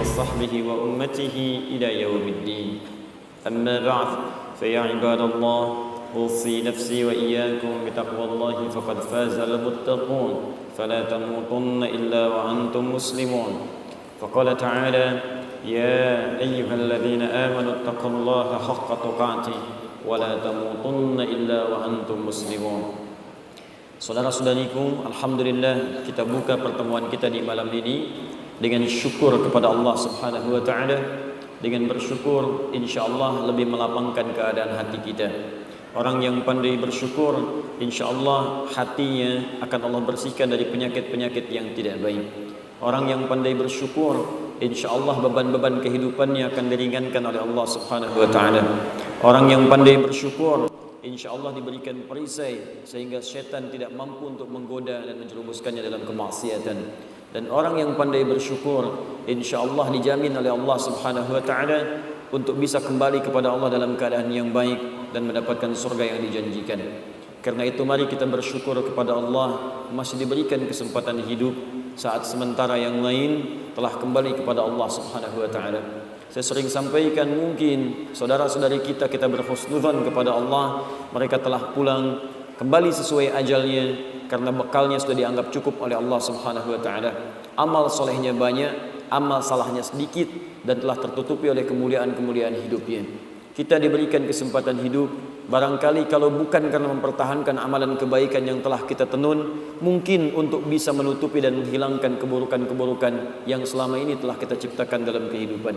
وصحبه وأمته إلى يوم الدين. أما بعد فيا عباد الله أوصي نفسي وإياكم بتقوى الله فقد فاز المتقون فلا تموتن إلا وأنتم مسلمون. فقال تعالى يا أيها الذين آمنوا اتقوا الله حق تقاته ولا تموتن إلا وأنتم مسلمون. Saudara-saudariku, alhamdulillah kita buka pertemuan kita di malam ini dengan syukur kepada Allah Subhanahu wa taala. Dengan bersyukur insyaallah lebih melapangkan keadaan hati kita. Orang yang pandai bersyukur insyaallah hatinya akan Allah bersihkan dari penyakit-penyakit yang tidak baik. Orang yang pandai bersyukur insyaallah beban-beban kehidupannya akan diringankan oleh Allah Subhanahu wa taala. Orang yang pandai bersyukur insyaallah diberikan perisai sehingga syaitan tidak mampu untuk menggoda dan menjerumuskannya dalam kemaksiatan. Dan orang yang pandai bersyukur insyaallah dijamin oleh Allah Subhanahu wa taala untuk bisa kembali kepada Allah dalam keadaan yang baik dan mendapatkan surga yang dijanjikan. Karena itu mari kita bersyukur kepada Allah masih diberikan kesempatan hidup saat sementara yang lain telah kembali kepada Allah Subhanahu wa taala. Saya sering sampaikan mungkin saudara-saudari kita berhusnudzon kepada Allah, mereka telah pulang kembali sesuai ajalnya karena bekalnya sudah dianggap cukup oleh Allah Subhanahu wa taala. Amal solehnya banyak, amal salahnya sedikit dan telah tertutupi oleh kemuliaan-kemuliaan hidupnya. Kita diberikan kesempatan hidup, barangkali kalau bukan karena mempertahankan amalan kebaikan yang telah kita tenun, mungkin untuk bisa menutupi dan menghilangkan keburukan-keburukan yang selama ini telah kita ciptakan dalam kehidupan.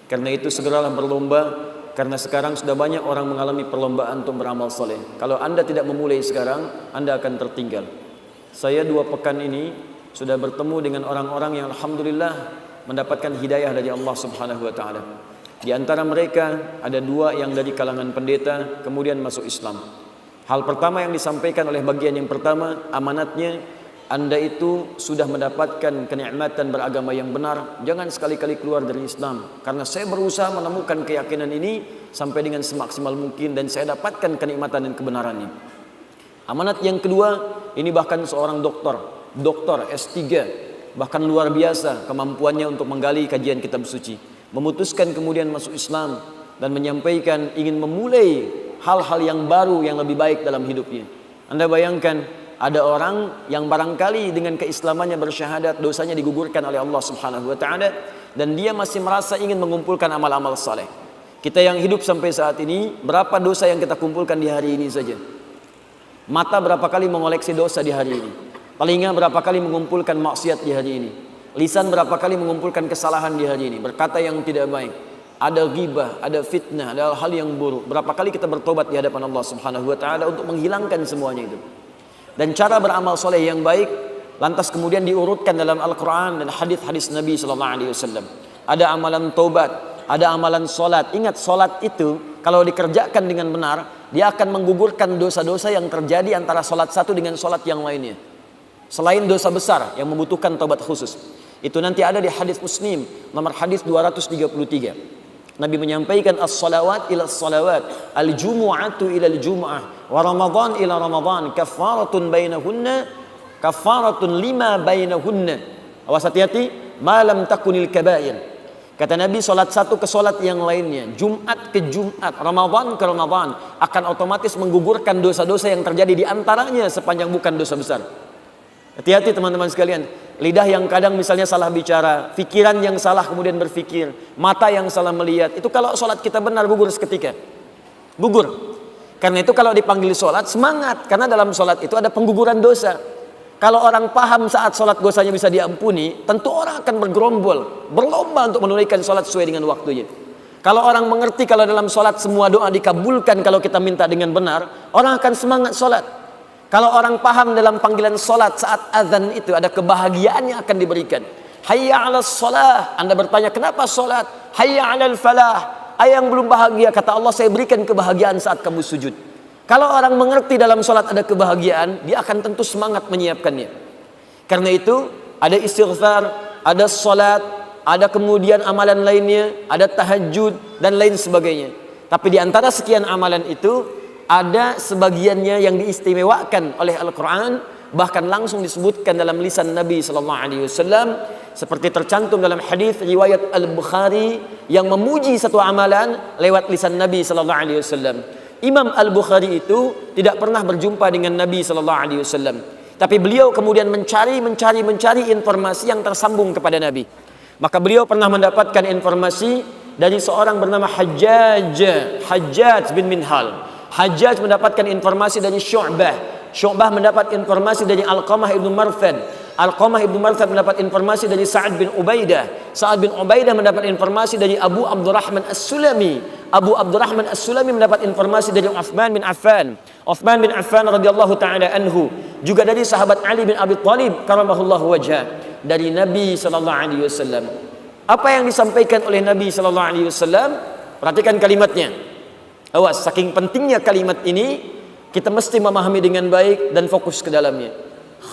Karena itu segeralah berlomba, karena sekarang sudah banyak orang mengalami perlombaan untuk beramal soleh. Kalau anda tidak memulai sekarang, anda akan tertinggal. Saya 2 pekan ini sudah bertemu dengan orang-orang yang alhamdulillah mendapatkan hidayah dari Allah Subhanahu wa taala. Di antara mereka ada 2 yang dari kalangan pendeta kemudian masuk Islam. Hal pertama yang disampaikan oleh bagian yang pertama, amanatnya anda itu sudah mendapatkan kenikmatan beragama yang benar, jangan sekali-kali keluar dari Islam. Karena saya berusaha menemukan keyakinan ini sampai dengan semaksimal mungkin dan saya dapatkan kenikmatan dan kebenarannya. Amanat yang kedua, ini bahkan seorang doktor S3, bahkan luar biasa kemampuannya untuk menggali kajian kitab suci. Memutuskan kemudian masuk Islam dan menyampaikan ingin memulai hal-hal yang baru yang lebih baik dalam hidupnya. Anda bayangkan ada orang yang barangkali dengan keislamannya bersyahadat dosanya digugurkan oleh Allah Subhanahu wa taala dan dia masih merasa ingin mengumpulkan amal-amal saleh. Kita yang hidup sampai saat ini, berapa dosa yang kita kumpulkan di hari ini saja? Mata berapa kali mengoleksi dosa di hari ini? Telinga berapa kali mengumpulkan maksiat di hari ini? Lisan berapa kali mengumpulkan kesalahan di hari ini? Berkata yang tidak baik. Ada ghibah, ada fitnah, ada hal yang buruk. Berapa kali kita bertobat di hadapan Allah Subhanahu wa taala untuk menghilangkan semuanya itu? Dan cara beramal soleh yang baik lantas kemudian diurutkan dalam Al-Quran dan hadis-hadis Nabi SAW. Ada amalan taubat, ada amalan solat. Ingat, solat itu kalau dikerjakan dengan benar, dia akan menggugurkan dosa-dosa yang terjadi antara solat satu dengan solat yang lainnya. Selain dosa besar yang membutuhkan taubat khusus. Itu nanti ada di hadis Muslim nomor hadis 233. Nabi menyampaikan as-salawat ila as-salawat, al-jumu'atu ila al-jumu'ah, wa ramadan ila ramadan, kafaratun bainahunna, kafaratun lima bainahunna. Awas hati-hati, malam takunil kabair. Kata Nabi, salat satu ke salat yang lainnya, Jumat ke Jumat, Ramadan ke Ramadan, akan otomatis menggugurkan dosa-dosa yang terjadi di antaranya sepanjang bukan dosa besar. Hati-hati teman-teman sekalian. Lidah yang kadang misalnya salah bicara, pikiran yang salah kemudian berpikir, mata yang salah melihat, itu kalau sholat kita benar gugur seketika. Gugur. Karena itu kalau dipanggil sholat, semangat. Karena dalam sholat itu ada pengguguran dosa. Kalau orang paham saat sholat dosanya bisa diampuni, tentu orang akan bergerombol, berlomba untuk menunaikan sholat sesuai dengan waktunya. Kalau orang mengerti kalau dalam sholat semua doa dikabulkan kalau kita minta dengan benar, orang akan semangat sholat. Kalau orang paham dalam panggilan solat saat azan itu ada kebahagiaan yang akan diberikan. Hayya 'alas shalah. Anda bertanya, kenapa solat? Hayya 'alal falah. Yang belum bahagia, kata Allah, saya berikan kebahagiaan saat kamu sujud. Kalau orang mengerti dalam solat ada kebahagiaan, dia akan tentu semangat menyiapkannya. Karena itu ada istighfar, ada solat, ada kemudian amalan lainnya, ada tahajud dan lain sebagainya. Tapi di antara sekian amalan itu ada sebagiannya yang diistimewakan oleh Al-Quran, bahkan langsung disebutkan dalam lisan Nabi sallallahu alaihi wasallam, seperti tercantum dalam hadis riwayat Al-Bukhari yang memuji satu amalan lewat lisan Nabi sallallahu alaihi wasallam. Imam Al-Bukhari itu tidak pernah berjumpa dengan Nabi sallallahu alaihi wasallam, tapi beliau kemudian mencari informasi yang tersambung kepada Nabi. Maka beliau pernah mendapatkan informasi dari seorang bernama Hajjaj bin Minhal. Hajjaj mendapatkan informasi dari Syu'bah mendapat informasi dari Alqamah ibnu Marthad. Alqamah ibnu Marthad mendapat informasi dari Sa'ad bin Ubaidah. Sa'ad bin Ubaidah mendapat informasi dari Abu Abdurrahman As-Sulami. Abu Abdurrahman As-Sulami mendapat informasi dari Uthman bin Affan. Uthman bin Affan radhiyallahu taala anhu, juga dari sahabat Ali bin Abi Thalib karamahullahu wajhah, dari Nabi sallallahu alaihi wasallam. Apa yang disampaikan oleh Nabi sallallahu alaihi wasallam? Perhatikan kalimatnya. Awas, saking pentingnya kalimat ini, kita mesti memahami dengan baik dan fokus ke dalamnya.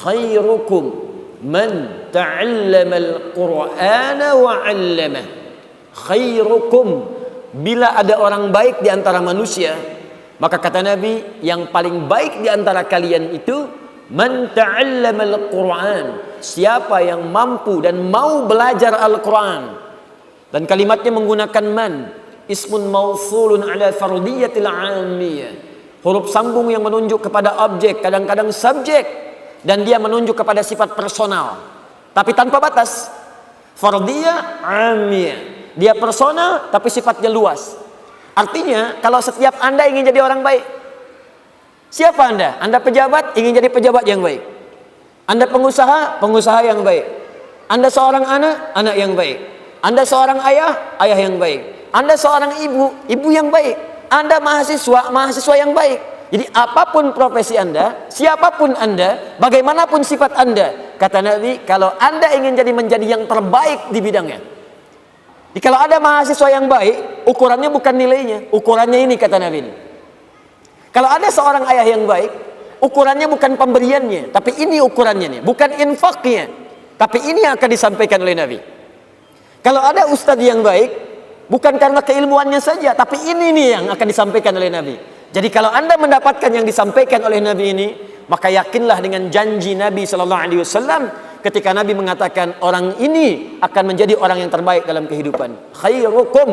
Khairukum man ta'allama al-Qur'ana wa 'allamah. Khairukum, bila ada orang baik di antara manusia, maka kata Nabi, yang paling baik di antara kalian itu man ta'allama al-Qur'an, siapa yang mampu dan mau belajar Al-Qur'an. Dan kalimatnya menggunakan man, ismun mausulun ala fardiyatil 'amiyah. Huruf sambung yang menunjuk kepada objek, kadang-kadang subjek, dan dia menunjuk kepada sifat personal, tapi tanpa batas. Fardiyah 'amiyah, dia personal tapi sifatnya luas. Artinya kalau setiap Anda ingin jadi orang baik, siapa Anda? Anda pejabat, ingin jadi pejabat yang baik. Anda pengusaha yang baik. Anda seorang anak yang baik. Anda seorang ayah yang baik. Anda seorang ibu yang baik. Anda mahasiswa yang baik. Jadi apapun profesi Anda, siapapun Anda, bagaimanapun sifat Anda, kata Nabi, kalau Anda ingin menjadi yang terbaik di bidangnya. Jadi kalau ada mahasiswa yang baik, ukurannya bukan nilainya, ukurannya ini, kata Nabi. Kalau ada seorang ayah yang baik, ukurannya bukan pemberiannya, tapi ini ukurannya nih, bukan infaknya, tapi ini yang akan disampaikan oleh Nabi. Kalau ada ustadz yang baik, bukan karena keilmuannya saja, tapi ini nih yang akan disampaikan oleh Nabi. Jadi kalau Anda mendapatkan yang disampaikan oleh Nabi ini, maka yakinlah dengan janji Nabi sallallahu alaihi wasallam ketika Nabi mengatakan orang ini akan menjadi orang yang terbaik dalam kehidupan. Khairukum,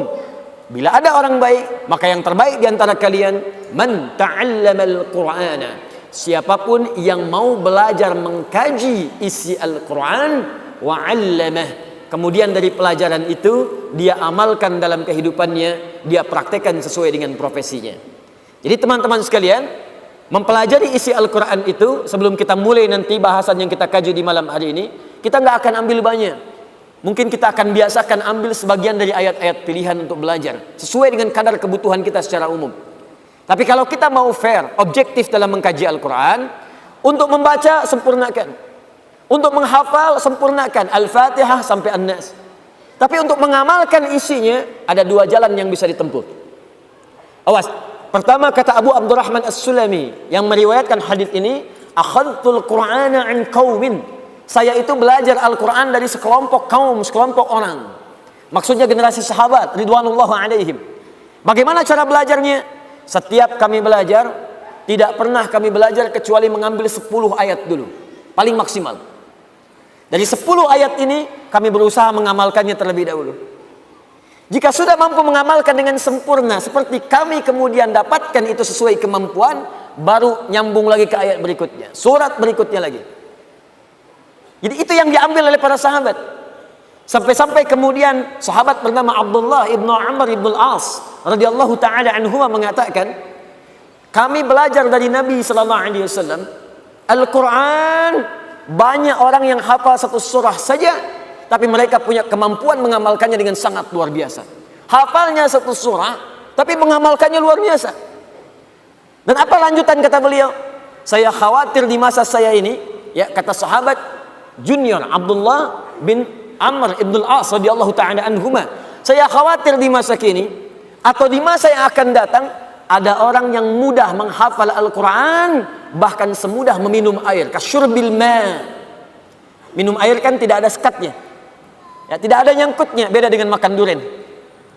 bila ada orang baik, maka yang terbaik di antara kalian man ta'allamal Qur'ana, siapapun yang mau belajar mengkaji isi Al-Qur'an wa 'allamah, kemudian dari pelajaran itu dia amalkan dalam kehidupannya, dia praktekkan sesuai dengan profesinya. Jadi teman-teman sekalian, mempelajari isi Al-Quran itu, sebelum kita mulai nanti bahasan yang kita kaji di malam hari ini, kita nggak akan ambil banyak. Mungkin kita akan biasakan ambil sebagian dari ayat-ayat pilihan untuk belajar, sesuai dengan kadar kebutuhan kita secara umum. Tapi kalau kita mau fair, objektif dalam mengkaji Al-Quran, untuk membaca, sempurnakan. Untuk menghafal, sempurnakan. Al-Fatihah sampai An-Nas. Tapi untuk mengamalkan isinya, ada dua jalan yang bisa ditempuh. Awas. Pertama, kata Abu Abdurrahman As-Sulami yang meriwayatkan hadis ini, akhadtul Qur'ana an qaumin, saya itu belajar Al-Quran dari sekelompok kaum, sekelompok orang. Maksudnya generasi sahabat ridwanullah alaihim. Bagaimana cara belajarnya? Setiap kami belajar, tidak pernah kami belajar kecuali mengambil 10 ayat dulu, paling maksimal. Dari 10 ayat ini kami berusaha mengamalkannya terlebih dahulu. Jika sudah mampu mengamalkan dengan sempurna, seperti kami kemudian dapatkan itu sesuai kemampuan, baru nyambung lagi ke ayat berikutnya, surat berikutnya lagi. Jadi itu yang diambil oleh para sahabat. Sampai-sampai kemudian sahabat bernama Abdullah ibnu Amr ibnu Al-As radhiyallahu taala anhuma mengatakan, kami belajar dari Nabi sallallahu alaihi wasallam Al-Quran, banyak orang yang hafal satu surah saja, tapi mereka punya kemampuan mengamalkannya dengan sangat luar biasa. Hafalnya satu surah, tapi mengamalkannya luar biasa. Dan apa lanjutan kata beliau? Saya khawatir di masa saya ini, ya kata sahabat junior Abdullah bin Amr ibn Al-As radhiyallahu ta'ala anhuma, saya khawatir di masa kini atau di masa yang akan datang, ada orang yang mudah menghafal Al-Quran, bahkan semudah meminum air. Kasyurbil ma. Minum air kan tidak ada sekatnya, ya, tidak ada nyangkutnya, beda dengan makan durian.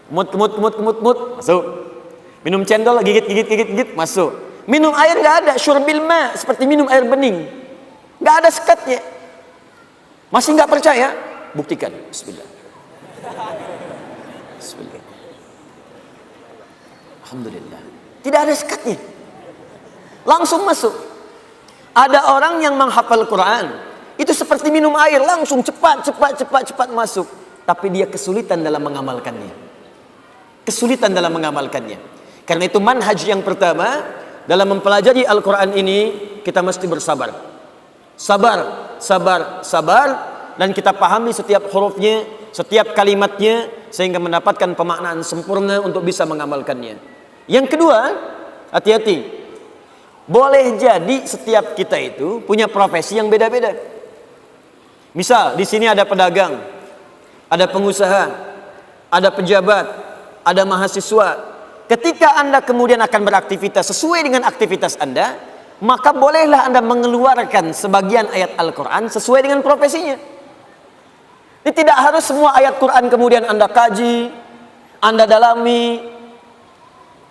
Mut, masuk. Minum cendol, gigit, masuk. Minum air nggak ada, syurbil ma, seperti minum air bening. Nggak ada sekatnya. Masih nggak percaya? Buktikan. Bismillah. Bismillah. Alhamdulillah. Tidak ada sekatnya. Langsung masuk. Ada orang yang menghafal Quran, itu seperti minum air, langsung cepat masuk. Tapi dia kesulitan dalam mengamalkannya. Kesulitan dalam mengamalkannya. Karena itu manhaj yang pertama dalam mempelajari Al-Quran ini, kita mesti bersabar. Sabar. Dan kita pahami setiap hurufnya, setiap kalimatnya, sehingga mendapatkan pemaknaan sempurna untuk bisa mengamalkannya. Yang kedua, hati-hati. Boleh jadi setiap kita itu punya profesi yang beda-beda. Misal di sini ada pedagang, ada pengusaha, ada pejabat, ada mahasiswa. Ketika Anda kemudian akan beraktivitas sesuai dengan aktivitas Anda, maka bolehlah Anda mengeluarkan sebagian ayat Al-Quran sesuai dengan profesinya. Ini tidak harus semua ayat Quran kemudian Anda kaji, Anda dalami.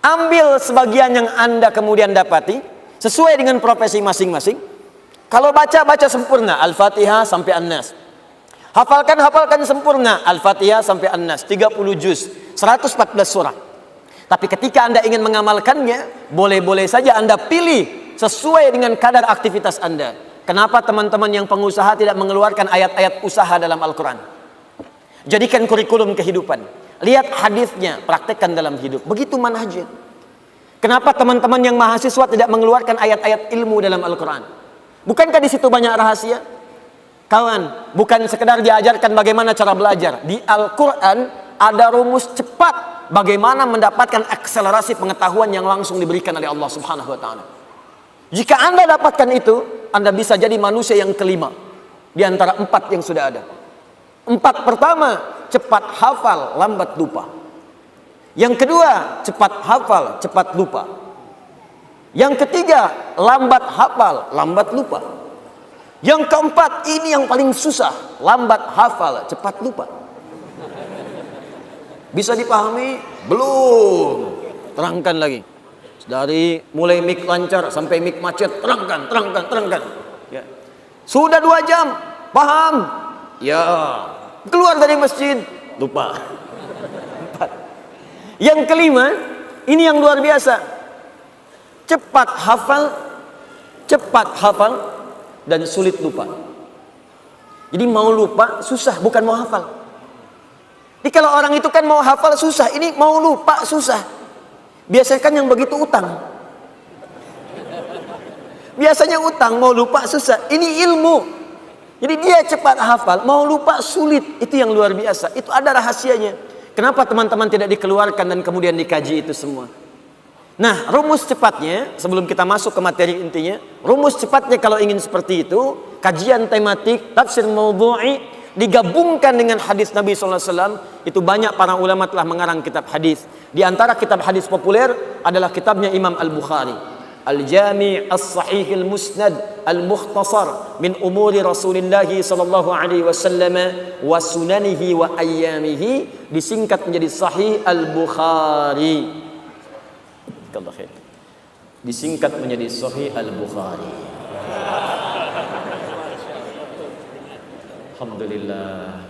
Ambil sebagian yang Anda kemudian dapati sesuai dengan profesi masing-masing. Kalau baca sempurna Al-Fatihah sampai An-Nas. Hafalkan sempurna Al-Fatihah sampai An-Nas, 30 juz, 114 surah. Tapi ketika Anda ingin mengamalkannya, boleh-boleh saja Anda pilih sesuai dengan kadar aktivitas Anda. Kenapa teman-teman yang pengusaha tidak mengeluarkan ayat-ayat usaha dalam Al-Quran? Jadikan kurikulum kehidupan. Lihat hadisnya, praktekkan dalam hidup. Begitu manhajnya. Kenapa teman-teman yang mahasiswa tidak mengeluarkan ayat-ayat ilmu dalam Al-Quran? Bukankah di situ banyak rahasia? Kawan, bukan sekedar diajarkan bagaimana cara belajar. Di Al-Quran ada rumus cepat bagaimana mendapatkan akselerasi pengetahuan yang langsung diberikan oleh Allah Subhanahu wa Ta'ala. Jika Anda dapatkan itu, Anda bisa jadi manusia yang kelima di antara 4 yang sudah ada. 4 pertama, cepat hafal, lambat lupa. Yang kedua, cepat hafal, cepat lupa. Yang ketiga, lambat hafal, lambat lupa. Yang keempat, ini yang paling susah, lambat hafal, cepat lupa. Bisa dipahami? Belum. Terangkan lagi. Dari mulai mic lancar sampai mic macet, terangkan. Ya. Sudah 2 jam, paham? Ya. Keluar dari masjid, lupa. 4. Yang kelima, ini yang luar biasa. Cepat hafal, dan sulit lupa. Jadi mau lupa susah, bukan mau hafal. Jadi kalau orang itu kan mau hafal susah, ini mau lupa susah. Biasanya kan yang begitu utang. Biasanya utang, mau lupa susah. Ini ilmu. Jadi dia cepat hafal, mau lupa sulit. Itu yang luar biasa. Itu ada rahasianya. Kenapa teman-teman tidak dikeluarkan dan kemudian dikaji itu semua? Nah, rumus cepatnya, sebelum kita masuk ke materi intinya, rumus cepatnya kalau ingin seperti itu, kajian tematik, tafsir maudhu'i, digabungkan dengan hadis Nabi SAW, itu banyak para ulama telah mengarang kitab hadis. Di antara kitab hadis populer adalah kitabnya Imam Al-Bukhari. Al-Jami' As-Sahih Al-Musnad Al-Mukhtasar min umuri Rasulullah sallallahu alaihi wasallam wa sunanihi wa ayyamihi, disingkat menjadi Sahih Al-Bukhari. Disingkat menjadi Sahih Al-Bukhari. Alhamdulillah.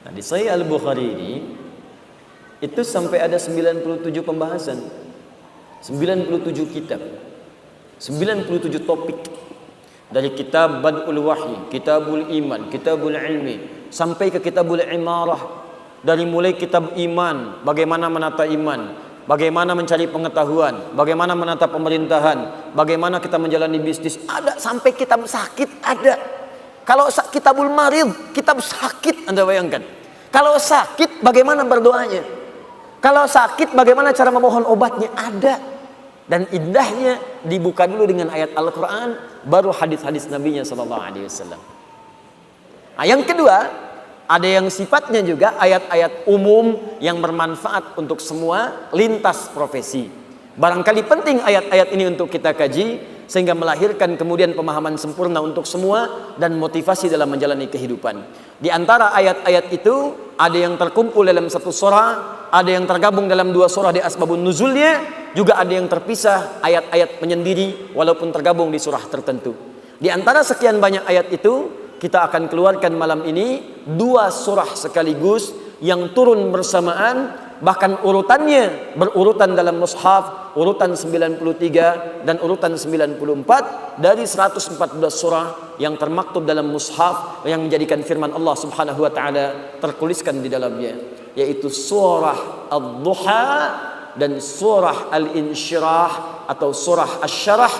Nah, di Sahih Al-Bukhari ini itu sampai ada 97 pembahasan, 97 kitab, 97 topik. Dari kitab Bad'ul Wahyi, Kitabul Iman, Kitabul Ilmi, sampai ke Kitabul Imarah. Dari mulai kitab iman, bagaimana menata iman, bagaimana mencari pengetahuan, bagaimana menata pemerintahan, bagaimana kita menjalani bisnis, ada. Sampai kitab sakit ada. Kalau Kitabul Marid, kitab sakit, Anda bayangkan. Kalau sakit bagaimana berdoanya? Kalau sakit bagaimana cara memohon obatnya? Ada. Dan indahnya dibuka dulu dengan ayat Al-Quran, baru hadis-hadis Nabi-Nya SAW. Nah, yang kedua, ada yang sifatnya juga ayat-ayat umum yang bermanfaat untuk semua lintas profesi. Barangkali penting ayat-ayat ini untuk kita kaji, sehingga melahirkan kemudian pemahaman sempurna untuk semua dan motivasi dalam menjalani kehidupan. Di antara ayat-ayat itu ada yang terkumpul dalam satu surah, ada yang tergabung dalam 2 surah di asbabun nuzulnya, juga ada yang terpisah, ayat-ayat menyendiri walaupun tergabung di surah tertentu. Di antara sekian banyak ayat itu, kita akan keluarkan malam ini 2 surah sekaligus yang turun bersamaan, bahkan urutannya berurutan dalam mushaf, urutan 93 dan urutan 94 dari 114 surah yang termaktub dalam mushaf yang menjadikan firman Allah Subhanahu wa taala tertuliskan di dalamnya, yaitu surah Ad-Duha dan surah Al-Insyirah atau surah Asy-Syarah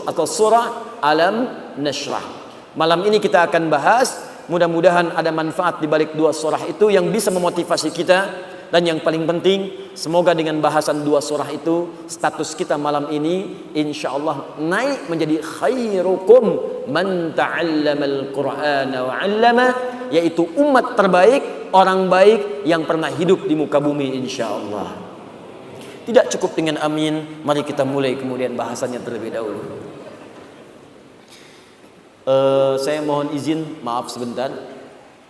atau surah Alam Nashrah. Malam ini kita akan bahas, mudah-mudahan ada manfaat di balik 2 surah itu yang bisa memotivasi kita. Dan yang paling penting, semoga dengan bahasan 2 surah itu, status kita malam ini insyaallah naik menjadi khairukum man ta'allamal Qur'ana wa 'allama, yaitu umat terbaik, orang baik yang pernah hidup di muka bumi insyaallah. Tidak cukup dengan amin, mari kita mulai kemudian bahasannya terlebih dahulu. Saya mohon izin, maaf sebentar.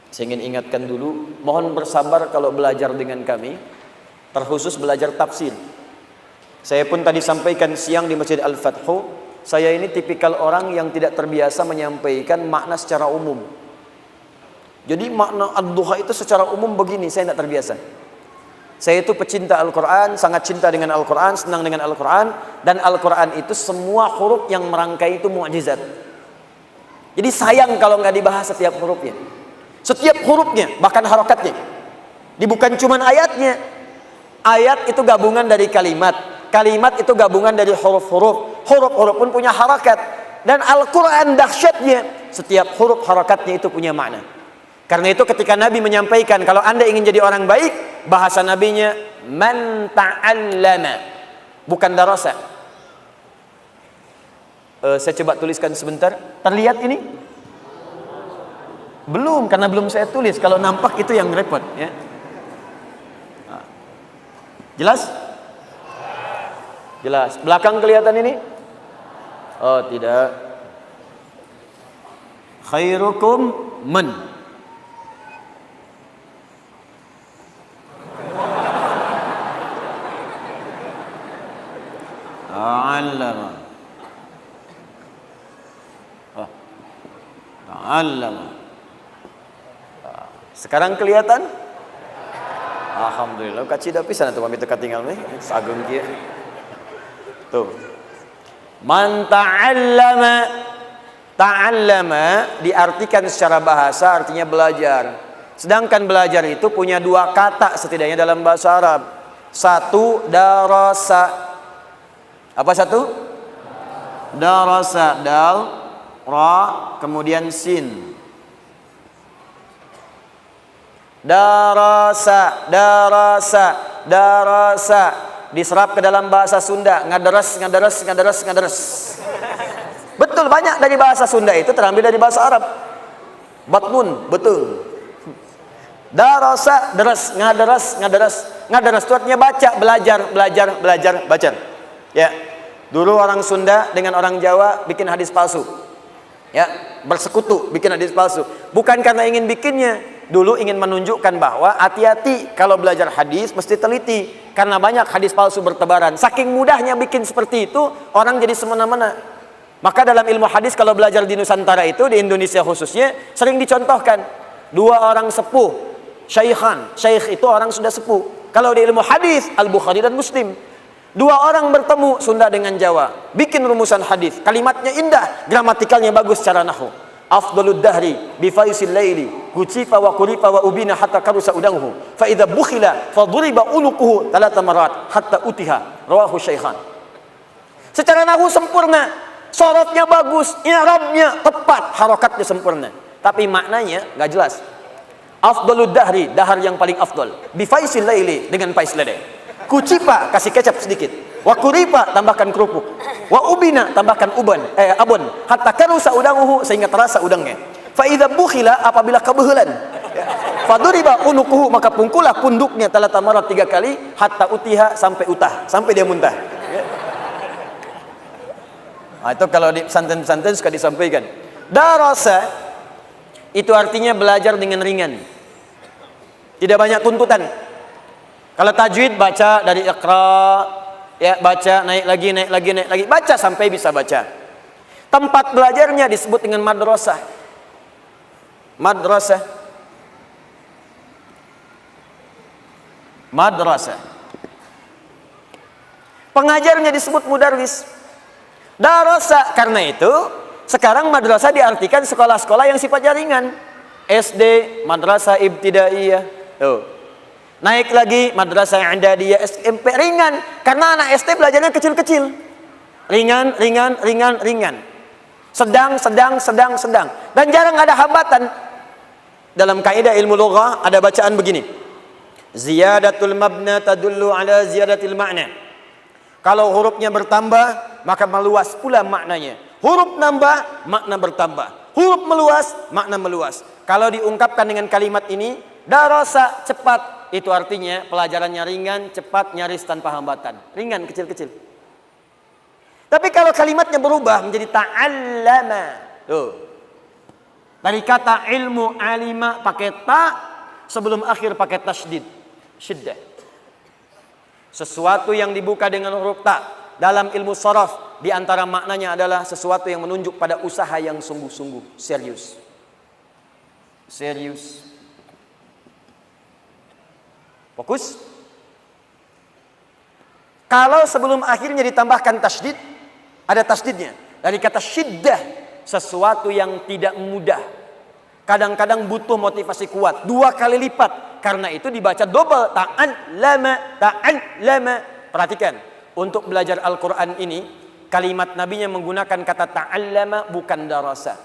Saya ingin ingatkan dulu, mohon bersabar kalau belajar dengan kami, terkhusus belajar tafsir. Saya pun tadi sampaikan siang di Masjid Al-Fathu, saya ini tipikal orang yang tidak terbiasa menyampaikan makna secara umum. Jadi makna Ad-Duha itu secara umum begini, saya tidak terbiasa. Saya itu pecinta Al-Quran, sangat cinta dengan Al-Quran, senang dengan Al-Quran, dan Al-Quran itu semua huruf yang merangkai itu mukjizat. Jadi sayang kalau nggak dibahas setiap hurufnya. Setiap hurufnya, bahkan harokatnya. Bukan cuma ayatnya. Ayat itu gabungan dari kalimat. Kalimat itu gabungan dari huruf-huruf. Huruf-huruf pun punya harakat. Dan Al-Quran dahsyatnya, setiap huruf harakatnya itu punya makna. Karena itu ketika Nabi menyampaikan, kalau anda ingin jadi orang baik, bahasa Nabinya, man ta'allama, bukan darasa. Saya coba tuliskan sebentar. Terlihat ini? Belum, karena belum saya tulis. Kalau nampak itu yang repot, ya. Jelas? Jelas. Belakang kelihatan ini? Oh, tidak. Khairukum man. Ta'allama. Ta'allama. Sekarang kelihatan? Alhamdulillah, kacida pisan atuh pamit teka tinggal meh, sageung kieu. Tuh. Man ta'allama, ta'allama diartikan secara bahasa artinya belajar. Sedangkan belajar itu punya 2 kata setidaknya dalam bahasa Arab. 1 darasa. Apa 1? Darasa, dal, ra, kemudian sin. Darasa, darasa, darasa diserap ke dalam bahasa Sunda, ngaderes, ngaderes, ngaderes, ngaderes. Betul, banyak dari bahasa Sunda itu terambil dari bahasa Arab. Batmun, betul. Darasa, deres, ngaderes, ngaderes, ngaderes itu artinya baca, belajar, belajar, belajar, baca. Ya, dulu orang Sunda dengan orang Jawa bikin hadis palsu. Ya, bersekutu bikin hadis palsu. Bukan karena ingin bikinnya. Dulu ingin menunjukkan bahwa hati-hati kalau belajar hadis mesti teliti, karena banyak hadis palsu bertebaran. Saking mudahnya bikin seperti itu, orang jadi semena-mena. Maka dalam ilmu hadis kalau belajar di Nusantara itu, di Indonesia khususnya, sering dicontohkan 2 orang sepuh, syaikhan. Syaikh itu orang sudah sepuh. Kalau di ilmu hadis, Al-Bukhari dan Muslim. 2 orang bertemu, Sunda dengan Jawa, bikin rumusan hadis. Kalimatnya indah, gramatikalnya bagus secara nahwu. Afdalud dahri bi faisil laili kucifa wa kurifa wa ubina hatta karusa udanhu fa idza bukhila fa duriba unuquhu 3 marat hatta utiha, rawahu syaikhan. Secara nahwu sempurna, sorotnya bagus, i'rabnya tepat, harokatnya sempurna, tapi maknanya enggak jelas. Afdalud dahri, dahar yang paling afdal, bi faisil laili, dengan faiz lele. Kucipa, kasih kecap sedikit. Wa kuripa, tambahkan kerupuk. Wa ubina, tambahkan abon. Hatta karusa udanguhu, sehingga terasa udangnya. Fa idza bukhila, apabila kebehelan. Faduriba unukuhu, maka pungkulah punduknya 3 marat 3 kali, hatta utiha, sampai utah, sampai dia muntah. Nah, itu kalau di pesantren-pesantren suka disampaikan. Darasa itu artinya belajar dengan ringan. Tidak banyak tuntutan. Kalau tajwid baca dari Iqra, Ya, baca, naik lagi, naik lagi, naik lagi. Baca sampai bisa baca. Tempat belajarnya disebut dengan madrasah. Madrasah. Madrasah. Pengajarnya disebut mudarris. Darasa. Karena itu sekarang madrasah diartikan sekolah-sekolah yang sifatnya ringan. SD, madrasah ibtidaiyah. Tuh. Naik lagi madrasah i'dadiyah, SMP ringan. Karena anak SD belajarnya kecil-kecil. Ringan, ringan, ringan, ringan. Sedang. Dan jarang ada hambatan. Dalam kaidah ilmu lughah ada bacaan begini. Ziyadatul mabna tadullu ala ziyadatil ma'na. Kalau hurufnya bertambah, maka meluas pula maknanya. Huruf nambah, makna bertambah. Huruf meluas, makna meluas. Kalau diungkapkan dengan kalimat ini, darasa cepat. Itu artinya pelajarannya ringan, cepat, nyaris tanpa hambatan. Ringan, kecil-kecil. Tapi kalau kalimatnya berubah menjadi ta'allama. Tuh. Dari kata ilmu alima pakai ta, sebelum akhir pakai tasydid. Syiddah. Sesuatu yang dibuka dengan huruf ta dalam ilmu sharaf di antara maknanya adalah sesuatu yang menunjuk pada usaha yang sungguh-sungguh, serius. Serius. Fokus. Kalau sebelum akhirnya ditambahkan tasydid, ada tasydidnya. Dari kata syiddah, sesuatu yang tidak mudah. Kadang-kadang butuh motivasi kuat, 2 kali lipat. Karena itu dibaca double, ta'allama. Perhatikan, untuk belajar Al-Quran ini, kalimat nabinya menggunakan kata ta'allama bukan darasa.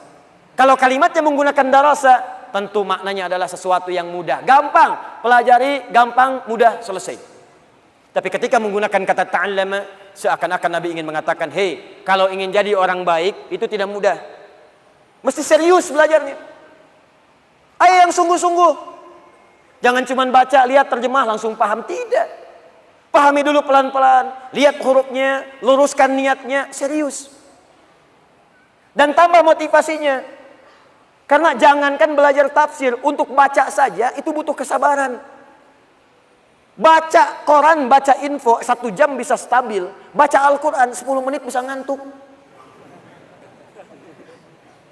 Kalau kalimatnya menggunakan darasa, tentu maknanya adalah sesuatu yang mudah. Gampang, pelajari, gampang, mudah, selesai. Tapi ketika menggunakan kata ta'allama, seakan-akan Nabi ingin mengatakan, hei, kalau ingin jadi orang baik, itu tidak mudah. Mesti serius belajarnya. Ayo yang sungguh-sungguh. Jangan cuma baca, lihat, terjemah, langsung paham. Tidak. Pahami dulu pelan-pelan. Lihat hurufnya, luruskan niatnya, serius. Dan tambah motivasinya. Karena jangankan belajar tafsir, untuk baca saja itu butuh kesabaran. Baca koran, baca info, 1 jam bisa stabil. Baca Al-Quran, 10 menit bisa ngantuk.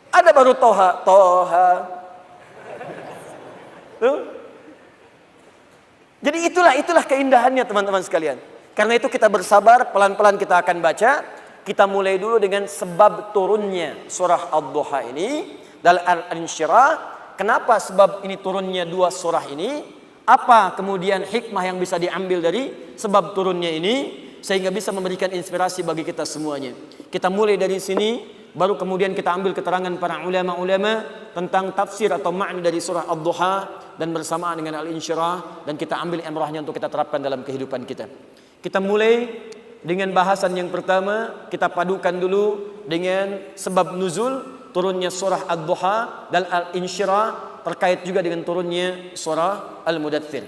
Ada baru Toha. Tuh. Jadi itulah keindahannya teman-teman sekalian. Karena itu kita bersabar, pelan-pelan kita akan baca. Kita mulai dulu dengan sebab turunnya surah Ad-Duha ini. Dalam Al-Insyirah. Kenapa sebab ini turunnya 2 surah ini? Apa kemudian hikmah yang bisa diambil dari sebab turunnya ini? Sehingga bisa memberikan inspirasi bagi kita semuanya. Kita mulai dari sini. Baru kemudian kita ambil keterangan para ulama-ulama tentang tafsir atau makna dari surah Ad-Duha dan bersamaan dengan Al-Insyirah, dan kita ambil imrahnya untuk kita terapkan dalam kehidupan kita. Kita mulai dengan bahasan yang pertama, kita padukan dulu dengan sebab nuzul turunnya surah Ad-Duha dan Al-Insyirah terkait juga dengan turunnya surah Al-Mudaththir.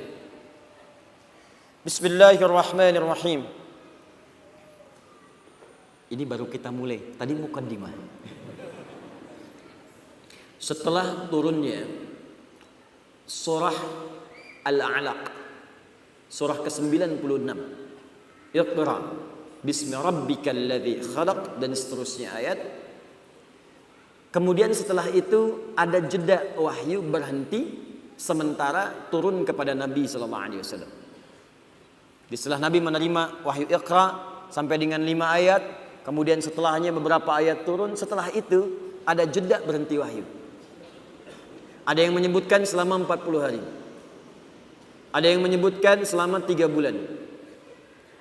Bismillahirrahmanirrahim. Ini baru kita mulai. Tadi mukaddimah. Setelah turunnya surah Al-Alaq, surah ke-96, Iqra bismi rabbikal ladzi khalaq, dan seterusnya ayat. Kemudian setelah itu ada jeda wahyu berhenti sementara turun kepada Nabi sallallahu alaihi wasallam. Setelah Nabi menerima wahyu Iqra sampai dengan 5 ayat, kemudian setelahnya beberapa ayat turun. Setelah itu ada jeda berhenti wahyu. Ada yang menyebutkan selama 40 hari. Ada yang menyebutkan selama 3 bulan.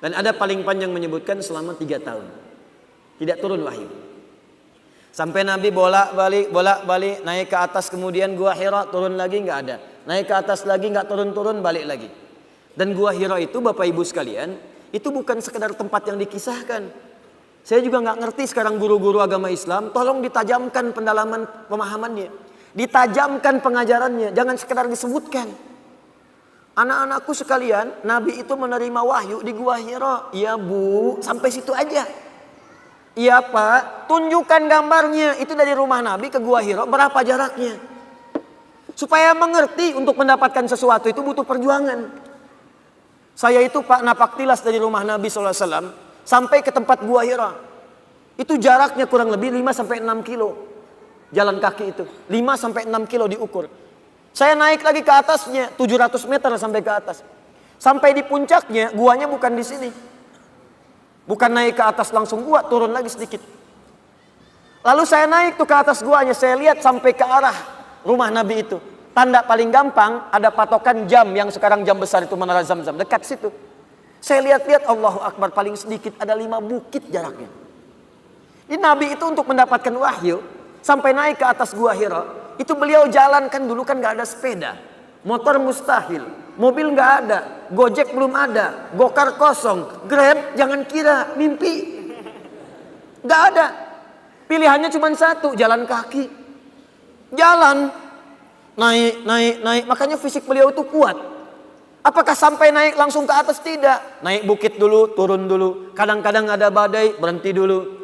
Dan ada paling panjang menyebutkan selama 3 tahun. Tidak turun wahyu. Sampai Nabi bolak-balik naik ke atas, kemudian Gua Hira turun lagi, nggak ada. Naik ke atas lagi, nggak turun-turun, balik lagi. Dan Gua Hira itu Bapak Ibu sekalian, itu bukan sekedar tempat yang dikisahkan. Saya juga nggak ngerti sekarang guru-guru agama Islam, tolong ditajamkan pendalaman pemahamannya, ditajamkan pengajarannya, jangan sekedar disebutkan. Anak-anakku sekalian, Nabi itu menerima wahyu di Gua Hira. Iya Bu, sampai situ aja. Iya Pak, tunjukkan gambarnya. Itu dari rumah Nabi ke Gua Hira berapa jaraknya? Supaya mengerti, untuk mendapatkan sesuatu itu butuh perjuangan. Saya itu Pak napak tilas dari rumah Nabi SAW sampai ke tempat Gua Hira. Itu jaraknya kurang lebih 5-6 kilo. Jalan kaki itu. 5-6 kilo diukur. Saya naik lagi ke atasnya 700 meter sampai ke atas. Sampai di puncaknya, guanya bukan di sini. Bukan naik ke atas langsung gua, turun lagi sedikit. Lalu saya naik tuh ke atas guanya, saya lihat sampai ke arah rumah Nabi itu. Tanda paling gampang ada patokan jam yang sekarang jam besar itu Menara Zamzam, dekat situ. Saya lihat-lihat Allahu Akbar, paling sedikit ada 5 bukit jaraknya. Ini Nabi itu untuk mendapatkan wahyu sampai naik ke atas Gua Hira, itu beliau jalan kan dulu kan nggak ada sepeda, motor mustahil, mobil nggak ada, Gojek belum ada, Gokar kosong, Grab jangan kira mimpi, nggak ada. Pilihannya cuma satu, jalan kaki, jalan naik, makanya fisik beliau itu kuat. Apakah sampai naik langsung ke atas? Tidak, naik bukit dulu, turun dulu, kadang-kadang ada badai, berhenti dulu.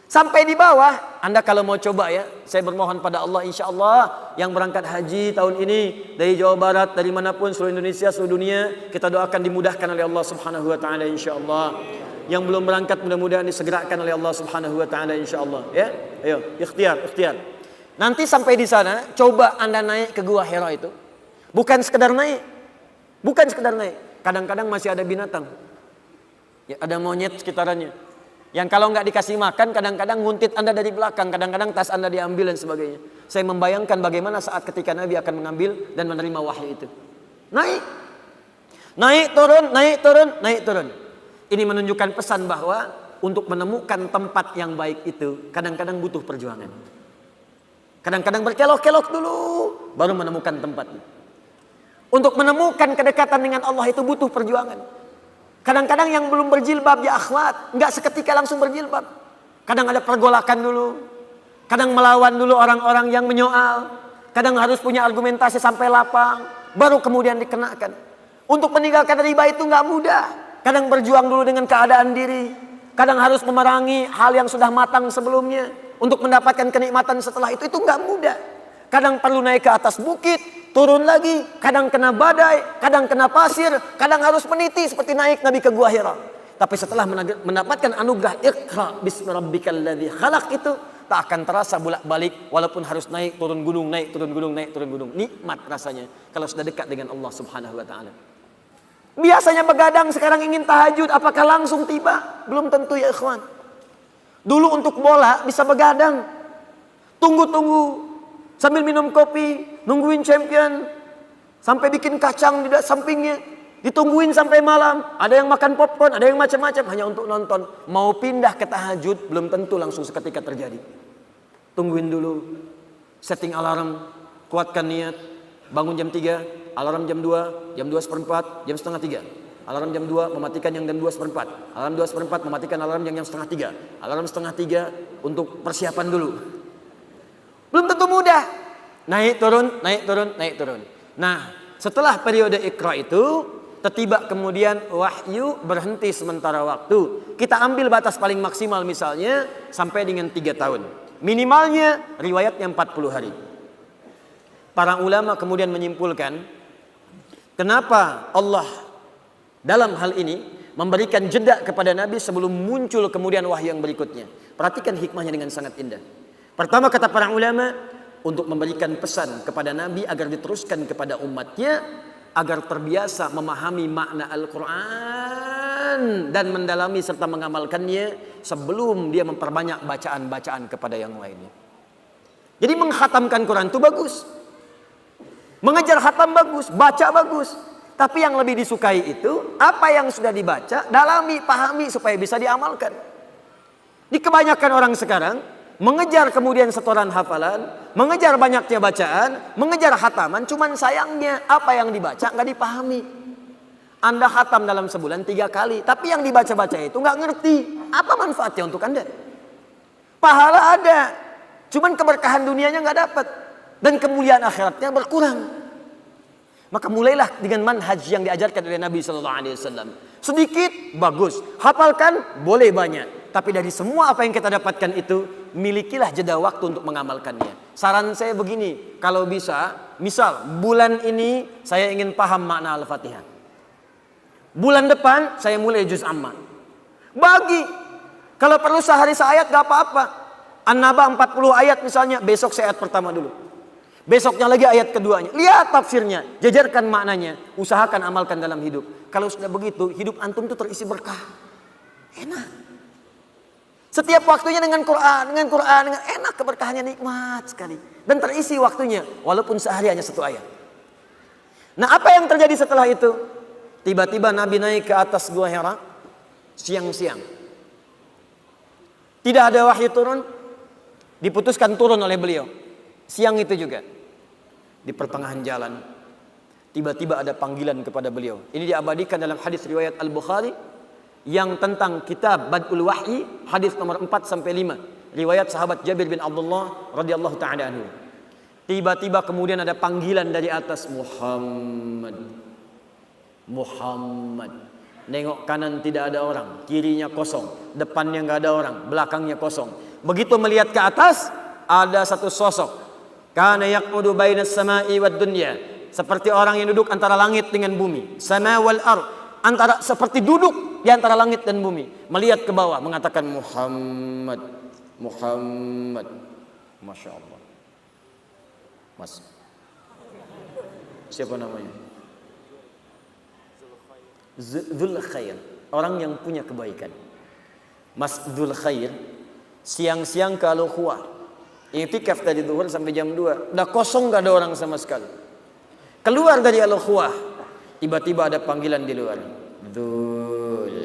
Sampai di bawah, Anda kalau mau coba ya, saya bermohon pada Allah, insya Allah yang berangkat haji tahun ini dari Jawa Barat, dari manapun, seluruh Indonesia, seluruh dunia, kita doakan dimudahkan oleh Allah Subhanahu Wa Taala, insya Allah. Yang belum berangkat mudah-mudahan disegerakan oleh Allah Subhanahu Wa Taala, insya Allah. Ya, ayo, ikhtiar. Nanti sampai di sana, coba Anda naik ke Gua Hira itu, bukan sekedar naik, kadang-kadang masih ada binatang, ya, ada monyet sekitarannya. Yang kalau nggak dikasih makan, kadang-kadang nguntit Anda dari belakang, kadang-kadang tas Anda diambil dan sebagainya. Saya membayangkan bagaimana saat ketika Nabi akan mengambil dan menerima wahyu itu. Naik turun. Ini menunjukkan pesan bahwa untuk menemukan tempat yang baik itu kadang-kadang butuh perjuangan. Kadang-kadang berkelok-kelok dulu baru menemukan tempatnya. Untuk menemukan kedekatan dengan Allah itu butuh perjuangan. Kadang-kadang yang belum berjilbab ya akhwat, nggak seketika langsung berjilbab. Kadang ada pergolakan dulu. Kadang melawan dulu orang-orang yang menyoal. Kadang harus punya argumentasi sampai lapang, baru kemudian dikenakan. Untuk meninggalkan riba itu nggak mudah. Kadang berjuang dulu dengan keadaan diri. Kadang harus memerangi hal yang sudah matang sebelumnya. Untuk mendapatkan kenikmatan setelah itu nggak mudah. Kadang perlu naik ke atas bukit, turun lagi, kadang kena badai, kadang kena pasir, kadang harus meniti seperti naik Nabi ke Gua Hira. Tapi setelah mendapatkan anugerah Iqra bismi rabbikal ladzi khalaq itu tak akan terasa bolak-balik walaupun harus naik turun gunung, naik turun gunung. Nikmat rasanya kalau sudah dekat dengan Allah Subhanahu Wa Taala. Biasanya begadang, sekarang ingin tahajud, apakah langsung tiba? Belum tentu ya ikhwan. Dulu untuk bola bisa begadang, tunggu sambil minum kopi, nungguin champion, sampai bikin kacang di sampingnya, ditungguin sampai malam. Ada yang makan popcorn, ada yang macam-macam hanya untuk nonton. Mau pindah ke tahajud belum tentu langsung seketika terjadi. Tungguin dulu, setting alarm, kuatkan niat, bangun jam 3, alarm jam 2, jam 2:15, jam setengah 3. Alarm jam 2 mematikan yang jam 2:15. Alarm 2:15 mematikan alarm yang jam setengah 3. Alarm setengah 3 untuk persiapan dulu. Belum tentu mudah. Naik turun. Nah, setelah periode Iqra itu, tiba kemudian wahyu berhenti sementara waktu. Kita ambil batas paling maksimal misalnya sampai dengan 3 tahun. Minimalnya riwayatnya 40 hari. Para ulama kemudian menyimpulkan, kenapa Allah dalam hal ini memberikan jeda kepada Nabi sebelum muncul kemudian wahyu yang berikutnya. Perhatikan hikmahnya dengan sangat indah. Pertama kata para ulama, untuk memberikan pesan kepada Nabi agar diteruskan kepada umatnya, agar terbiasa memahami makna Al-Quran dan mendalami serta mengamalkannya sebelum dia memperbanyak bacaan-bacaan kepada yang lainnya. Jadi menghatamkan Quran itu bagus, mengejar khatam bagus, baca bagus. Tapi yang lebih disukai itu apa yang sudah dibaca, dalami, pahami supaya bisa diamalkan. Di kebanyakan orang sekarang mengejar kemudian setoran hafalan, mengejar banyaknya bacaan, mengejar khataman, cuman sayangnya apa yang dibaca nggak dipahami. Anda khatam dalam sebulan 3 kali, tapi yang dibaca-baca itu nggak ngerti apa manfaatnya untuk Anda. Pahala ada, cuman keberkahan dunianya nggak dapat dan kemuliaan akhiratnya berkurang. Maka mulailah dengan manhaj yang diajarkan oleh Nabi SAW. Sedikit bagus, hafalkan boleh banyak. Tapi dari semua apa yang kita dapatkan itu, milikilah jeda waktu untuk mengamalkannya. Saran saya begini, kalau bisa, misal bulan ini saya ingin paham makna Al-Fatihah. Bulan depan saya mulai juz amma. Bagi. Kalau perlu sehari seayat gak apa-apa. An-Naba 40 ayat misalnya, besok saya ayat pertama dulu. Besoknya lagi ayat keduanya. Lihat tafsirnya, jajarkan maknanya, usahakan amalkan dalam hidup. Kalau sudah begitu, hidup antum itu terisi berkah. Enak. Setiap waktunya dengan Quran, dengan enak, keberkahannya nikmat sekali. Dan terisi waktunya, walaupun sehari hanya 1 ayat. Nah, apa yang terjadi setelah itu? Tiba-tiba Nabi naik ke atas Gua Hira siang-siang. Tidak ada wahyu turun, diputuskan turun oleh beliau. Siang itu juga. Di pertengahan jalan, tiba-tiba ada panggilan kepada beliau. Ini diabadikan dalam hadis riwayat Al-Bukhari yang tentang kitab Bad'ul Wahyi, hadis nomor 4 sampai 5. Riwayat sahabat Jabir bin Abdullah radhiyallahu ta'ala anhu. Tiba-tiba kemudian ada panggilan dari atas, Muhammad. Muhammad. Nengok kanan tidak ada orang, kirinya kosong, depannya nggak ada orang, belakangnya kosong. Begitu melihat ke atas, ada satu sosok. Kana yaqudu bainas sama'i wad dunya, seperti orang yang duduk antara langit dengan bumi. Sama wal ard, antara seperti duduk di antara langit dan bumi. Melihat ke bawah mengatakan Muhammad, Muhammad. Masya Allah. Mas, siapa namanya? Dzul Khair, orang yang punya kebaikan. Mas Dzul Khair siang-siang ke Al-Ukhuwah, i'tikaf dari zuhur sampai jam 2. Udah kosong, gak ada orang sama sekali. Keluar dari Al-Ukhuwah, tiba-tiba ada panggilan di luar. Dzul.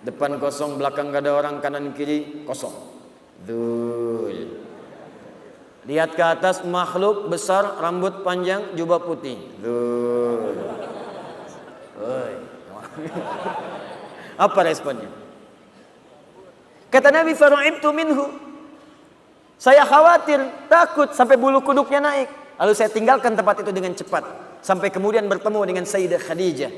Depan kosong, belakang gak ada orang, kanan kiri kosong. Dzul. Lihat ke atas, makhluk besar, rambut panjang, jubah putih. Apa responnya? Kata Nabi, faru'ibtu minhu. Saya khawatir, takut sampai bulu kuduknya naik. Lalu saya tinggalkan tempat itu dengan cepat. Sampai kemudian bertemu dengan Sayyidah Khadijah.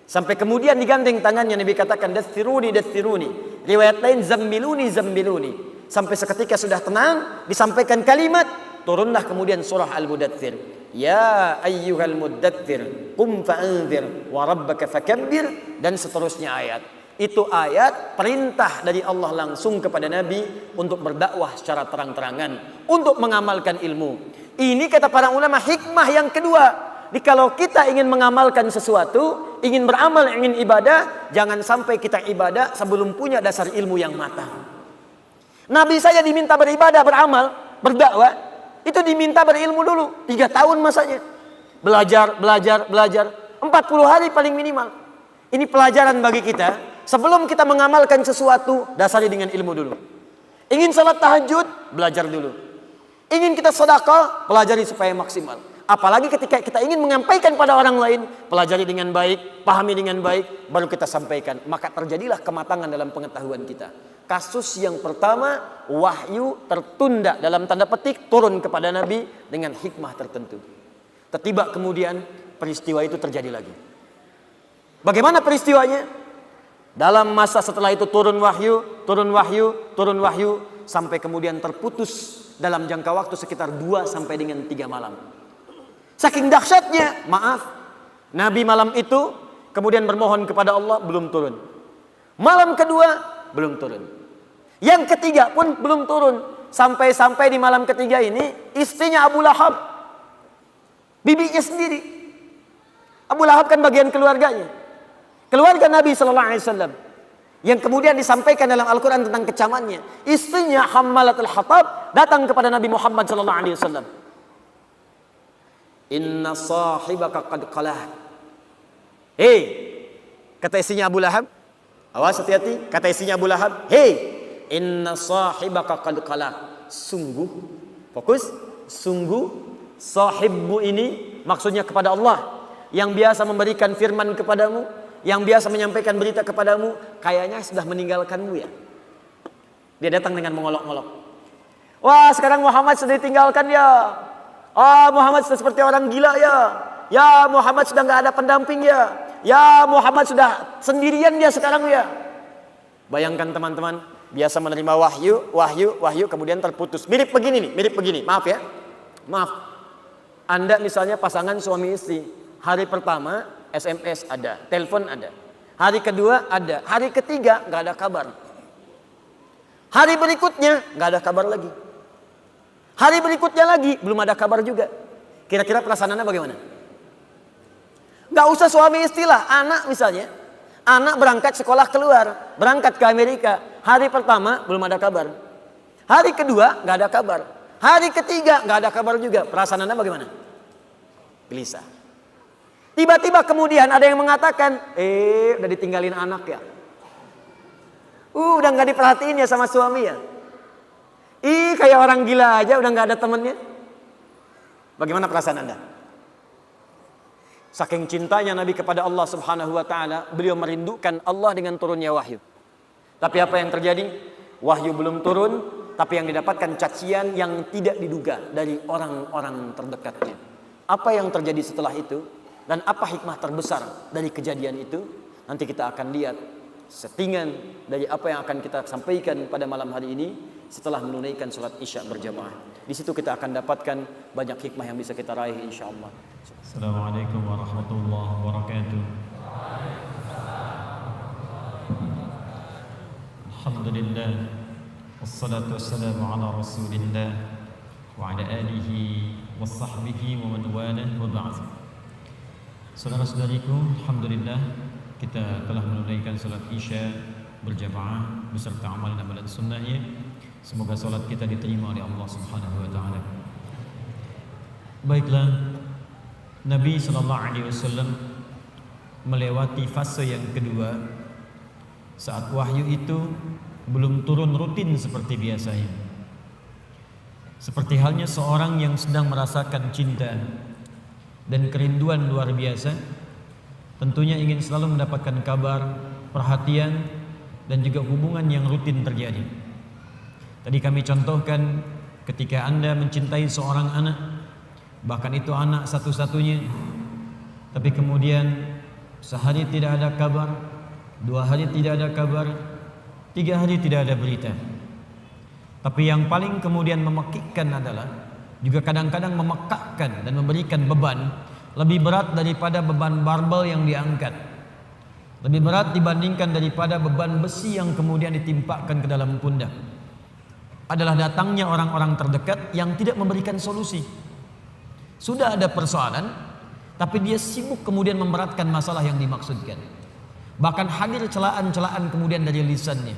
Sampai kemudian digandeng tangannya, Nabi katakan, dathiruni, dathiruni. Riwayat lain, zammiluni, zammiluni. Sampai seketika sudah tenang, disampaikan kalimat, turunlah kemudian surah Al-Mudaththir. Ya ayyuhal mudaththir, qum fa'anzir, wa rabbaka fakabbir, dan seterusnya ayat. Itu ayat perintah dari Allah langsung kepada Nabi untuk berdakwah secara terang-terangan, untuk mengamalkan ilmu. Ini kata para ulama hikmah yang kedua. Jadi kalau kita ingin mengamalkan sesuatu, ingin beramal, ingin ibadah, jangan sampai kita ibadah sebelum punya dasar ilmu yang matang. Nabi saya diminta beribadah, beramal, berdakwah, itu diminta berilmu dulu. 3 tahun masanya. Belajar. 40 hari paling minimal. Ini pelajaran bagi kita. Sebelum kita mengamalkan sesuatu, dasari dengan ilmu dulu. Ingin salat tahajud, belajar dulu. Ingin kita sedekah, pelajari supaya maksimal. Apalagi ketika kita ingin menyampaikan pada orang lain, pelajari dengan baik, pahami dengan baik, baru kita sampaikan. Maka terjadilah kematangan dalam pengetahuan kita. Kasus yang pertama, wahyu tertunda dalam tanda petik turun kepada Nabi dengan hikmah tertentu. Tiba kemudian peristiwa itu terjadi lagi. Bagaimana peristiwanya? Dalam masa setelah itu turun wahyu, sampai kemudian terputus dalam jangka waktu sekitar 2 sampai dengan 3 malam. Saking dahsyatnya, maaf, Nabi malam itu kemudian bermohon kepada Allah, belum turun. Malam kedua, belum turun. Yang ketiga pun belum turun. Sampai-sampai di malam ketiga ini, istrinya Abu Lahab, bibinya sendiri. Abu Lahab kan bagian keluarganya. Keluarga Nabi SAW. Yang kemudian disampaikan dalam Al-Quran tentang kecamannya. Istrinya Hammalatul Hatab datang kepada Nabi Muhammad SAW. Inna sahibaka qad qalah. Hei, kata istrinya Abu Lahab. Awas, hati-hati. Kata istrinya Abu Lahab. Hei, inna sahibaka qad qalah. Sungguh, fokus. Sungguh, sahibmu ini maksudnya kepada Allah. Yang biasa memberikan firman kepadamu, yang biasa menyampaikan berita kepadamu, kayaknya sudah meninggalkanmu ya. Dia datang dengan mengolok-olok. Wah, sekarang Muhammad sudah ditinggalkan ya. Ah, Muhammad sudah seperti orang gila ya. Ya, Muhammad sudah nggak ada pendamping ya. Ya, Muhammad sudah sendirian dia sekarang ya. Bayangkan teman-teman, biasa menerima wahyu, kemudian terputus. Mirip begini nih, mirip begini. Maaf ya. Maaf. Anda misalnya pasangan suami istri, Hari pertama SMS ada, telepon ada. Hari kedua ada, hari ketiga nggak ada kabar. Hari berikutnya nggak ada kabar lagi. Hari berikutnya lagi belum ada kabar juga. Kira-kira perasaan Anda bagaimana? Nggak usah suami istri lah, anak misalnya. Anak berangkat sekolah keluar, berangkat ke Amerika. Hari pertama belum ada kabar. Hari kedua nggak ada kabar. Hari ketiga nggak ada kabar juga. Perasaan Anda bagaimana? Gelisah. Tiba-tiba kemudian ada yang mengatakan, udah ditinggalin anak ya. Udah nggak diperhatiin ya sama suami ya. Kayak orang gila aja udah nggak ada temennya. Bagaimana perasaan Anda? Saking cintanya Nabi kepada Allah Subhanahu wa taala, beliau merindukan Allah dengan turunnya wahyu. Tapi apa yang terjadi? Wahyu belum turun, tapi yang didapatkan cacian yang tidak diduga dari orang-orang terdekatnya. Apa yang terjadi setelah itu? Dan apa hikmah terbesar dari kejadian itu? Nanti kita akan lihat settingan dari apa yang akan kita sampaikan pada malam hari ini setelah menunaikan sholat isya berjamaah. Di situ kita akan dapatkan banyak hikmah yang bisa kita raih insyaallah. Assalamualaikum warahmatullahi wabarakatuh. Alhamdulillah, wassalatu wassalamu ala rasulillah wa ala alihi wa sahbihi wa man walah wa ba'd. Saudara-saudariku, alhamdulillah kita telah menunaikan salat isya berjamaah beserta amalan-amalan sunnahnya. Semoga salat kita diterima oleh Allah Subhanahu wa taala. Baiklah, Nabi sallallahu alaihi wasallam melewati fase yang kedua saat wahyu itu belum turun rutin seperti biasanya. Seperti halnya seorang yang sedang merasakan cinta dan kerinduan luar biasa, tentunya ingin selalu mendapatkan kabar, perhatian, dan juga hubungan yang rutin terjadi. Tadi kami contohkan ketika Anda mencintai seorang anak, bahkan itu anak satu-satunya, tapi kemudian sehari tidak ada kabar, 2 hari tidak ada kabar, 3 hari tidak ada berita. Tapi yang paling kemudian memekikkan adalah juga kadang-kadang memekakkan dan memberikan beban lebih berat daripada beban barbel yang diangkat, lebih berat dibandingkan daripada beban besi yang kemudian ditimpakan ke dalam pundak, adalah datangnya orang-orang terdekat yang tidak memberikan solusi. Sudah ada persoalan, tapi dia sibuk kemudian memberatkan masalah yang dimaksudkan. Bahkan hadir celaan-celaan kemudian dari lisannya,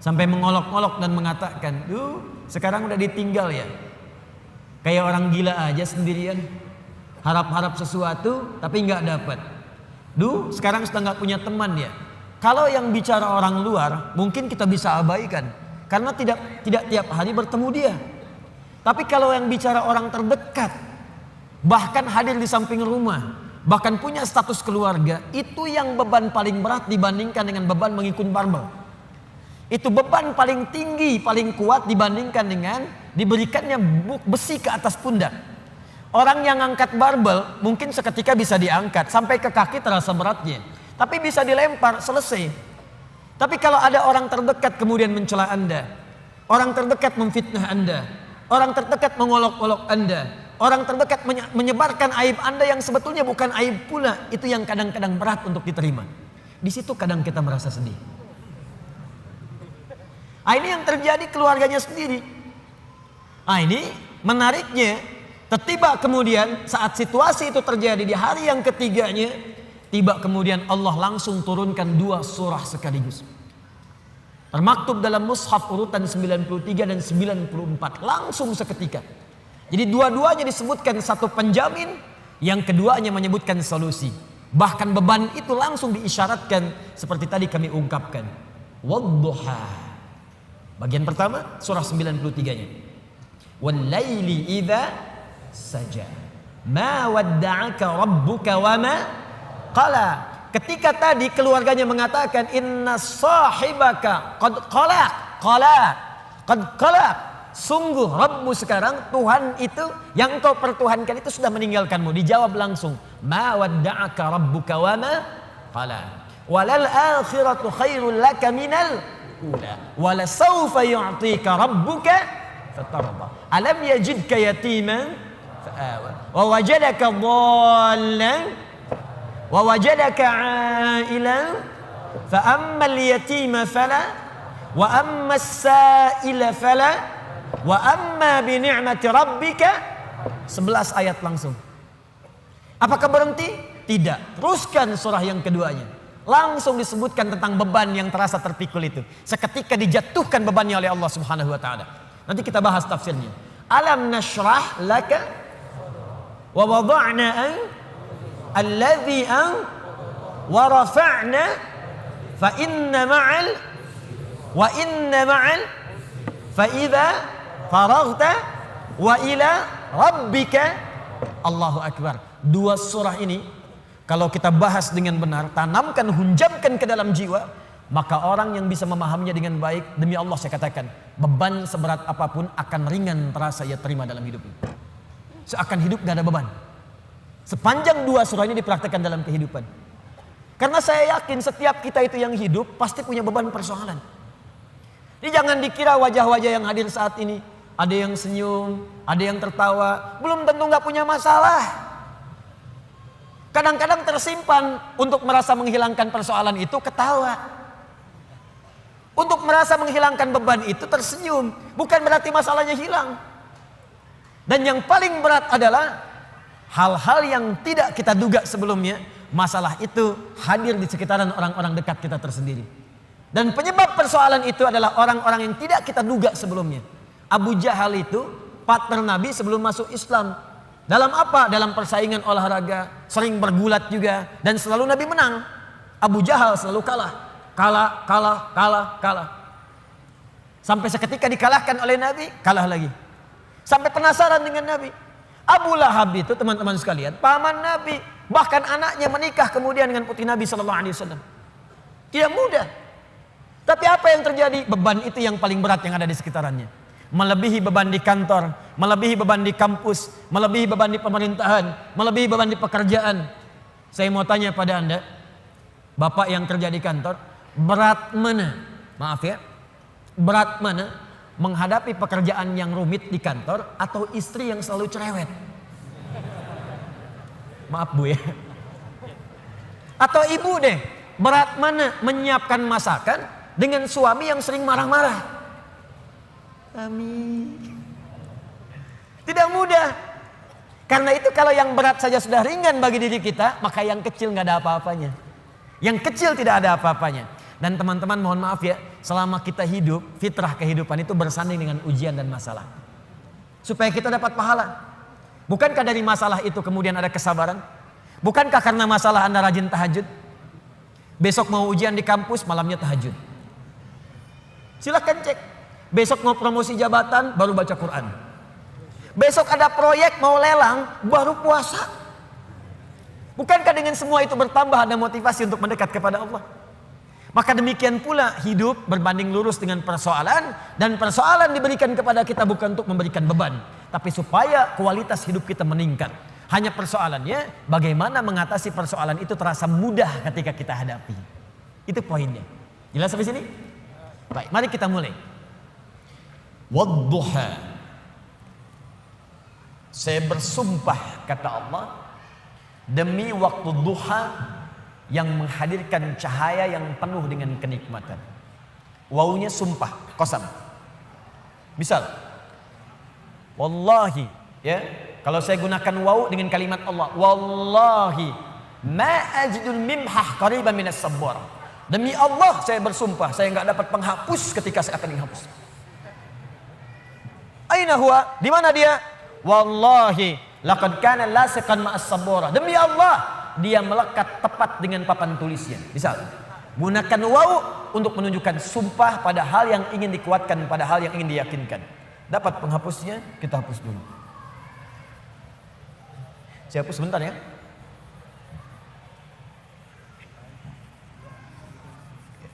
sampai mengolok-olok dan mengatakan, sekarang udah ditinggal ya. Kayak orang gila aja sendirian, harap-harap sesuatu tapi nggak dapat. Sekarang sudah nggak punya teman ya. Kalau yang bicara orang luar mungkin kita bisa abaikan karena tidak tiap hari bertemu dia. Tapi kalau yang bicara orang terdekat, bahkan hadir di samping rumah, bahkan punya status keluarga, itu yang beban paling berat dibandingkan dengan beban mengikut barbel. Itu beban paling tinggi, paling kuat dibandingkan dengan diberikannya besi ke atas pundak. Orang yang angkat barbel mungkin seketika bisa diangkat sampai ke kaki terasa beratnya, tapi bisa dilempar selesai. Tapi kalau ada orang terdekat kemudian mencela Anda, orang terdekat memfitnah Anda, orang terdekat mengolok-olok Anda, orang terdekat menyebarkan aib Anda yang sebetulnya bukan aib pula, itu yang kadang-kadang berat untuk diterima. Di situ kadang kita merasa sedih. Ini yang terjadi keluarganya sendiri. Ini menariknya, tiba kemudian saat situasi itu terjadi di hari yang ketiganya, tiba kemudian Allah langsung turunkan 2 surah sekaligus. Termaktub dalam mushaf urutan 93 dan 94 langsung seketika. Jadi dua-duanya disebutkan satu penjamin, yang keduanya menyebutkan solusi. Bahkan beban itu langsung diisyaratkan seperti tadi kami ungkapkan. Wadduha. Bagian pertama surah 93-nya. Wal-laili idza saja. Ma wadda'aka rabbuka wa ma qala. Ketika tadi keluarganya mengatakan inna sahibaka qad qala. Sungguh Rabbmu sekarang, Tuhan itu yang kau pertuhankan itu sudah meninggalkanmu. Dijawab langsung, ma wadda'aka rabbuka wa ma qala. Walal akhiratu khairul laka minal ula. Wala sawfa yu'tika rabbuka fatarda. Alam yajidka yatiman wa wajadaka dhallan wa wajadaka 'ailan fa ammal yatima fala wa ammas sa'ila fala wa amma bi ni'mati rabbika. 11 ayat langsung. Apakah berhenti? Tidak. Teruskan surah yang keduanya. Langsung disebutkan tentang beban yang terasa terpikul itu. Seketika dijatuhkan bebannya oleh Allah Subhanahu wa taala. Nanti kita bahas tafsirnya. Alam nashrah laka wa wada'na alladhi wa rafa'na fa inna ma'al fa idza faraghta wa ila rabbika. Allahu akbar. Dua surah ini kalau kita bahas dengan benar, tanamkan, hunjamkan ke dalam jiwa, maka orang yang bisa memahaminya dengan baik, demi Allah saya katakan, beban seberat apapun akan ringan terasa ia terima dalam hidup ini. Seakan hidup gak ada beban. Sepanjang dua surah ini dipraktekkan dalam kehidupan. Karena saya yakin setiap kita itu yang hidup pasti punya beban persoalan. Jadi jangan dikira wajah-wajah yang hadir saat ini, ada yang senyum, ada yang tertawa, belum tentu gak punya masalah. Kadang-kadang tersimpan untuk merasa menghilangkan persoalan itu ketawa. Untuk merasa menghilangkan beban itu tersenyum. Bukan berarti masalahnya hilang. Dan yang paling berat adalah hal-hal yang tidak kita duga sebelumnya. Masalah itu hadir di sekitaran orang-orang dekat kita tersendiri. Dan penyebab persoalan itu adalah orang-orang yang tidak kita duga sebelumnya. Abu Jahal itu partner Nabi sebelum masuk Islam. Dalam apa? Dalam persaingan olahraga, sering bergulat juga, dan selalu Nabi menang. Abu Jahal selalu kalah. Sampai seketika dikalahkan oleh Nabi, kalah lagi. Sampai penasaran dengan Nabi. Abu Lahab itu teman-teman sekalian, paman Nabi, bahkan anaknya menikah kemudian dengan putri Nabi SAW. Tidak mudah. Tapi apa yang terjadi? Beban itu yang paling berat yang ada di sekitarannya. Melebihi beban di kantor, melebihi beban di kampus, melebihi beban di pemerintahan, melebihi beban di pekerjaan. Saya mau tanya pada Anda, Bapak yang kerja di kantor, berat mana? Maaf ya, berat mana menghadapi pekerjaan yang rumit di kantor atau istri yang selalu cerewet? Maaf Bu ya. Atau ibu deh, berat mana menyiapkan masakan dengan suami yang sering marah-marah? Amin. Tidak mudah. Karena itu kalau yang berat saja sudah ringan bagi diri kita, maka yang kecil nggak ada apa-apanya. Yang kecil tidak ada apa-apanya. Dan teman-teman mohon maaf ya, selama kita hidup, fitrah kehidupan itu bersanding dengan ujian dan masalah. Supaya kita dapat pahala. Bukankah dari masalah itu kemudian ada kesabaran? Bukankah karena masalah Anda rajin tahajud? Besok mau ujian di kampus, malamnya tahajud. Silahkan cek. Besok mau promosi jabatan, baru baca Quran. Besok ada proyek mau lelang, baru puasa. Bukankah dengan semua itu bertambah ada motivasi untuk mendekat kepada Allah? Maka demikian pula hidup berbanding lurus dengan persoalan. Dan persoalan diberikan kepada kita bukan untuk memberikan beban, tapi supaya kualitas hidup kita meningkat. Hanya persoalannya bagaimana mengatasi persoalan itu terasa mudah ketika kita hadapi. Itu poinnya. Jelas sampai sini? Baik, mari kita mulai. Wadduha, saya bersumpah kata Allah demi waktu duha yang menghadirkan cahaya yang penuh dengan kenikmatan. Wawunya sumpah, qasam. Misal wallahi ya, kalau saya gunakan waw dengan kalimat Allah, wallahi ma ajidul mimhah qariban minas sabbar. Demi Allah saya bersumpah, saya enggak dapat penghapus ketika saya akan menghapus. Aina huwa? Di mana dia? Wallahi laqad kana lasiqan ma'as sabura. Demi Allah, dia melekat tepat dengan papan tulisnya. Misal, gunakan waw untuk menunjukkan sumpah pada hal yang ingin dikuatkan, pada hal yang ingin diyakinkan. Dapat penghapusnya, kita hapus dulu. Saya hapus sebentar ya.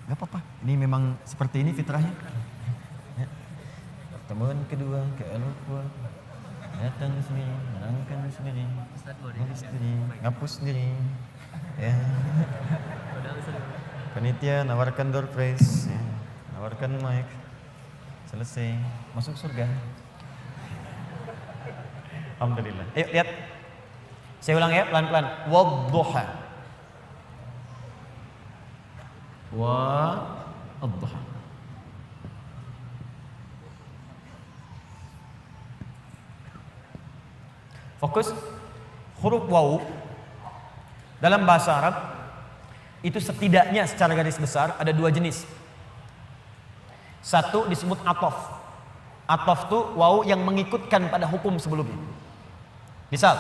Gak apa-apa, ini memang seperti ini fitrahnya. Pertemuan kedua ke Al-Qur'an, datang sendiri, menangkan sendiri, ngapus sendiri, ya. Panitia nawarkan door prize, ya. Nawarkan mic, selesai, masuk surga. Alhamdulillah. Ayo lihat. Saya ulang ya pelan-pelan. Wadduha. Wadduha. Fokus. Huruf waw dalam bahasa Arab itu setidaknya secara garis besar ada dua jenis. Satu disebut atof. Atof itu waw yang mengikutkan pada hukum sebelumnya. Misal,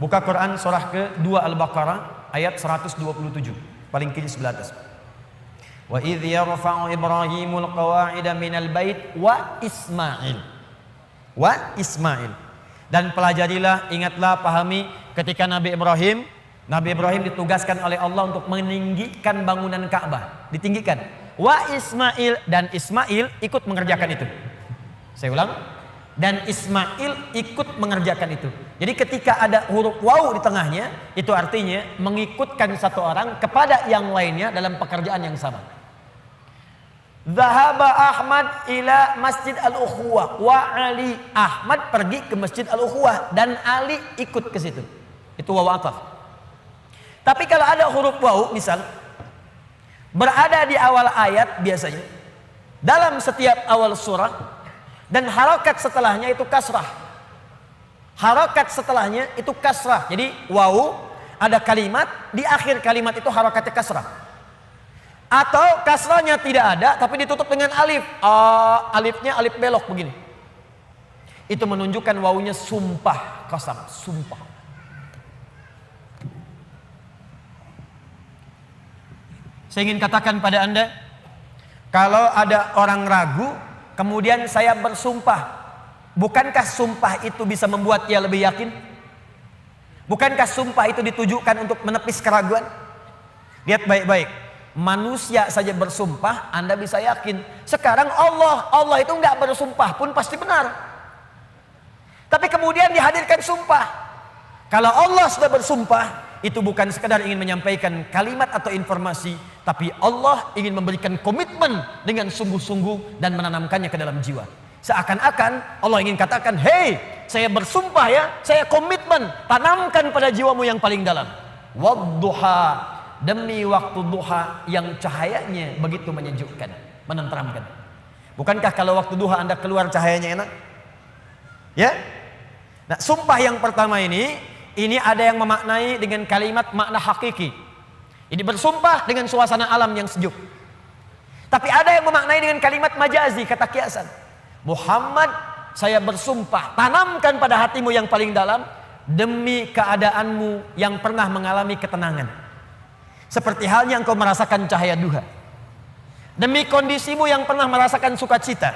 buka Quran surah ke-2 Al-Baqarah ayat 127, paling kiri sebelah atas. Wa idh yarfa'u Ibrahimul qawa'ida minal bait wa Ismail. Wa Ismail. Dan pelajarilah, ingatlah, pahami ketika Nabi Ibrahim ditugaskan oleh Allah untuk meninggikan bangunan Ka'bah, ditinggikan. Wa Ismail, dan Ismail ikut mengerjakan itu. Saya ulang, dan Ismail ikut mengerjakan itu. Jadi ketika ada huruf waw di tengahnya, itu artinya mengikutkan satu orang kepada yang lainnya dalam pekerjaan yang sama. Zahaba Ahmad ila Masjid Al-Ukhuwah wa Ali. Ahmad pergi ke Masjid Al-Ukhuwah dan Ali ikut ke situ. Itu waw ataf. Tapi kalau ada huruf waw misal berada di awal ayat biasanya dalam setiap awal surah dan harokat setelahnya itu kasrah. Harokat setelahnya itu kasrah. Jadi waw ada kalimat, di akhir kalimat itu harokatnya kasrah. Atau kasrahnya tidak ada tapi ditutup dengan alif. Alifnya alif belok begini. Itu menunjukkan wawunya sumpah, qasam, sumpah. Saya ingin katakan pada Anda, kalau ada orang ragu kemudian saya bersumpah, bukankah sumpah itu bisa membuat ia lebih yakin? Bukankah sumpah itu ditujukan untuk menepis keraguan? Lihat baik-baik. Manusia saja bersumpah, Anda bisa yakin. Sekarang Allah itu nggak bersumpah pun pasti benar. Tapi kemudian dihadirkan sumpah. Kalau Allah sudah bersumpah, itu bukan sekedar ingin menyampaikan kalimat atau informasi, tapi Allah ingin memberikan komitmen dengan sungguh-sungguh dan menanamkannya ke dalam jiwa. Seakan-akan Allah ingin katakan, hei, saya bersumpah ya, saya komitmen, tanamkan pada jiwamu yang paling dalam. Wadduha, demi waktu duha yang cahayanya begitu menyejukkan, menenteramkan. Bukankah kalau waktu duha Anda keluar cahayanya enak? Ya? Nah, sumpah yang pertama ini ada yang memaknai dengan kalimat makna hakiki. Ini bersumpah dengan suasana alam yang sejuk. Tapi ada yang memaknai dengan kalimat majazi, kata kiasan. Muhammad, saya bersumpah, tanamkan pada hatimu yang paling dalam demi keadaanmu yang pernah mengalami ketenangan. Seperti halnya engkau merasakan cahaya duha. Demi kondisimu yang pernah merasakan sukacita,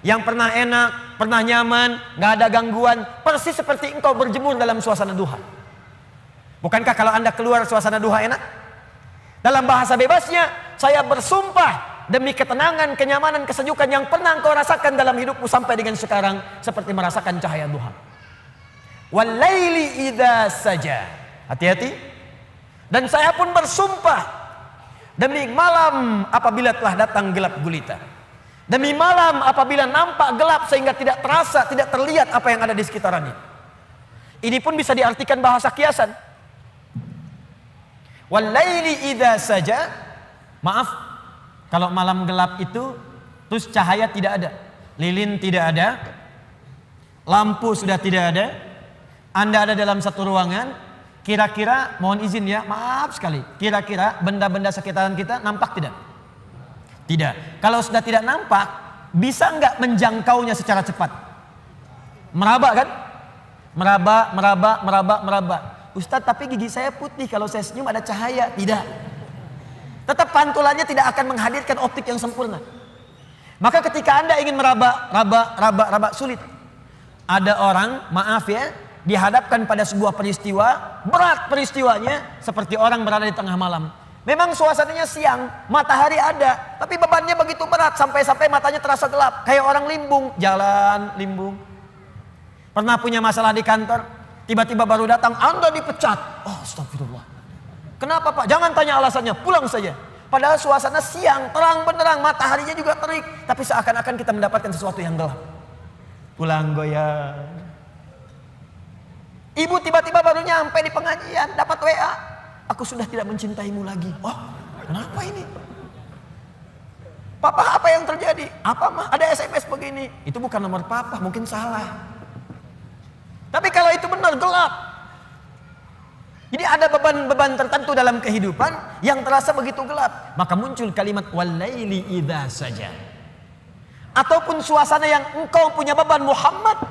yang pernah enak, pernah nyaman, gak ada gangguan, persis seperti engkau berjemur dalam suasana duha. Bukankah kalau Anda keluar suasana duha enak? Dalam bahasa bebasnya, saya bersumpah demi ketenangan, kenyamanan, kesejukan yang pernah engkau rasakan dalam hidupmu sampai dengan sekarang, seperti merasakan cahaya duha. Walaili idza saja. Hati-hati. Dan saya pun bersumpah demi malam apabila telah datang gelap gulita. Demi malam apabila nampak gelap sehingga tidak terasa, tidak terlihat apa yang ada di sekitarannya. Ini pun bisa diartikan bahasa kiasan. Walaili idza saja. Maaf, kalau malam gelap itu terus cahaya tidak ada, lilin tidak ada, lampu sudah tidak ada, Anda ada dalam satu ruangan. Kira-kira, mohon izin ya, maaf sekali, kira-kira benda-benda sekitaran kita nampak tidak? Tidak. Kalau sudah tidak nampak, bisa nggak menjangkaunya secara cepat? Meraba kan? Meraba. Ustadz, tapi gigi saya putih, kalau saya senyum ada cahaya. Tidak. Tetap pantulannya tidak akan menghadirkan optik yang sempurna. Maka ketika Anda ingin meraba, sulit. Ada orang, maaf ya, dihadapkan pada sebuah peristiwa, berat peristiwanya, seperti orang berada di tengah malam. Memang suasananya siang, matahari ada, tapi bebannya begitu berat sampai-sampai matanya terasa gelap, kayak orang limbung, jalan limbung. Pernah punya masalah di kantor, tiba-tiba baru datang, Anda dipecat. Oh, astagfirullah. Kenapa Pak? Jangan tanya alasannya, pulang saja. Padahal suasana siang, terang benderang, mataharinya juga terik, tapi seakan-akan kita mendapatkan sesuatu yang gelap. Pulang goyang. Ibu tiba-tiba baru nyampe di pengajian, dapat WA. Aku sudah tidak mencintaimu lagi. Oh, kenapa ini? Papa, apa yang terjadi? Apa mah? Ada SMS begini. Itu bukan nomor papa, mungkin salah. Tapi kalau itu benar, gelap. Jadi ada beban-beban tertentu dalam kehidupan yang terasa begitu gelap. Maka muncul kalimat walaili idza saja. Ataupun suasana yang engkau punya beban Muhammad,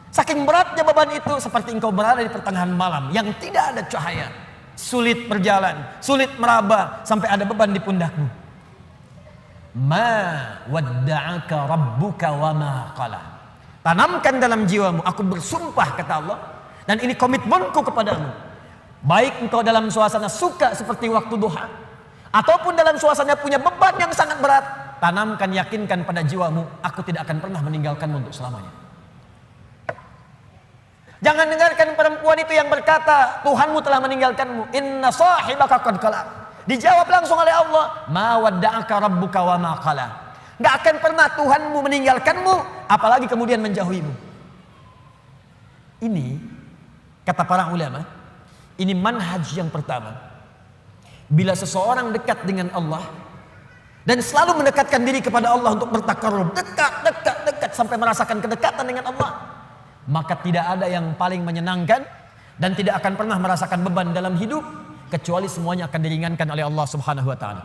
saking beratnya beban itu seperti engkau berada di pertengahan malam yang tidak ada cahaya, sulit berjalan, sulit meraba, sampai ada beban di pundakmu. Ma wadda'aka rabbuka wa ma qala. Tanamkan dalam jiwamu, aku bersumpah kata Allah, dan ini komitmenku kepadamu. Baik engkau dalam suasana suka seperti waktu duha, ataupun dalam suasana punya beban yang sangat berat, tanamkan, yakinkan pada jiwamu, aku tidak akan pernah meninggalkanmu untuk selamanya. Jangan dengarkan perempuan itu yang berkata, Tuhanmu telah meninggalkanmu. Inna sahibaka qad qala. Dijawab langsung oleh Allah, ma wadda'aka rabbuka wa ma qala. Gak akan pernah Tuhanmu meninggalkanmu, apalagi kemudian menjauhimu. Ini kata para ulama, ini manhaj yang pertama. Bila seseorang dekat dengan Allah dan selalu mendekatkan diri kepada Allah untuk bertakarrub, dekat sampai merasakan kedekatan dengan Allah, maka tidak ada yang paling menyenangkan dan tidak akan pernah merasakan beban dalam hidup kecuali semuanya akan diringankan oleh Allah Subhanahu wa taala.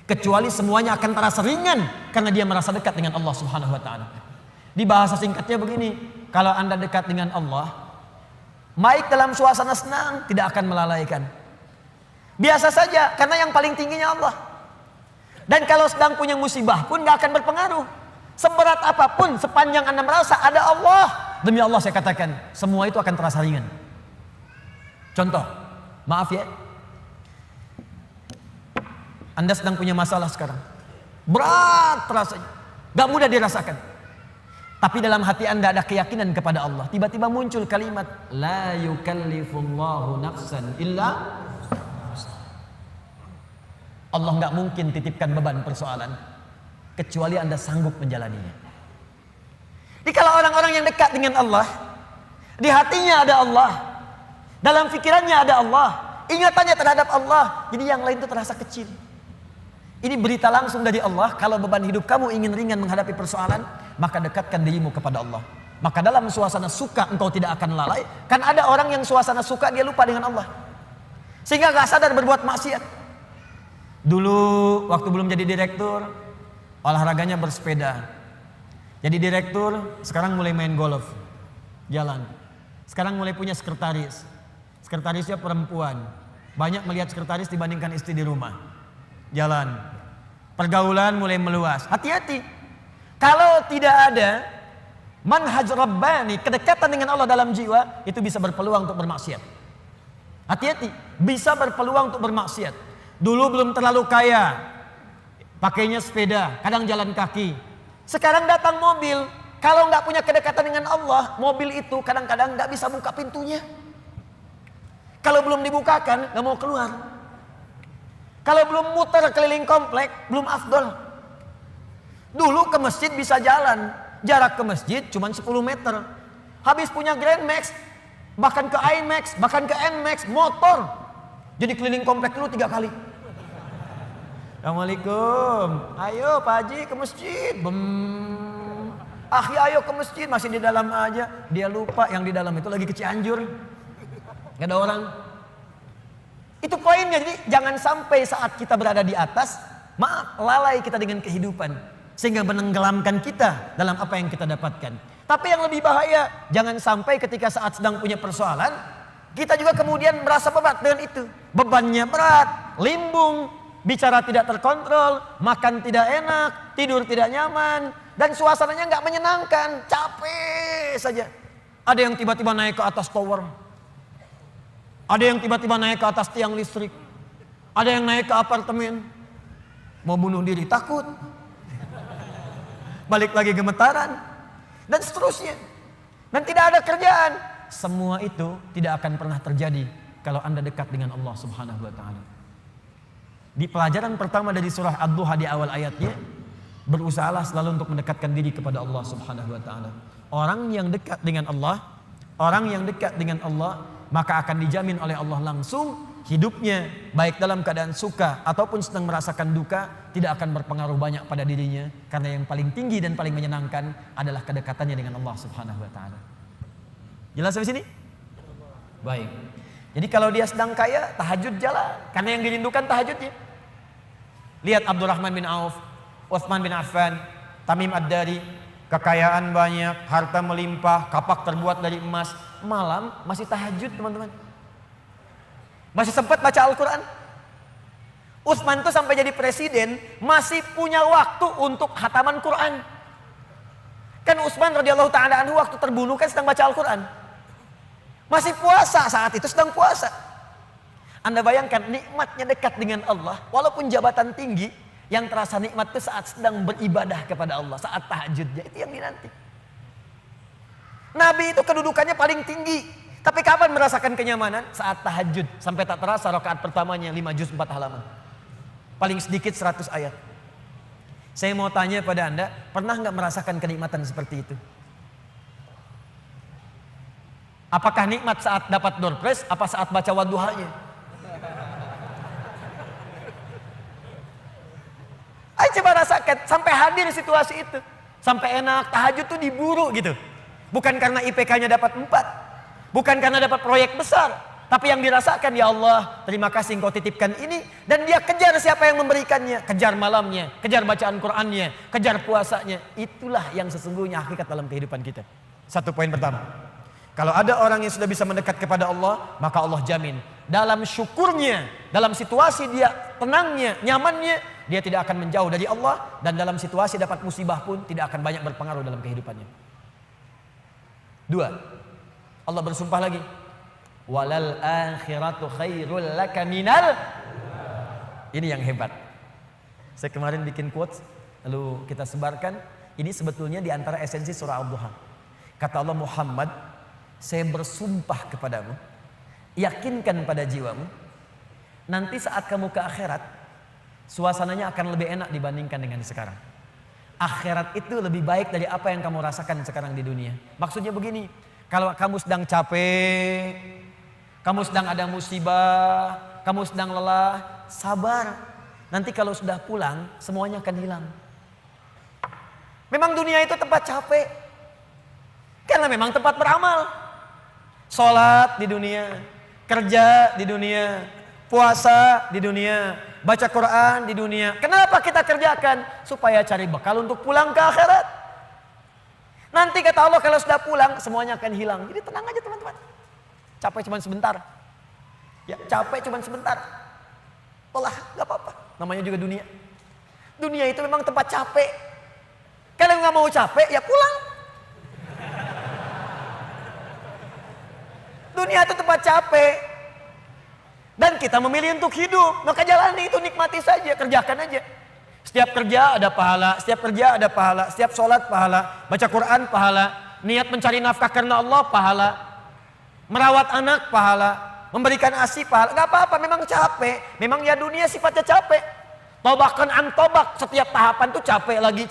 Kecuali semuanya akan terasa ringan karena dia merasa dekat dengan Allah Subhanahu wa taala. Di bahasa singkatnya begini, kalau Anda dekat dengan Allah, baik dalam suasana senang tidak akan melalaikan. Biasa saja karena yang paling tingginya Allah. Dan kalau sedang punya musibah pun gak akan berpengaruh. Seberat apapun sepanjang Anda merasa ada Allah, demi Allah saya katakan, semua itu akan terasa ringan. Contoh, maaf ya, Anda sedang punya masalah sekarang, berat rasanya, gak mudah dirasakan. Tapi dalam hati Anda ada keyakinan kepada Allah. Tiba-tiba muncul kalimat, la yukallifullahu nafsan illa. Allah gak mungkin titipkan beban persoalan kecuali Anda sanggup menjalaninya. Jadi kalau orang-orang yang dekat dengan Allah, di hatinya ada Allah, dalam pikirannya ada Allah, ingatannya terhadap Allah, jadi yang lain itu terasa kecil. Ini berita langsung dari Allah. Kalau beban hidup kamu ingin ringan menghadapi persoalan, maka dekatkan dirimu kepada Allah. Maka dalam suasana suka engkau tidak akan lalai. Kan ada orang yang suasana suka dia lupa dengan Allah, sehingga gak sadar berbuat maksiat. Dulu waktu belum jadi direktur, olahraganya bersepeda. Jadi direktur, sekarang mulai main golf, jalan. Sekarang mulai punya sekretaris. Sekretarisnya perempuan. Banyak melihat sekretaris dibandingkan istri di rumah. Jalan. Pergaulan mulai meluas. Hati-hati. Kalau tidak ada manhaj rabbani, kedekatan dengan Allah dalam jiwa, itu bisa berpeluang untuk bermaksiat. Hati-hati. Bisa berpeluang untuk bermaksiat. Dulu belum terlalu kaya, pakainya sepeda, kadang jalan kaki. Sekarang datang mobil. Kalau nggak punya kedekatan dengan Allah, mobil itu kadang-kadang nggak bisa buka pintunya. Kalau belum dibukakan, nggak mau keluar. Kalau belum muter keliling komplek, belum afdol. Dulu ke masjid bisa jalan, jarak ke masjid cuma 10 meter. Habis punya Grand Max, bahkan ke IMAX, bahkan ke NMAX, motor. Jadi keliling komplek dulu 3 kali. Assalamualaikum, ayo Pak Haji ke masjid. Ayo ke masjid, masih di dalam aja. Dia lupa yang di dalam itu lagi ke Cianjur, gak ada orang. Itu poinnya. Jadi jangan sampai saat kita berada di atas, lalai kita dengan kehidupan, sehingga menenggelamkan kita dalam apa yang kita dapatkan. Tapi yang lebih bahaya, jangan sampai ketika saat sedang punya persoalan, kita juga kemudian merasa berat dengan itu. Bebannya berat, limbung, bicara tidak terkontrol, makan tidak enak, tidur tidak nyaman, dan suasananya nggak menyenangkan, capek saja. Ada yang tiba-tiba naik ke atas tower, ada yang tiba-tiba naik ke atas tiang listrik, ada yang naik ke apartemen, mau bunuh diri takut, balik lagi gemetaran, dan seterusnya. Dan tidak ada kerjaan. Semua itu tidak akan pernah terjadi kalau Anda dekat dengan Allah Subhanahu wa taala. Di pelajaran pertama dari surah Ad-Duha di awal ayatnya, berusahalah selalu untuk mendekatkan diri kepada Allah Subhanahu wa taala. Orang yang dekat dengan Allah Orang yang dekat dengan Allah maka akan dijamin oleh Allah langsung hidupnya baik dalam keadaan suka ataupun sedang merasakan duka tidak akan berpengaruh banyak pada dirinya, karena yang paling tinggi dan paling menyenangkan adalah kedekatannya dengan Allah Subhanahu wa taala. Jelas sampai sini? Baik. Jadi kalau dia sedang kaya, tahajud jalan, karena yang dirindukan tahajudnya. Lihat Abdurrahman bin Auf, Utsman bin Affan, Tamim Ad-Dari, kekayaan banyak, harta melimpah, kapak terbuat dari emas, malam masih tahajud teman-teman. Masih sempat baca Al-Quran. Utsman tuh sampai jadi presiden masih punya waktu untuk khataman Quran. Kan Utsman radhiyallahu taala anhu waktu terbunuh kan sedang baca Al-Quran. Masih puasa saat itu, sedang puasa. Anda bayangkan nikmatnya dekat dengan Allah, walaupun jabatan tinggi, yang terasa nikmat itu saat sedang beribadah kepada Allah, saat tahajudnya, itu yang dinanti. Nabi itu kedudukannya paling tinggi, tapi kapan merasakan kenyamanan? Saat tahajud, sampai tak terasa rakaat pertamanya 5 juz 4 halaman. Paling sedikit 100 ayat. Saya mau tanya pada Anda, pernah nggak merasakan kenikmatan seperti itu? Apakah nikmat saat dapat door prize, apa saat baca wadduhanya? Ayo coba rasakan, sampai hadir situasi itu. Sampai enak, tahajud tuh diburu gitu. Bukan karena IPK-nya dapat 4. Bukan karena dapat proyek besar. Tapi yang dirasakan, ya Allah, terima kasih engkau titipkan ini. Dan dia kejar siapa yang memberikannya. Kejar malamnya, kejar bacaan Qur'annya, kejar puasanya. Itulah yang sesungguhnya hakikat dalam kehidupan kita. Satu poin pertama. Kalau ada orang yang sudah bisa mendekat kepada Allah, maka Allah jamin. Dalam syukurnya, dalam situasi dia tenangnya, nyamannya, dia tidak akan menjauh dari Allah. Dan dalam situasi dapat musibah pun tidak akan banyak berpengaruh dalam kehidupannya. 2. Allah bersumpah lagi. Walal akhiratu khairul laka minal. Ini yang hebat. Saya kemarin bikin quotes, lalu kita sebarkan. Ini sebetulnya di antara esensi surah Ad-Duha. Kata Allah, Muhammad, saya bersumpah kepadamu, yakinkan pada jiwamu, nanti saat kamu ke akhirat, suasananya akan lebih enak dibandingkan dengan sekarang. Akhirat itu lebih baik dari apa yang kamu rasakan sekarang di dunia. Maksudnya begini, kalau kamu sedang capek, kamu sedang ada musibah, kamu sedang lelah, sabar. Nanti kalau sudah pulang, semuanya akan hilang. Memang dunia itu tempat capek, karena memang tempat beramal. Sholat di dunia, kerja di dunia, puasa di dunia, baca Quran di dunia. Kenapa kita kerjakan? Supaya cari bekal untuk pulang ke akhirat. Nanti kata Allah kalau sudah pulang semuanya akan hilang. Jadi tenang aja teman-teman. Capek cuma sebentar. Ya, capek cuma sebentar. Lelah, gak apa-apa. Namanya juga dunia. Dunia itu memang tempat capek. Kalau nggak mau capek ya pulang. Dunia itu tempat capek. Dan kita memilih untuk hidup. Maka jalani itu, nikmati saja, kerjakan aja. Setiap kerja ada pahala, setiap kerja ada pahala, setiap sholat pahala, baca Quran pahala, niat mencari nafkah karena Allah pahala, merawat anak pahala, memberikan ASI pahala. Gak apa-apa, memang capek. Memang ya dunia sifatnya capek. Tobakan an tobak, setiap tahapan tuh capek lagi,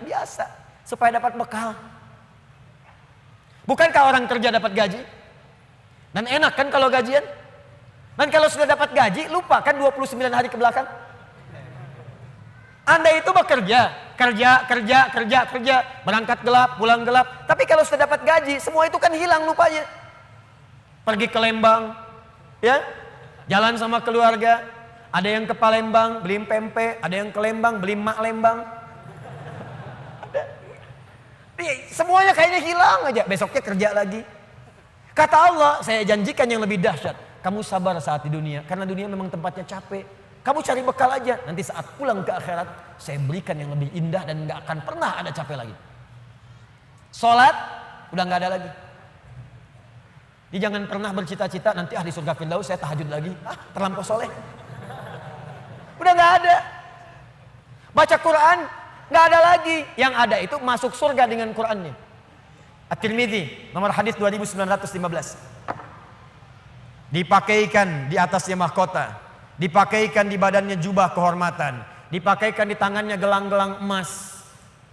biasa. Supaya dapat bekal. Bukankah orang kerja dapat gaji? Dan enak kan kalau gajian? Dan kalau sudah dapat gaji, lupa kan 29 hari ke belakang? Anda itu bekerja, kerja, berangkat gelap, pulang gelap. Tapi kalau sudah dapat gaji, semua itu kan hilang lupanya. Pergi ke Lembang, ya, jalan sama keluarga. Ada yang ke Palembang, beli pempek. Ada yang ke Lembang, beli mak Lembang. Semuanya kayaknya hilang aja. Besoknya kerja lagi. Kata Allah, saya janjikan yang lebih dahsyat. Kamu sabar saat di dunia, karena dunia memang tempatnya capek. Kamu cari bekal aja. Nanti saat pulang ke akhirat, saya berikan yang lebih indah dan gak akan pernah ada capek lagi. Sholat, udah gak ada lagi. Jadi jangan pernah bercita-cita nanti di surga Firdaus saya tahajud lagi. Terlampau soleh. Udah gak ada. Baca Quran, gak ada lagi. Yang ada itu masuk surga dengan Qurannya. At-Tirmidzi, nomor hadis 2915. Dipakaikan di atasnya mahkota, dipakaikan di badannya jubah kehormatan, dipakaikan di tangannya gelang-gelang emas,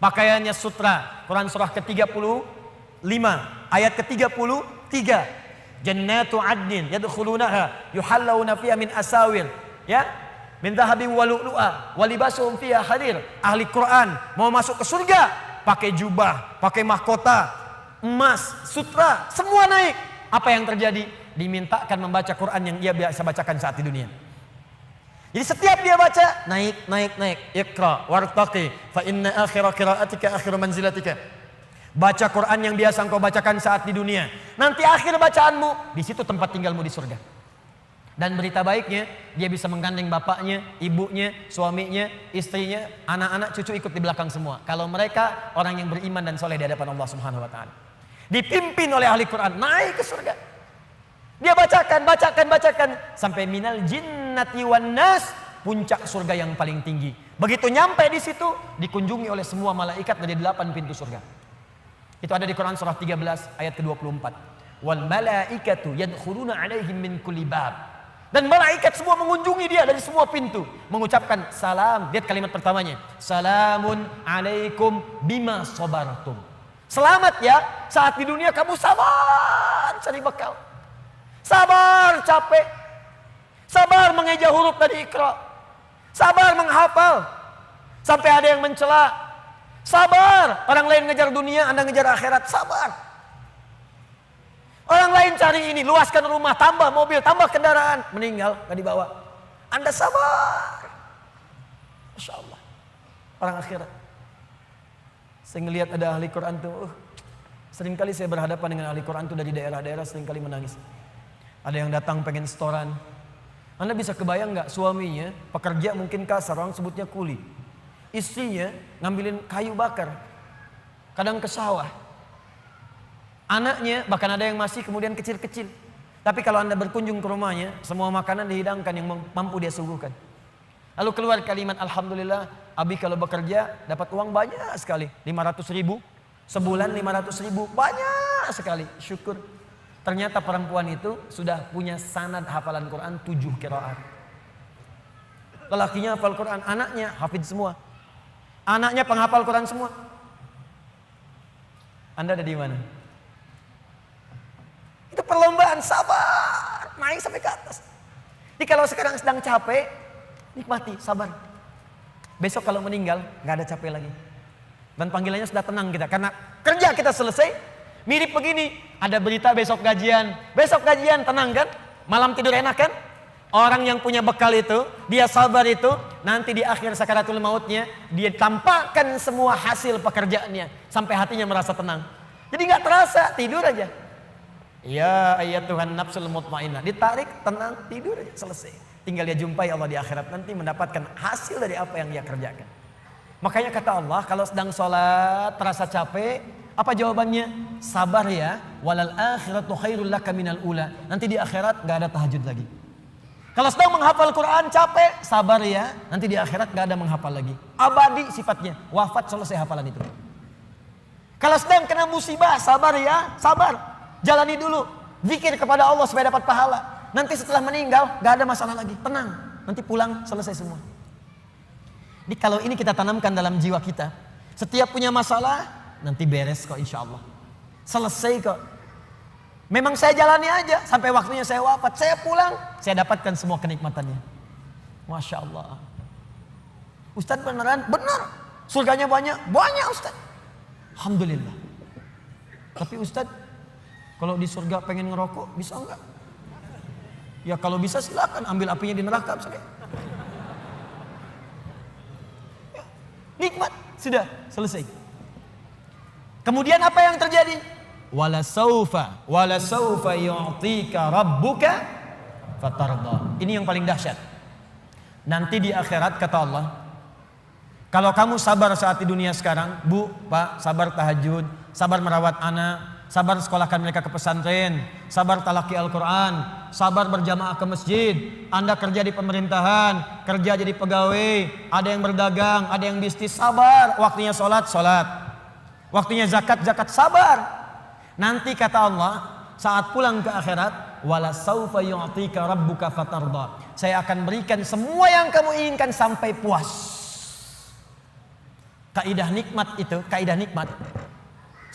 pakaiannya sutra. Quran surah ke-35 ayat ke-30, 3. Jannatu adnin yadkhulunaha yuhallawna fiha min asawir, ya, min dhahabin wa lu'lu'a wa libasuhum fiha harir. Ahli Quran mau masuk ke surga pakai jubah, pakai mahkota, emas, sutra, semua naik. Apa yang terjadi? Dimintakan membaca Quran yang ia biasa bacakan saat di dunia. Jadi setiap dia baca naik. Iqra wartaqi fa inna akhira qiraatika akhiru manzilatika. Baca Quran yang biasa engkau bacakan saat di dunia. Nanti akhir bacaanmu, di situ tempat tinggalmu di surga. Dan berita baiknya, dia bisa menggandeng bapaknya, ibunya, suaminya, istrinya, anak-anak, cucu ikut di belakang semua. Kalau mereka orang yang beriman dan soleh di hadapan Allah Subhanahu wa taala. Dipimpin oleh ahli Quran naik ke surga. Dia bacakan sampai minal jinnati wan nas, puncak surga yang paling tinggi. Begitu nyampe di situ, dikunjungi oleh semua malaikat dari 8 pintu surga. Itu ada di Quran surah 13 ayat ke-24. Wal malaikatu yadkhuluna alaihim min kulli bab. Dan malaikat semua mengunjungi dia dari semua pintu, mengucapkan salam. Lihat kalimat pertamanya, salamun alaikum bima sabartum. Selamat ya, saat di dunia kamu sabar cari bekal. Sabar capek. Sabar mengeja huruf dari Iqra. Sabar menghafal. Sampai ada yang mencela. Sabar, orang lain ngejar dunia, Anda ngejar akhirat, sabar. Orang lain cari ini, luaskan rumah, tambah mobil, tambah kendaraan, meninggal, gak dibawa. Anda sabar. Masya Allah, orang akhirat. Saya ngelihat ada ahli Quran tuh, seringkali saya berhadapan dengan ahli Quran tuh dari daerah-daerah, seringkali menangis. Ada yang datang pengen setoran. Anda bisa kebayang gak suaminya, pekerja mungkin kasar, orang sebutnya kuli. Istrinya ngambilin kayu bakar, kadang ke sawah. Anaknya bahkan ada yang masih kemudian kecil-kecil. Tapi kalau Anda berkunjung ke rumahnya, semua makanan dihidangkan yang mampu dia suguhkan. Lalu keluar kalimat, alhamdulillah, Abi kalau bekerja dapat uang banyak sekali, 500 ribu, sebulan 500 ribu, banyak sekali, syukur. Ternyata perempuan itu sudah punya sanad hafalan Quran 7 qiraat. Lelakinya hafal Quran, anaknya hafidz semua. Anaknya penghafal Quran semua. Anda ada di mana? Itu perlombaan, sabar, naik sampai ke atas. Jadi kalau sekarang sedang capek, nikmati, sabar. Besok kalau meninggal, gak ada capek lagi. Dan panggilannya sudah tenang kita, karena kerja kita selesai. Mirip begini, ada berita besok gajian. Besok gajian, tenang kan? Malam tidur enak kan? Orang yang punya bekal itu, dia sabar itu, nanti di akhir sakaratul mautnya, dia tampakkan semua hasil pekerjaannya. Sampai hatinya merasa tenang. Jadi gak terasa, tidur aja. Ya ayat Tuhan nafsul mutmainnah. Ditarik, tenang, tidur aja, selesai. Tinggal dia jumpai Allah di akhirat nanti mendapatkan hasil dari apa yang dia kerjakan. Makanya kata Allah, kalau sedang sholat, terasa capek, apa jawabannya? Sabar ya, walal akhiratu khairul laka minal ula. Nanti di akhirat gak ada tahajud lagi. Kalau sedang menghafal Quran capek, sabar ya. Nanti di akhirat gak ada menghafal lagi. Abadi sifatnya, wafat selesai hafalan itu. Kalau sedang kena musibah, sabar ya, sabar. Jalani dulu, zikir kepada Allah supaya dapat pahala. Nanti setelah meninggal gak ada masalah lagi, tenang. Nanti pulang selesai semua. Jadi kalau ini kita tanamkan dalam jiwa kita, setiap punya masalah, nanti beres kok insya Allah. Selesai kok. Memang saya jalani aja sampai waktunya saya wafat. Saya pulang, saya dapatkan semua kenikmatannya. Masya Allah. Ustadz beneran? Benar. Surganya banyak? Banyak Ustadz. Alhamdulillah. Tapi Ustadz, kalau di surga pengen ngerokok, bisa enggak? Ya kalau bisa silakan ambil apinya di neraka. Ya, nikmat. Sudah, selesai. Kemudian apa yang terjadi? Wala saufa yu'tika rabbuka fatarda. Ini yang paling dahsyat. Nanti di akhirat kata Allah, kalau kamu sabar saat di dunia sekarang, Bu, Pak, sabar tahajud, sabar merawat anak, sabar sekolahkan mereka ke pesantren, sabar talaki Al-Quran, sabar berjamaah ke masjid, Anda kerja di pemerintahan, kerja jadi pegawai, ada yang berdagang, ada yang bisnis, sabar. Waktunya sholat, waktunya zakat, sabar. Nanti kata Allah, saat pulang ke akhirat, wala saufa yu'tika rabbuka fatarda. Saya akan berikan semua yang kamu inginkan sampai puas. Kaidah nikmat itu, kaidah nikmat.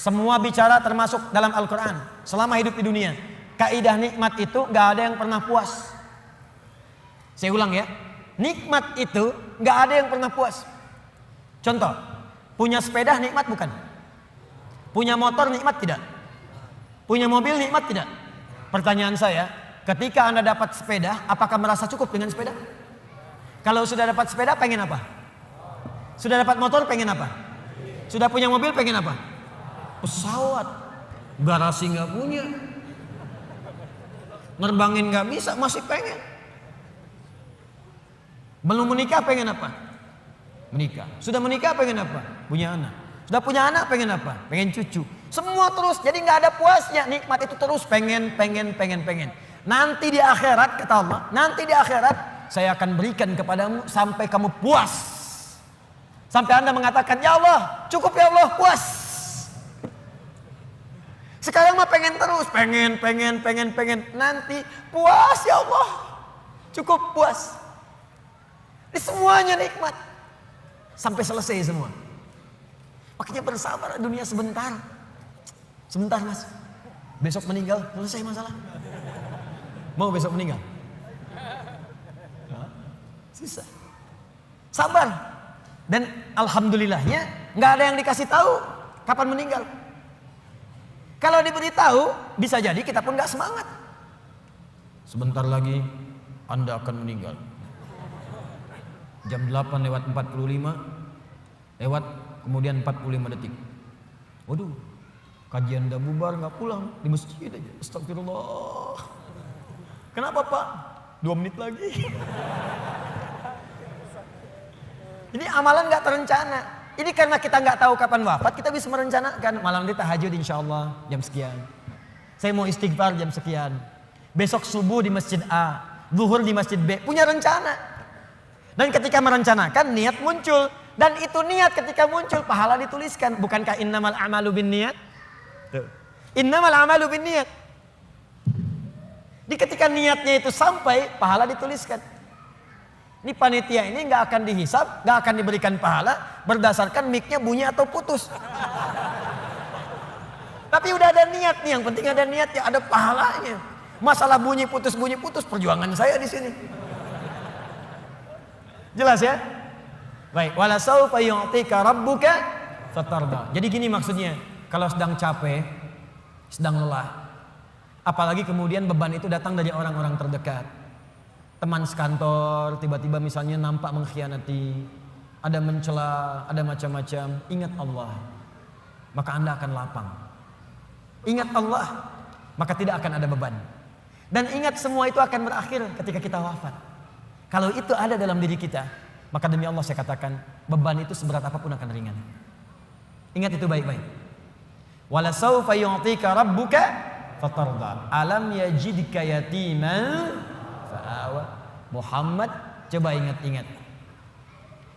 Semua bicara termasuk dalam Al-Quran. Selama hidup di dunia, kaidah nikmat itu gak ada yang pernah puas. Saya ulang ya, nikmat itu gak ada yang pernah puas. Contoh, punya sepeda nikmat bukan? Punya motor nikmat tidak? Punya mobil nikmat tidak? Pertanyaan saya, ketika Anda dapat sepeda, apakah merasa cukup dengan sepeda? Kalau sudah dapat sepeda, pengen apa? Sudah dapat motor, pengen apa? Sudah punya mobil, pengen apa? Pesawat. Garasi nggak punya, nerbangin nggak bisa, masih pengen. Belum menikah, pengen apa? Menikah. Sudah menikah, pengen apa? Punya anak. Sudah punya anak, pengen apa? Pengen cucu. Semua terus, jadi nggak ada puasnya. Nikmat itu terus pengen. Nanti di akhirat, kata Allah, nanti di akhirat saya akan berikan kepadamu sampai kamu puas. Sampai Anda mengatakan, ya Allah, cukup ya Allah, puas. Sekarang mah pengen terus, pengen. Nanti puas ya Allah, cukup puas. Ini semuanya nikmat. Sampai selesai semua. Makanya bersabar, dunia sebentar. Sebentar mas, besok meninggal, selesai masalah. Mau besok meninggal? Susah. Sabar. Dan alhamdulillahnya nggak ada yang dikasih tahu kapan meninggal. Kalau diberitahu, bisa jadi kita pun nggak semangat. Sebentar lagi Anda akan meninggal. Jam 8:45 lewat kemudian 45 detik. Waduh, kajian udah bubar nggak pulang, di masjid aja. Astagfirullah. Kenapa Pak? 2 menit lagi. Ini amalan nggak terencana. Ini karena kita nggak tahu kapan wafat, kita bisa merencanakan. Malam ini tahajud insya Allah jam sekian. Saya mau istighfar jam sekian. Besok subuh di masjid A, zuhur di masjid B. Punya rencana. Dan ketika merencanakan, niat muncul. Dan itu niat ketika muncul, pahala dituliskan. Bukankah innamal a'malu binniyat? Innamal a'malu binniyat. Di ketika niatnya itu sampai, pahala dituliskan. Ini panitia ini nggak akan dihisab, nggak akan diberikan pahala berdasarkan mic-nya bunyi atau putus. Tapi udah ada niat nih, yang penting ada niatnya, ada pahalanya. Masalah bunyi putus perjuangan saya di sini. Jelas ya? Baik, wala saufa yu'tika rabbuka fatarda. Jadi gini maksudnya, kalau sedang capek, sedang lelah, apalagi kemudian beban itu datang dari orang-orang terdekat. Teman sekantor tiba-tiba misalnya nampak mengkhianati, ada mencela, ada macam-macam. Ingat Allah, maka Anda akan lapang. Ingat Allah, maka tidak akan ada beban. Dan ingat semua itu akan berakhir ketika kita wafat. Kalau itu ada dalam diri kita, maka demi Allah saya katakan, beban itu seberat apapun akan ringan. Ingat itu baik-baik. Wala saufa yu'tika rabbuka fatarda. Alam yajidka yatiman fa'awa. Muhammad, coba ingat-ingat.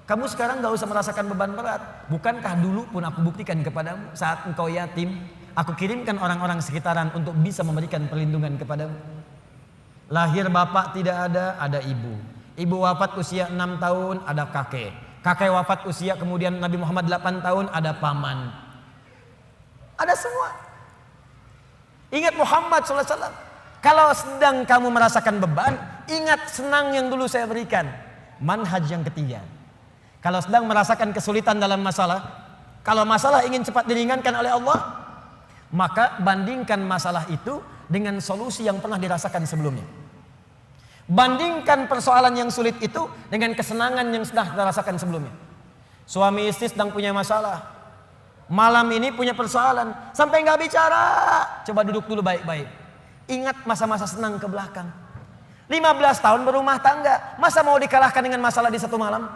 Kamu sekarang gak usah merasakan beban berat. Bukankah dulu pun aku buktikan kepadamu, saat engkau yatim, aku kirimkan orang-orang sekitaran untuk bisa memberikan perlindungan kepadamu. Lahir bapak tidak ada ibu. Ibu wafat usia 6 tahun, ada kakek. Kakek wafat usia kemudian Nabi Muhammad 8 tahun, ada paman. Ada semua. Ingat Muhammad SAW. Kalau sedang kamu merasakan beban, ingat senang yang dulu saya berikan. Manhaj yang ketiga. Kalau sedang merasakan kesulitan dalam masalah, kalau masalah ingin cepat diringankan oleh Allah, maka bandingkan masalah itu dengan solusi yang pernah dirasakan sebelumnya. Bandingkan persoalan yang sulit itu dengan kesenangan yang sudah dirasakan sebelumnya. Suami istri sedang punya masalah, malam ini punya persoalan, sampai nggak bicara. Coba duduk dulu baik-baik. Ingat masa-masa senang ke belakang. 15 tahun berumah tangga, masa mau dikalahkan dengan masalah di satu malam?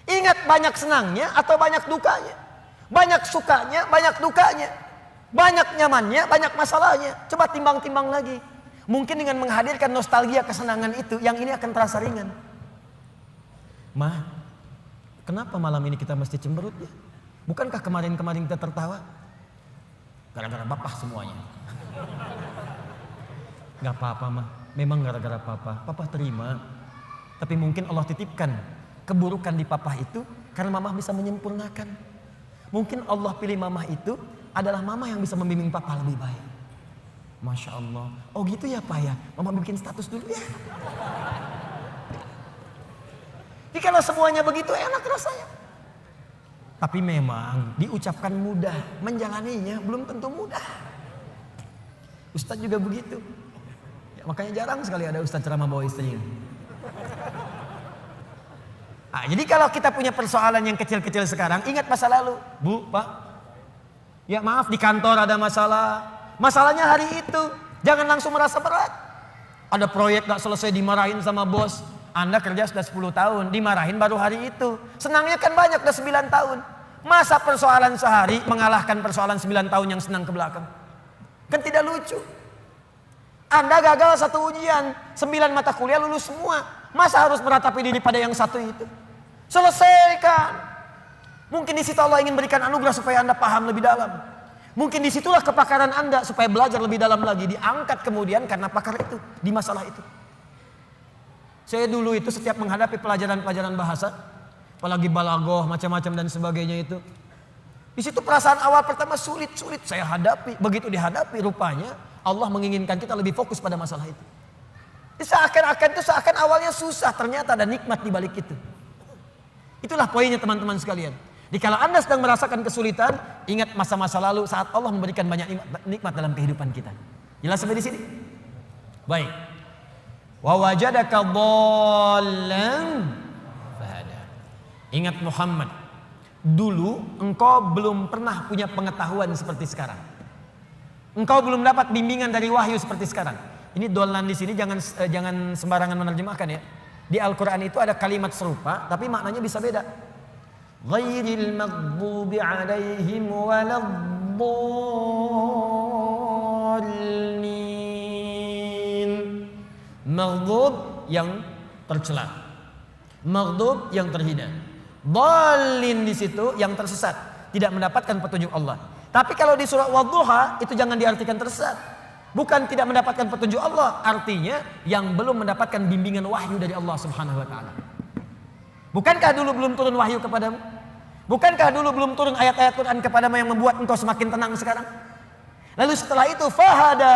Ingat banyak senangnya atau banyak dukanya, banyak sukanya, banyak dukanya, banyak nyamannya, banyak masalahnya. Coba timbang-timbang lagi. Mungkin dengan menghadirkan nostalgia kesenangan itu, yang ini akan terasa ringan. Ma, kenapa malam ini kita mesti cemberut ya? Bukankah kemarin-kemarin kita tertawa? Gara-gara bapak semuanya. Gak apa-apa mah, memang gara-gara papa terima. Tapi mungkin Allah titipkan keburukan di papa itu karena mama bisa menyempurnakan. Mungkin Allah pilih mamah itu adalah mamah yang bisa membimbing papa lebih baik. Masya Allah. Oh gitu ya Pak ya. Mama bikin status dulu ya. Jadi kalau semuanya begitu enak rasanya. Tapi memang diucapkan mudah, menjalaninya belum tentu mudah. Ustadz juga begitu. Ya, makanya jarang sekali ada ustadz ceramah bawa istrinya. Nah, jadi kalau kita punya persoalan yang kecil-kecil sekarang, ingat masa lalu. Bu, Pak. Ya maaf di kantor ada masalah. Masalahnya hari itu. Jangan langsung merasa berat. Ada proyek gak selesai dimarahin sama bos. Anda kerja sudah 10 tahun, dimarahin baru hari itu. Senangnya kan banyak, udah 9 tahun. Masa persoalan sehari mengalahkan persoalan 9 tahun yang senang ke belakang? Kan tidak lucu. Anda gagal 1 ujian, 9 mata kuliah lulus semua. Masa harus meratapi diri pada yang 1 itu? Selesaikan. Mungkin di situ Allah ingin berikan anugerah supaya Anda paham lebih dalam. Mungkin disitulah kepakaran Anda supaya belajar lebih dalam lagi. Diangkat kemudian karena pakar itu, di masalah itu. Saya dulu itu setiap menghadapi pelajaran-pelajaran bahasa, apalagi balaghah, macam-macam dan sebagainya itu. Di situ perasaan awal pertama sulit saya hadapi. Begitu dihadapi rupanya Allah menginginkan kita lebih fokus pada masalah itu. Seakan awalnya susah, ternyata ada nikmat di balik itu. Itulah poinnya teman-teman sekalian. Jadi kalau Anda sedang merasakan kesulitan, ingat masa-masa lalu saat Allah memberikan banyak nikmat dalam kehidupan kita. Jelas sampai di sini? Baik. Wa wajadaka dhallan fahada. Ingat Muhammad, dulu engkau belum pernah punya pengetahuan seperti sekarang. Engkau belum dapat bimbingan dari wahyu seperti sekarang. Ini dhallan di sini jangan sembarangan menerjemahkan ya. Di Al-Qur'an itu ada kalimat serupa tapi maknanya bisa beda. Ghairil maghdubi 'alaihim waladdallin. Maghdub yang tercela, maghdub yang terhina, dhalin di situ yang tersesat, tidak mendapatkan petunjuk Allah. Tapi kalau di surah Wadduha itu jangan diartikan tersesat, bukan tidak mendapatkan petunjuk Allah, artinya yang belum mendapatkan bimbingan wahyu dari Allah Subhanahu wa taala. Bukankah dulu belum turun wahyu kepadamu? Bukankah dulu belum turun ayat-ayat Quran kepadamu yang membuat engkau semakin tenang sekarang? Lalu setelah itu fahada,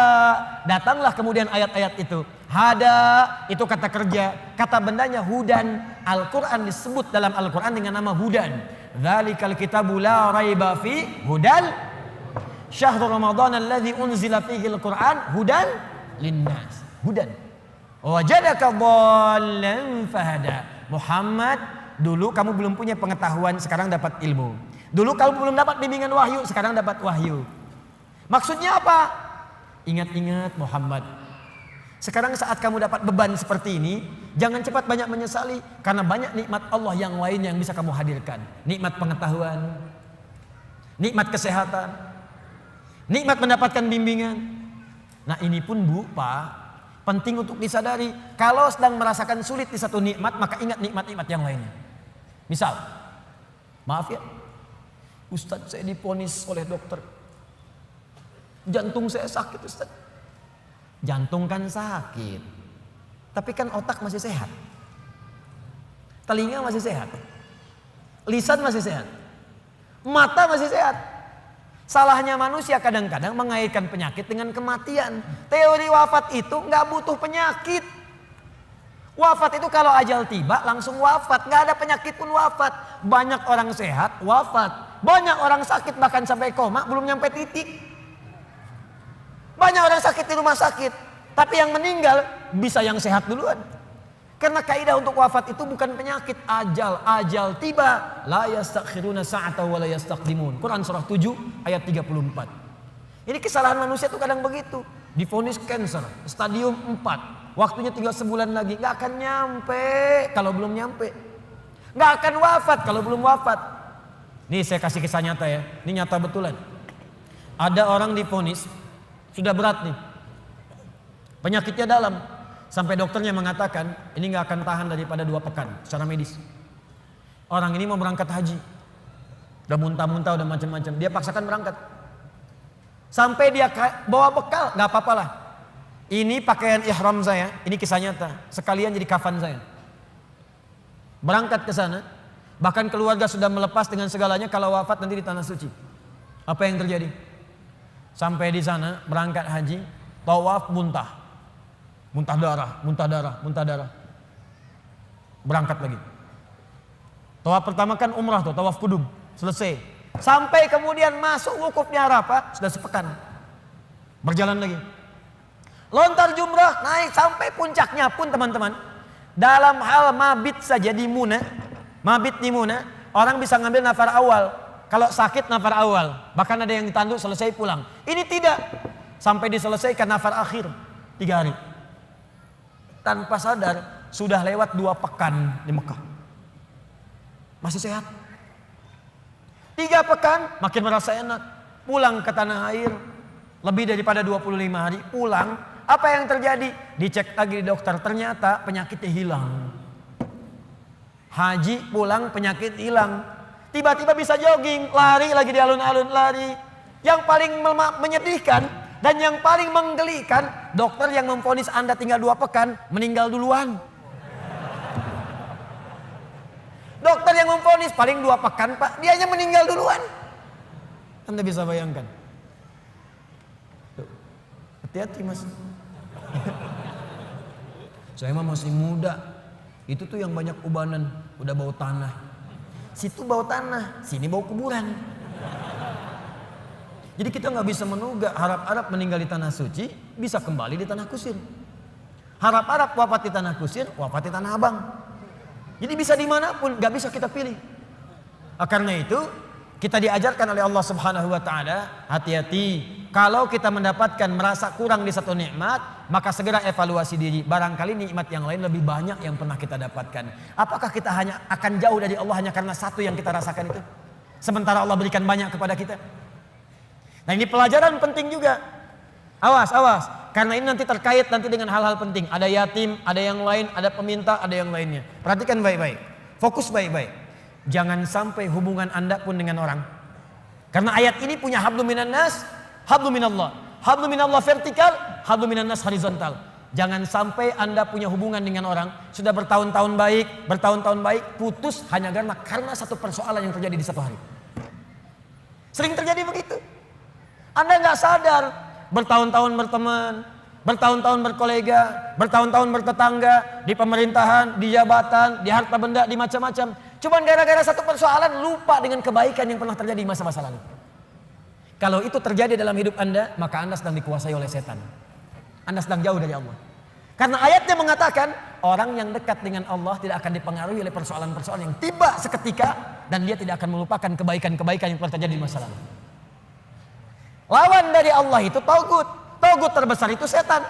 datanglah kemudian ayat-ayat itu. Hada itu kata kerja, kata bendanya hudan. Al-Quran disebut dalam Al-Quran dengan nama hudan. Dzalikal kitabu la raiba fi hudan syahrul ramadhan alladzi unzila fihi al-Quran hudan linnas. Hudan. Wajadaka dhallan fahada. Muhammad, dulu kamu belum punya pengetahuan, sekarang dapat ilmu. Dulu kamu belum dapat bimbingan wahyu, sekarang dapat wahyu. Maksudnya apa? Ingat-ingat Muhammad. Sekarang saat kamu dapat beban seperti ini, jangan cepat banyak menyesali, karena banyak nikmat Allah yang lain yang bisa kamu hadirkan. Nikmat pengetahuan, nikmat kesehatan, nikmat mendapatkan bimbingan. Nah ini pun Bu, Pak, penting untuk disadari. Kalau sedang merasakan sulit di satu nikmat, maka ingat nikmat-nikmat yang lainnya. Misal, maaf ya, Ustadz saya diponis oleh dokter, jantung saya sakit Ustaz. Jantung kan sakit, tapi kan otak masih sehat, telinga masih sehat, lisan masih sehat, mata masih sehat. Salahnya manusia kadang-kadang mengaitkan penyakit dengan kematian. Teori wafat itu nggak butuh penyakit. Wafat itu kalau ajal tiba langsung wafat, nggak ada penyakit pun wafat. Banyak orang sehat wafat, banyak orang sakit bahkan sampai koma belum nyampe titik. Banyak orang sakit di rumah sakit, tapi yang meninggal bisa yang sehat duluan. Karena kaidah untuk wafat itu bukan penyakit, ajal tiba. La yastakhiruna sa'atan wa la yastaqdimun. Quran surah 7 ayat 34. Ini kesalahan manusia tuh kadang begitu. Divonis cancer, stadium 4. Waktunya tinggal sebulan lagi, nggak akan nyampe kalau belum nyampe. Nggak akan wafat kalau belum wafat. Nih saya kasih kisah nyata ya, ini nyata betulan. Ada orang divonis sudah berat nih, penyakitnya dalam, sampai dokternya mengatakan ini nggak akan tahan daripada 2 pekan secara medis. Orang ini mau berangkat haji, udah muntah-muntah, udah macam-macam, dia paksakan berangkat. Sampai dia bawa bekal, nggak apa-apa lah. Ini pakaian ihram saya, ini kisah nyata, sekalian jadi kafan saya. Berangkat ke sana, Bahkan keluarga sudah melepas dengan segalanya, kalau wafat nanti di tanah suci. Apa yang terjadi? Sampai di sana berangkat haji, tawaf muntah. Muntah darah. Berangkat lagi. Tawaf pertama kan umrah tuh, tawaf kudum. Selesai. Sampai kemudian masuk wukufnya Arafah, sudah sepekan. Berjalan lagi. Lontar jumrah, naik sampai puncaknya pun teman-teman. Dalam hal mabit saja di Muna, mabit di Muna, orang bisa ngambil nafar awal. Kalau sakit nafar awal, bahkan ada yang ditanduk selesai pulang. Ini tidak, sampai diselesaikan nafar akhir 3 hari. Tanpa sadar sudah lewat 2 pekan di Mekah. Masih sehat. 3 pekan makin merasa enak. Pulang ke tanah air, lebih daripada 25 hari pulang. Apa yang terjadi? Dicek lagi di dokter, ternyata penyakitnya hilang. Haji pulang penyakit hilang. Tiba-tiba bisa jogging, lari lagi di alun-alun, lari. Yang paling menyedihkan dan yang paling menggelikan, dokter yang memvonis Anda tinggal 2 pekan meninggal duluan. Dokter yang memvonis paling 2 pekan Pak, dianya meninggal duluan. Anda bisa bayangkan. Hati-hati Mas. Saya mah masih muda. Itu tuh yang banyak ubanan, udah bau tanah. Situ bau tanah, sini bau kuburan. Jadi kita nggak bisa menugak harap-harap meninggal di tanah suci, bisa kembali di tanah kusir. Harap-harap wafat di tanah kusir, wafat di tanah abang. Jadi bisa dimanapun, nggak bisa kita pilih. Karena itu kita diajarkan oleh Allah Subhanahu Wa Taala, hati-hati. Kalau kita mendapatkan merasa kurang di satu nikmat, maka segera evaluasi diri. Barangkali nikmat yang lain lebih banyak yang pernah kita dapatkan. Apakah kita hanya akan jauh dari Allah hanya karena satu yang kita rasakan itu? Sementara Allah berikan banyak kepada kita. Nah ini pelajaran penting juga. Awas, awas. Karena ini nanti terkait nanti dengan hal-hal penting. Ada yatim, ada yang lain, ada peminta, ada yang lainnya. Perhatikan baik-baik. Fokus baik-baik. Jangan sampai hubungan Anda pun dengan orang. Karena ayat ini punya hablum minan nas, hablum minallah. Hablum minallah vertikal, hablum minan nas horizontal. Jangan sampai Anda punya hubungan dengan orang sudah bertahun-tahun baik, putus hanya karena satu persoalan yang terjadi di satu hari. Sering terjadi begitu. Anda nggak sadar, bertahun-tahun berteman, bertahun-tahun berkolega, bertahun-tahun bertetangga, di pemerintahan, di jabatan, di harta benda, di macam-macam. Cuman gara-gara satu persoalan lupa dengan kebaikan yang pernah terjadi di masa-masa lalu. Kalau itu terjadi dalam hidup Anda, maka Anda sedang dikuasai oleh setan. Anda sedang jauh dari Allah. Karena ayatnya mengatakan, orang yang dekat dengan Allah tidak akan dipengaruhi oleh persoalan-persoalan yang tiba seketika, dan dia tidak akan melupakan kebaikan-kebaikan yang pernah terjadi di masa lalu. Lawan dari Allah itu tagut. Tagut terbesar itu setan.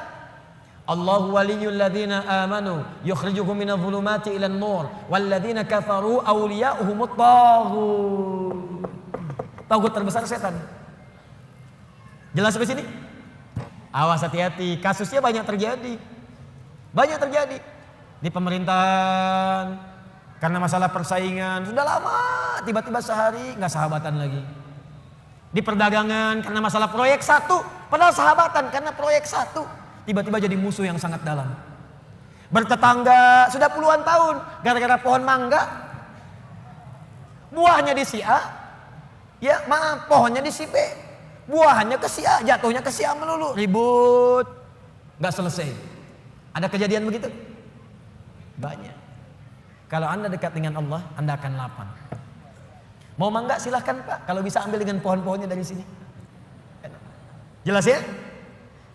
Allahu waliyul ladzina amanu yukhrijuhum minadh dhulumati ilan nur wal ladzina kafaru awliya'uhumut taghut. Tagut terbesar setan. Jelas sampai sini? Awas, hati-hati, kasusnya banyak terjadi. Banyak terjadi di pemerintahan karena masalah persaingan, sudah lama tiba-tiba sehari nggak sahabatan lagi. Di perdagangan karena masalah proyek satu, padahal sahabatan karena proyek satu, tiba-tiba jadi musuh yang sangat dalam. Bertetangga sudah puluhan tahun gara-gara pohon mangga, buahnya di si A, ya maaf, pohonnya di si B, buahnya ke si A, jatuhnya ke si A melulu, ribut, nggak selesai. Ada kejadian begitu? Banyak. Kalau Anda dekat dengan Allah, Anda akan lapang. Mau mangga silahkan Pak, kalau bisa ambil dengan pohon-pohonnya dari sini. Jelas ya?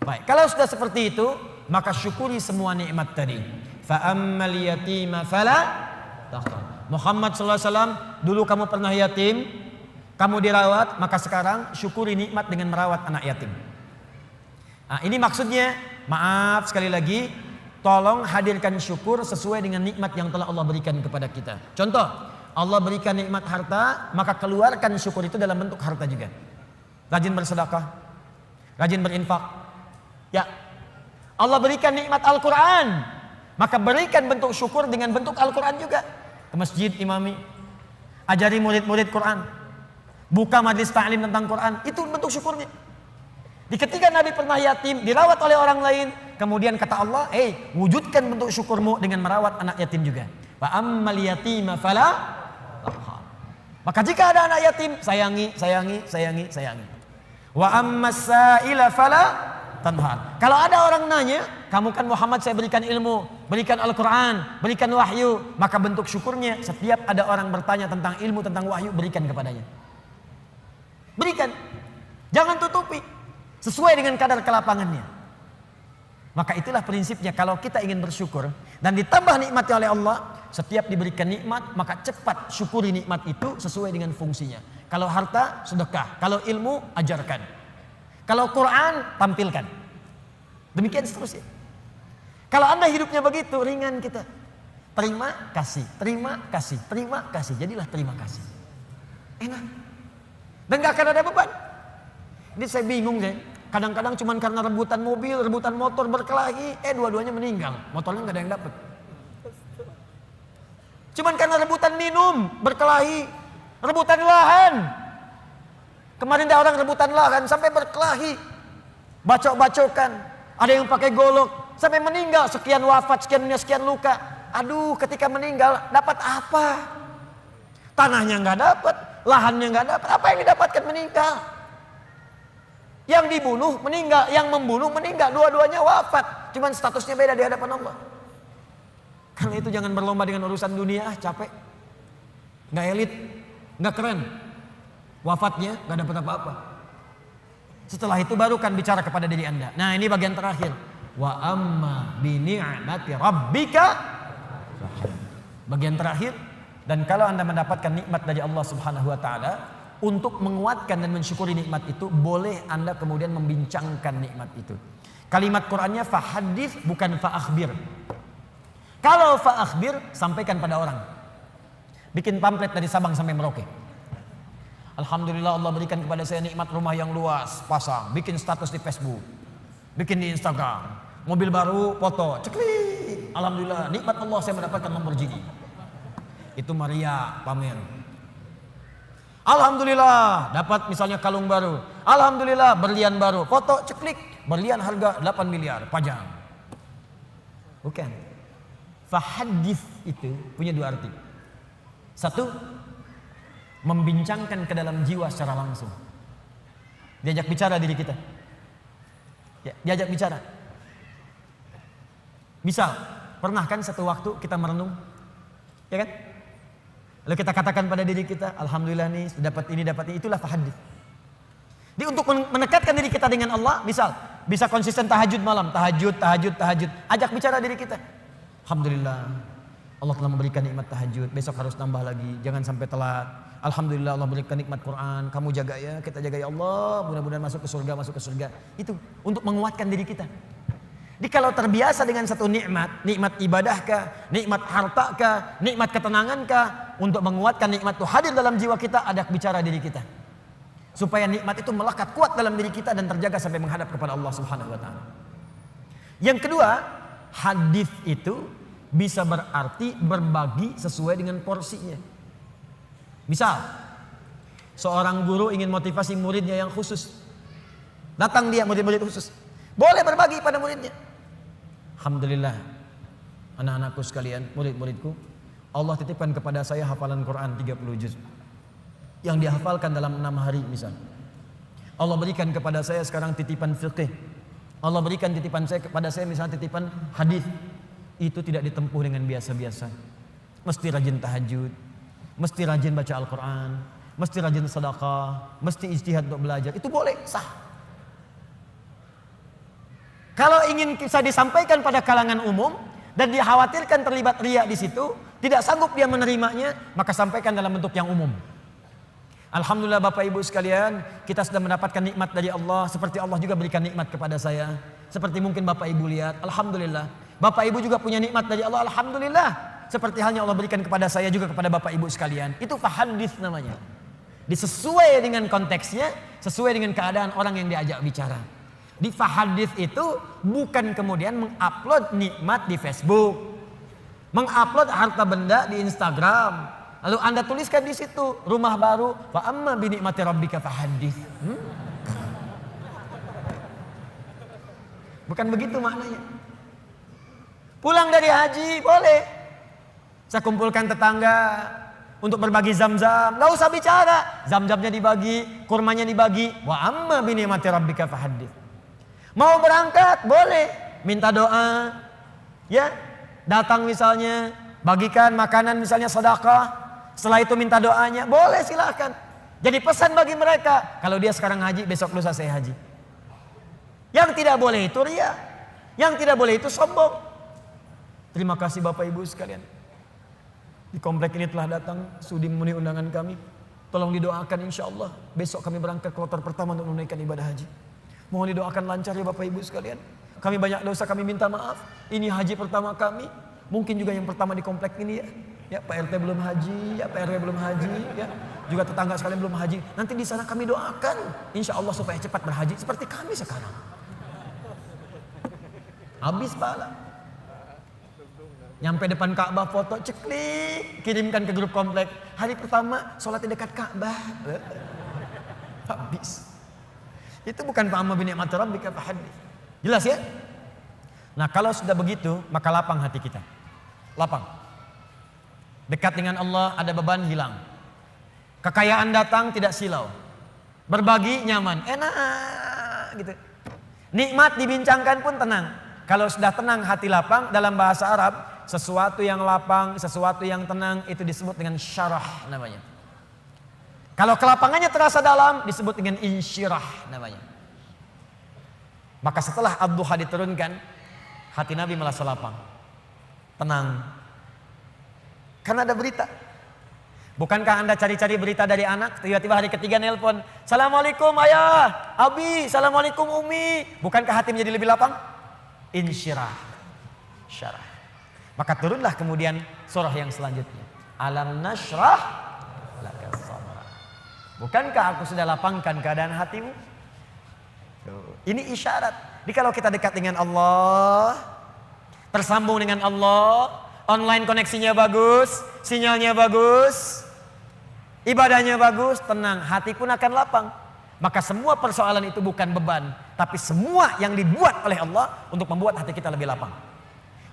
Baik, kalau sudah seperti itu, maka syukuri semua nikmat tadi. Fa ammal yatima fala taqhar. Muhammad sallallahu alaihi wasallam, dulu kamu pernah yatim, kamu dirawat, maka sekarang syukuri nikmat dengan merawat anak yatim. Nah, ini maksudnya, maaf sekali lagi, tolong hadirkan syukur sesuai dengan nikmat yang telah Allah berikan kepada kita. Contoh, Allah berikan nikmat harta, maka keluarkan syukur itu dalam bentuk harta juga. Rajin bersedekah, rajin berinfak. Ya, Allah berikan nikmat Al-Quran, maka berikan bentuk syukur dengan bentuk Al-Quran juga. Ke masjid imami, ajari murid-murid Quran, buka majlis ta'lim tentang Quran, itu bentuk syukurnya. Di ketika Nabi pernah yatim, dirawat oleh orang lain, kemudian kata Allah, wujudkan bentuk syukurmu dengan merawat anak yatim juga. Wa ammal yatima fala. Maka jika ada anak yatim, sayangi, sayangi, sayangi, sayangi. Wa ammas sa'ila fala tanhar. Kalau ada orang nanya, kamu kan Muhammad, saya berikan ilmu, berikan Al-Quran, berikan wahyu, maka bentuk syukurnya setiap ada orang bertanya tentang ilmu, tentang wahyu, berikan kepadanya. Berikan. Jangan tutupi. Sesuai dengan kadar kelapangannya. Maka itulah prinsipnya, kalau kita ingin bersyukur dan ditambah nikmatnya oleh Allah, setiap diberikan nikmat, maka cepat syukuri nikmat itu sesuai dengan fungsinya. Kalau harta, sedekah. Kalau ilmu, ajarkan. Kalau Quran, tampilkan. Demikian seterusnya. Kalau Anda hidupnya begitu, ringan kita. Terima kasih, terima kasih, terima kasih. Jadilah terima kasih. Enak. Dan gak akan ada beban. Ini saya bingung ya. Kadang-kadang cuma karena rebutan mobil, rebutan motor berkelahi, dua-duanya meninggal. Motornya gak ada yang dapat. Cuman karena rebutan minum, berkelahi, rebutan lahan. Kemarin ada orang rebutan lahan sampai berkelahi, bacok-bacokan. Ada yang pakai golok sampai meninggal, sekian wafat, sekian luka. Aduh, ketika meninggal dapat apa? Tanahnya nggak dapat, lahannya nggak dapat. Apa yang didapatkan meninggal? Yang dibunuh meninggal, yang membunuh meninggal. Dua-duanya wafat, cuman statusnya beda di hadapan Allah. Karena itu jangan berlomba dengan urusan dunia, capek. Nggak elit, nggak keren. Wafatnya nggak dapat apa-apa. Setelah itu baru kan bicara kepada diri Anda. Nah, ini bagian terakhir. Wa amma bi ni'mati rabbika. Bagian terakhir. Dan kalau Anda mendapatkan nikmat dari Allah Subhanahu wa taala, untuk menguatkan dan mensyukuri nikmat itu, boleh Anda kemudian membincangkan nikmat itu. Kalimat Qur'annya fahadits, bukan fa'akhbir. Kalau fa'akhbir, sampaikan pada orang. Bikin pamflet dari Sabang sampai Merauke. Alhamdulillah Allah berikan kepada saya nikmat rumah yang luas, pasang, bikin status di Facebook, bikin di Instagram, mobil baru, foto, ceklik. Alhamdulillah, nikmat Allah saya mendapatkan Lamborghini. Itu Maria pamer. Alhamdulillah dapat misalnya kalung baru. Alhamdulillah berlian baru, foto, ceklik. Berlian harga 8 miliar, pajang. Bukan. Fahadits itu punya dua arti. Satu, membincangkan ke dalam jiwa secara langsung. Diajak bicara diri kita. Ya, diajak bicara. Misal, pernah kan satu waktu kita merenung, ya kan? Lalu kita katakan pada diri kita, alhamdulillah nih dapat ini, itulah fahadits. Jadi untuk mendekatkan diri kita dengan Allah, misal bisa konsisten tahajud malam, tahajud. Ajak bicara diri kita. Alhamdulillah, Allah telah memberikan nikmat tahajud. Besok harus tambah lagi, jangan sampai telat. Alhamdulillah Allah berikan nikmat Quran. Kamu jaga ya, kita jaga ya Allah. Mudah-mudahan masuk ke surga. Itu untuk menguatkan diri kita. Jadi kalau terbiasa dengan satu nikmat ibadahkah, nikmat hartakah, nikmat ketenangankah, untuk menguatkan nikmat itu hadir dalam jiwa kita, ada bicara diri kita. Supaya nikmat itu melekat kuat dalam diri kita dan terjaga sampai menghadap kepada Allah Subhanahu wa taala. Yang kedua, hadis itu bisa berarti berbagi sesuai dengan porsinya. Misal, seorang guru ingin motivasi muridnya yang khusus. Datang dia murid-murid khusus. Boleh berbagi pada muridnya. Alhamdulillah, anak-anakku sekalian, murid-muridku, Allah titipkan kepada saya hafalan Quran 30 juz. Yang dihafalkan dalam 6 hari misal. Allah berikan kepada saya sekarang titipan fiqh. Allah berikan titipan saya kepada saya misalnya titipan hadis. Itu tidak ditempuh dengan biasa-biasa. Mesti rajin tahajud, mesti rajin baca Al-Quran, mesti rajin sedekah, mesti ijtihad untuk belajar. Itu boleh, sah. Kalau ingin bisa disampaikan pada kalangan umum dan dikhawatirkan terlibat riya di situ, tidak sanggup dia menerimanya, maka sampaikan dalam bentuk yang umum. Alhamdulillah Bapak Ibu sekalian, kita sudah mendapatkan nikmat dari Allah, seperti Allah juga berikan nikmat kepada saya. Seperti mungkin Bapak Ibu lihat, alhamdulillah. Bapak Ibu juga punya nikmat dari Allah, alhamdulillah. Seperti halnya Allah berikan kepada saya juga kepada Bapak Ibu sekalian. Itu fahadits namanya. Disesuai dengan konteksnya, sesuai dengan keadaan orang yang diajak bicara. Di fahadits itu bukan kemudian mengupload nikmat di Facebook, mengupload harta benda di Instagram, lalu Anda tuliskan di situ rumah baru, fa amma bi ni'mati rabbika fahadits. Bukan begitu maknanya. Pulang dari haji boleh. Saya kumpulkan tetangga, untuk berbagi zam-zam, nggak usah bicara. Zam-zamnya dibagi, kurmanya dibagi. Wa amma bi ni'mati rabbika fahaddits. Mau berangkat boleh, minta doa, ya, datang misalnya, bagikan makanan misalnya sedekah. Setelah itu minta doanya, boleh silakan. Jadi pesan bagi mereka, kalau dia sekarang haji, besok lusa saya haji. Yang tidak boleh itu ria, yang tidak boleh itu sombong. Terima kasih Bapak Ibu sekalian. Di komplek ini telah datang sudi memenuhi undangan kami. Tolong didoakan insya Allah. Besok kami berangkat kloter pertama untuk menunaikan ibadah haji. Mohon didoakan lancar ya Bapak Ibu sekalian. Kami banyak dosa, kami minta maaf. Ini haji pertama kami. Mungkin juga yang pertama di komplek ini ya. Ya Pak RT belum haji, ya Pak RW belum haji, ya. Juga tetangga sekalian belum haji. Nanti di sana kami doakan insya Allah supaya cepat berhaji seperti kami sekarang. Habis pahala. Nyampe depan Ka'bah foto ceklik, kirimkan ke grup komplek. Hari pertama sholat di dekat Ka'bah. Habis. Itu bukan fa'amma bi ni'mati rabbika fahaddits. Jelas ya? Nah, kalau sudah begitu, maka lapang hati kita. Lapang. Dekat dengan Allah, ada beban hilang. Kekayaan datang tidak silau. Berbagi nyaman, enak gitu. Nikmat dibincangkan pun tenang. Kalau sudah tenang hati lapang, dalam bahasa Arab sesuatu yang lapang, sesuatu yang tenang itu disebut dengan syarah namanya. Kalau kelapangannya terasa dalam disebut dengan insyirah namanya. Maka setelah ad-duha diturunkan, hati Nabi merasa lapang, tenang. Karena ada berita. Bukankah Anda cari-cari berita dari anak, tiba-tiba hari ketiga nelpon, Assalamualaikum ayah, abi, Assalamualaikum umi. Bukankah hati menjadi lebih lapang? Insyirah, syarah. Maka turunlah kemudian surah yang selanjutnya. Alam nashrah laka sadrak. Bukankah aku sudah lapangkan keadaan hatimu? Ini isyarat. Jadi kalau kita dekat dengan Allah, tersambung dengan Allah, online koneksinya bagus, sinyalnya bagus, ibadahnya bagus, tenang, hati pun akan lapang. Maka semua persoalan itu bukan beban, tapi semua yang dibuat oleh Allah untuk membuat hati kita lebih lapang.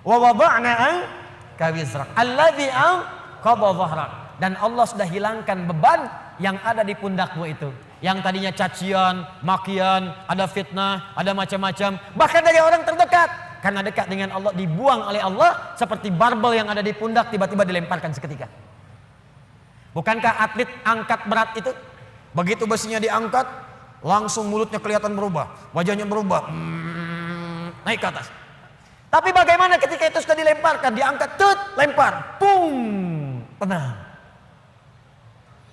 Wa wada'na anka wizrak alladzi anqadha dhahrak. Dan Allah sudah hilangkan beban yang ada di pundakmu itu. Yang tadinya cacian, makian, ada fitnah, ada macam-macam, bahkan dari orang terdekat. Karena dekat dengan Allah dibuang oleh Allah seperti barbel yang ada di pundak tiba-tiba dilemparkan seketika. Bukankah atlet angkat berat itu begitu besinya diangkat langsung mulutnya kelihatan berubah, wajahnya berubah, naik ke atas. Tapi bagaimana ketika itu sudah dilemparkan, diangkat, lempar, pung, tenang.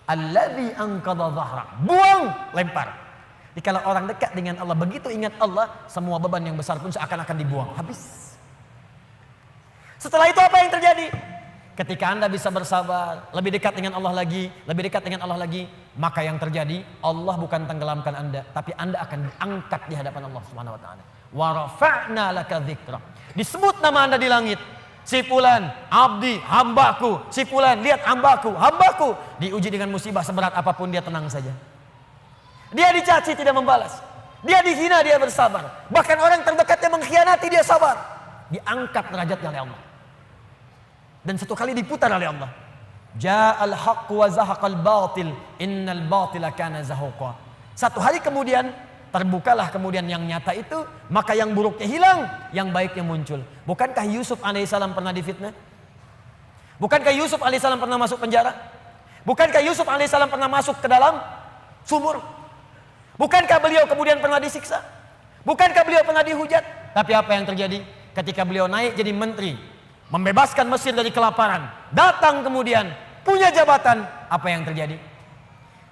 Alladzi anqadha dhahrak, buang, lempar. Jadi kalau orang dekat dengan Allah, begitu ingat Allah, semua beban yang besar pun seakan-akan dibuang, habis. Setelah itu apa yang terjadi? Ketika Anda bisa bersabar, lebih dekat dengan Allah lagi, lebih dekat dengan Allah lagi, maka yang terjadi, Allah bukan tenggelamkan Anda, tapi Anda akan diangkat di hadapan Allah Subhanahu wa taala. Wa rafa'na laka dzikra. Disebut nama Anda di langit. Si fulan, abdi, hambaku. Si fulan, lihat hambaku, hambaku. Diuji dengan musibah seberat apapun dia tenang saja. Dia dicaci tidak membalas. Dia dihina dia bersabar. Bahkan orang terdekatnya mengkhianati dia sabar. Diangkat derajatnya oleh Allah. Dan satu kali diputar oleh Allah. Ja'al haqq wa zahaqal batil. Innal batila kana zahuqa. Satu hari kemudian terbukalah kemudian yang nyata itu, maka yang buruknya hilang, yang baiknya muncul. Bukankah Yusuf alaihissalam pernah difitnah? Bukankah Yusuf alaihissalam pernah masuk penjara? Bukankah Yusuf alaihissalam pernah masuk ke dalam sumur? Bukankah beliau kemudian pernah disiksa? Bukankah beliau pernah dihujat? Tapi apa yang terjadi? Ketika beliau naik jadi menteri, membebaskan Mesir dari kelaparan, datang kemudian punya jabatan, apa yang terjadi?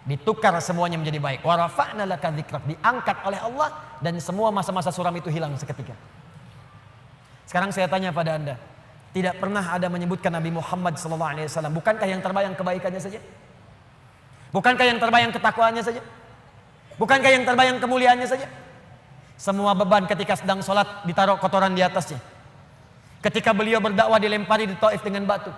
Ditukar semuanya menjadi baik. Wa rafa'na laka dzikrak, diangkat oleh Allah dan semua masa-masa suram itu hilang seketika. Sekarang saya tanya pada Anda, tidak pernah ada menyebutkan Nabi Muhammad SAW, bukankah yang terbayang kebaikannya saja? Bukankah yang terbayang ketakwaannya saja? Bukankah yang terbayang kemuliaannya saja? Semua beban ketika sedang sholat ditaruh kotoran di atasnya. Ketika beliau berdakwah dilempari di Taif dengan batu.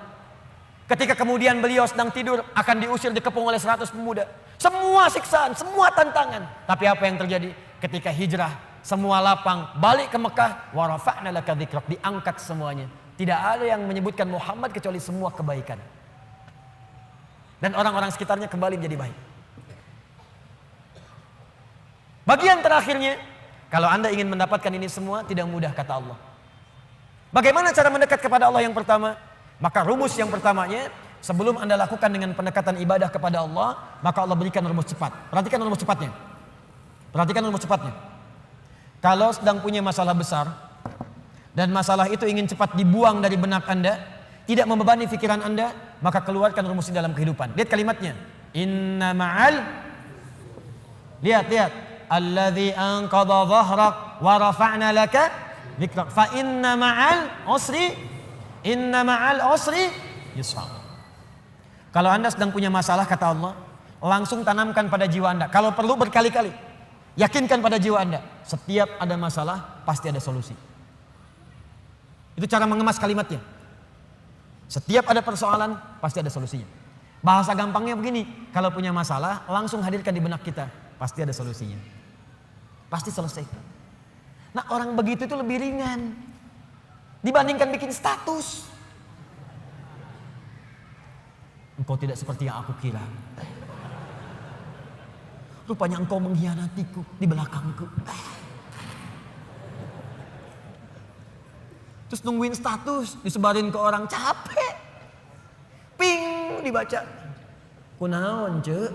Ketika kemudian beliau sedang tidur akan diusir dikepung oleh 100 pemuda. Semua siksaan, semua tantangan. Tapi apa yang terjadi? Ketika hijrah, semua lapang, balik ke Mekah, wa rafa'na laka dzikrak, diangkat semuanya. Tidak ada yang menyebutkan Muhammad kecuali semua kebaikan. dan orang-orang sekitarnya kembali menjadi baik. Bagian terakhirnya, kalau Anda ingin mendapatkan ini semua tidak mudah kata Allah. Bagaimana cara mendekat kepada Allah yang pertama? Maka rumus yang pertamanya, sebelum Anda lakukan dengan pendekatan ibadah kepada Allah, maka Allah berikan rumus cepat. Perhatikan rumus cepatnya. Perhatikan rumus cepatnya. Kalau sedang punya masalah besar dan masalah itu ingin cepat dibuang dari benak Anda, tidak membebani pikiran Anda, maka keluarkan rumus ini dalam kehidupan. Lihat kalimatnya. Inna ma'al. Lihat. Alladzi anqadha dhahrak wa rafa'na laka dzikrak. Fa inna ma'al usri yusra. Kalau Anda sedang punya masalah kata Allah, langsung tanamkan pada jiwa Anda. Kalau perlu berkali-kali, yakinkan pada jiwa Anda, setiap ada masalah pasti ada solusi. Itu cara mengemas kalimatnya. Setiap ada persoalan pasti ada solusinya. Bahasa gampangnya begini, kalau punya masalah langsung hadirkan di benak kita, pasti ada solusinya. Pasti selesai. Nah, orang begitu itu lebih ringan dibandingkan bikin status. Engkau tidak seperti yang aku kira. Rupanya engkau mengkhianatiku di belakangku. Terus nungguin status, disebarin ke orang, capek. Ping dibaca. Kunaon, Cek?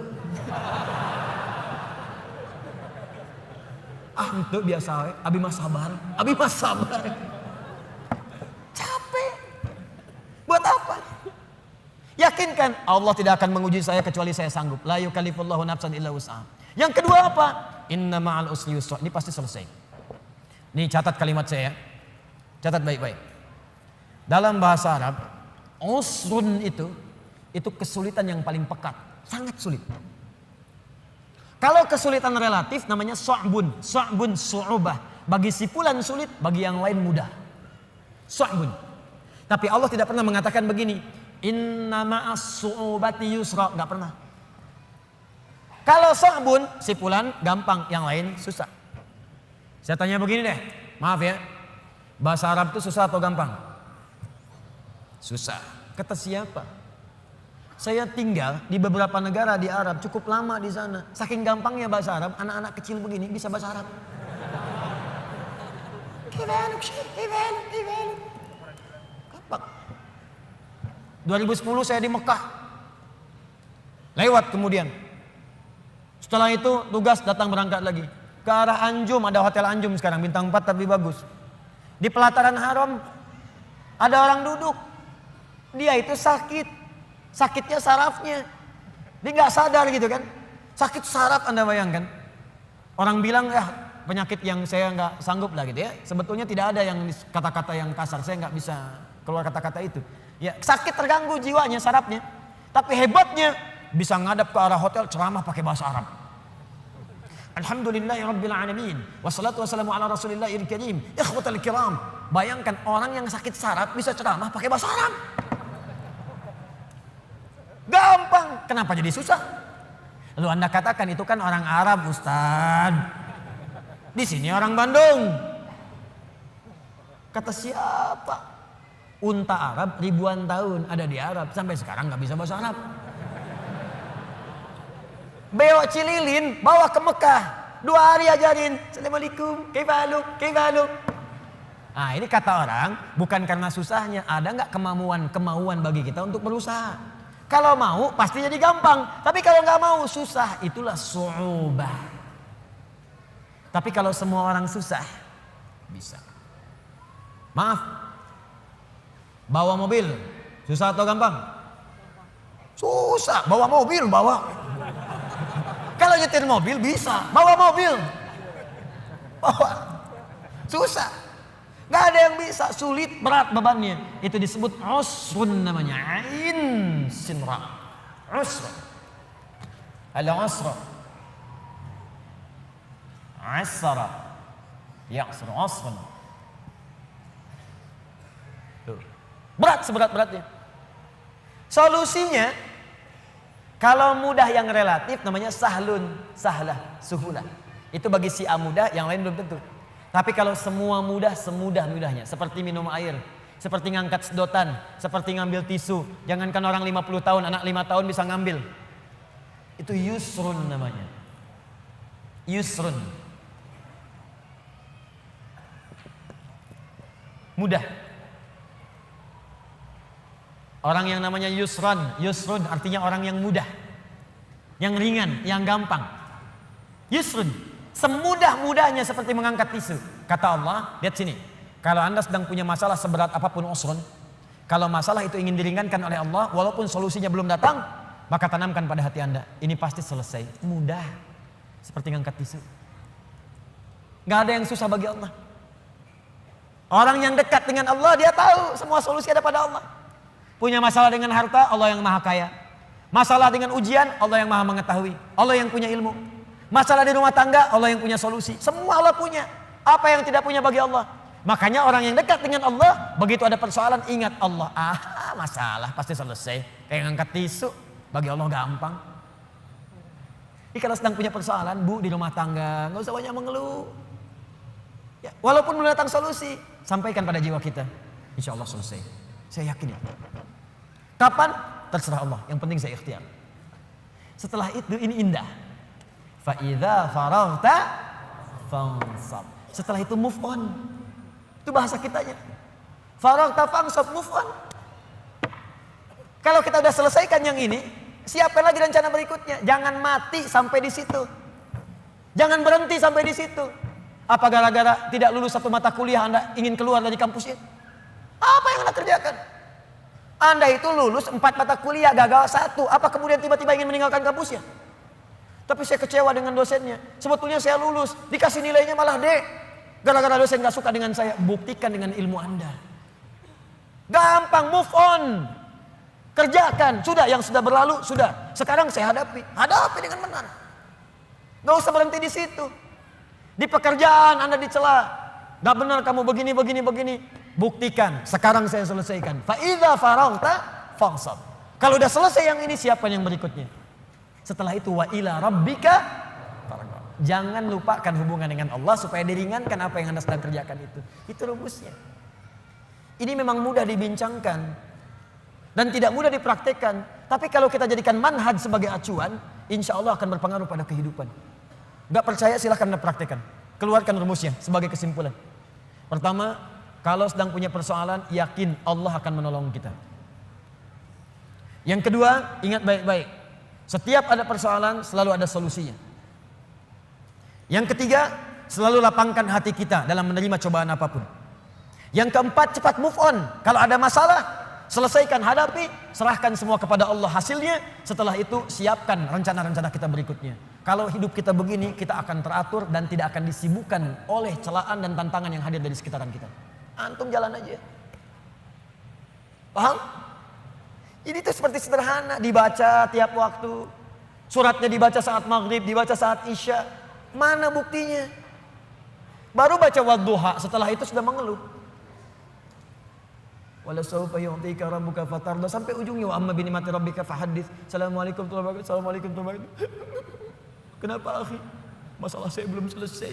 Itu biasa, abi mah sabar. Capek. Buat apa? Yakinkan Allah tidak akan menguji saya kecuali saya sanggup. La yukallifullahu nafsan illa wus'aha. Yang kedua apa? Inna ma'al usri yusra. Ini pasti selesai. Ini catat kalimat saya. Catat baik-baik. Dalam bahasa Arab, usrun itu kesulitan yang paling pekat. Sangat sulit. Kalau kesulitan relatif namanya su'bun. Su'bun su'ubah. Bagi si fulan sulit, bagi yang lain mudah. Su'bun. Tapi Allah tidak pernah mengatakan begini. Inna ma'as su'ubati yusra. Gak pernah. Kalau su'bun, si fulan gampang, yang lain susah. Saya tanya begini deh. Maaf ya. Bahasa Arab itu susah atau gampang? Susah. Kata siapa? Saya tinggal di beberapa negara di Arab, cukup lama di sana. Saking gampangnya bahasa Arab, anak-anak kecil begini bisa bahasa Arab. 2010 saya di Mekah. Lewat kemudian. Setelah itu tugas datang berangkat lagi. Ke arah Anjum, ada hotel Anjum sekarang, bintang 4 tapi bagus. Di pelataran haram ada orang duduk. Dia itu sakit. Sakitnya sarafnya. Dia gak sadar gitu kan. Sakit saraf, Anda bayangkan. Orang bilang penyakit yang saya gak sanggup lah gitu ya. Sebetulnya tidak ada yang kata-kata yang kasar. Saya gak bisa keluar kata-kata itu. Ya, sakit terganggu jiwanya, sarafnya. Tapi hebatnya bisa ngadap ke arah hotel ceramah pakai bahasa Arab. Alhamdulillahirabbil alamin. Wassalatu wassalamu ala Rasulillahil karim. Ikhwatal kiram. Bayangkan orang yang sakit saraf bisa ceramah pakai bahasa Arab. Gampang. Kenapa jadi susah? Lalu Anda katakan itu kan orang Arab, Ustaz. Di sini orang Bandung. Kata siapa? Unta Arab ribuan tahun ada di Arab, sampai sekarang nggak bisa bahasa Arab. Beo Cililin bawa ke Mekah, 2 hari ajarin. Assalamualaikum, kaifa haluk. Nah, ini kata orang bukan karena susahnya, ada nggak kemauan bagi kita untuk berusaha. Kalau mau pasti jadi gampang, tapi kalau nggak mau susah, itulah su'ubah. Tapi kalau semua orang susah, bisa. Maaf. Bawa mobil, susah atau gampang? Susah, bawa mobil, bawa. Kalau nyetir mobil bisa, bawa mobil. Bawa. Susah. Gak ada yang bisa, sulit, berat bebannya. Itu disebut usrun namanya. Ain sinra. Usrun. Al-usra. Asra. Ya'sru usrun. Berat seberat-beratnya. Solusinya, kalau mudah yang relatif namanya sahlun, sahlah, suhulah. Itu bagi si A mudah, yang lain belum tentu. Tapi kalau semua mudah, semudah-mudahnya. Seperti minum air. seperti ngangkat sedotan, seperti ngambil tisu. Jangankan orang 50 tahun, anak 5 tahun bisa ngambil. Itu yusrun namanya. Yusrun. Mudah. Orang yang namanya yusrun artinya orang yang mudah. Yang ringan, yang gampang. Yusrun. Semudah-mudahnya seperti mengangkat tisu. Kata Allah, lihat sini. Kalau Anda sedang punya masalah seberat apapun usrun, kalau masalah itu ingin diringankan oleh Allah, walaupun solusinya belum datang, maka tanamkan pada hati Anda, ini pasti selesai. Mudah. Seperti ngangkat tisu. Gak ada yang susah bagi Allah. Orang yang dekat dengan Allah, dia tahu semua solusi ada pada Allah. Punya masalah dengan harta, Allah yang maha kaya. Masalah dengan ujian, Allah yang maha mengetahui. Allah yang punya ilmu. Masalah di rumah tangga, Allah yang punya solusi. Semua Allah punya. Apa yang tidak punya bagi Allah? Makanya orang yang dekat dengan Allah, begitu ada persoalan, ingat Allah. Masalah pasti selesai. Kayak ngangkat tisu, bagi Allah gampang. Jadi kalau sedang punya persoalan, Bu, di rumah tangga, nggak usah banyak mengeluh. Ya, walaupun belum datang solusi, sampaikan pada jiwa kita. Insya Allah selesai. Saya yakin ya. Kapan? Terserah Allah. Yang penting saya ikhtiar. Setelah itu ini indah. Fa idza faraghta fansab. Setelah itu move on. Itu bahasa kitanya. Faraghta fansab, move on. Kalau kita udah selesaikan yang ini, siapa lagi rencana berikutnya? Jangan mati sampai di situ. Jangan berhenti sampai di situ. Apa gara-gara tidak lulus satu mata kuliah Anda ingin keluar dari kampusnya? Apa yang Anda kerjakan? Anda itu lulus 4 mata kuliah, gagal 1. Apa kemudian tiba-tiba ingin meninggalkan kampusnya? Tapi saya kecewa dengan dosennya. Sebetulnya saya lulus, dikasih nilainya malah D. Gara-gara dosen gak suka dengan saya. Buktikan dengan ilmu Anda. Gampang, move on. Kerjakan, sudah yang sudah berlalu, sudah. Sekarang saya hadapi dengan benar. Gak usah berhenti di situ. Di pekerjaan Anda dicela. Gak benar kamu begini. Buktikan, sekarang saya selesaikan. Fa idza faraghta fansab. Kalau udah selesai yang ini, siapa yang berikutnya? Setelah itu wa ila rabbika farghab. Jangan lupakan hubungan dengan Allah supaya diringankan apa yang Anda sedang kerjakan itu. Itu rumusnya. Ini memang mudah dibincangkan dan tidak mudah dipraktekkan. Tapi kalau kita jadikan manhaj sebagai acuan, insya Allah akan berpengaruh pada kehidupan. Gak percaya silahkan Anda praktekkan. Keluarkan rumusnya sebagai kesimpulan. Pertama, kalau sedang punya persoalan, yakin Allah akan menolong kita. Yang kedua, ingat baik-baik. Setiap ada persoalan, selalu ada solusinya. Yang ketiga, selalu lapangkan hati kita dalam menerima cobaan apapun. Yang keempat, cepat move on. Kalau ada masalah, selesaikan, hadapi, serahkan semua kepada Allah hasilnya. Setelah itu, siapkan rencana-rencana kita berikutnya. Kalau hidup kita begini, kita akan teratur dan tidak akan disibukkan oleh celaan dan tantangan yang hadir dari sekitaran kita. Antum jalan aja. Paham? Ini tuh seperti sederhana, dibaca tiap waktu. Suratnya dibaca saat maghrib, dibaca saat isya. Mana buktinya? Baru baca wadduha, setelah itu sudah mengeluh. Wala sawfa yu'tika rabbuka fatarda, sampai ujungnya wa amma bi ni'mati rabbika fahaddits. Assalamualaikum warahmatullahi wabarakatuh. Assalamualaikum warahmatullahi wabarakatuh. Kenapa akhi? Masalah saya belum selesai.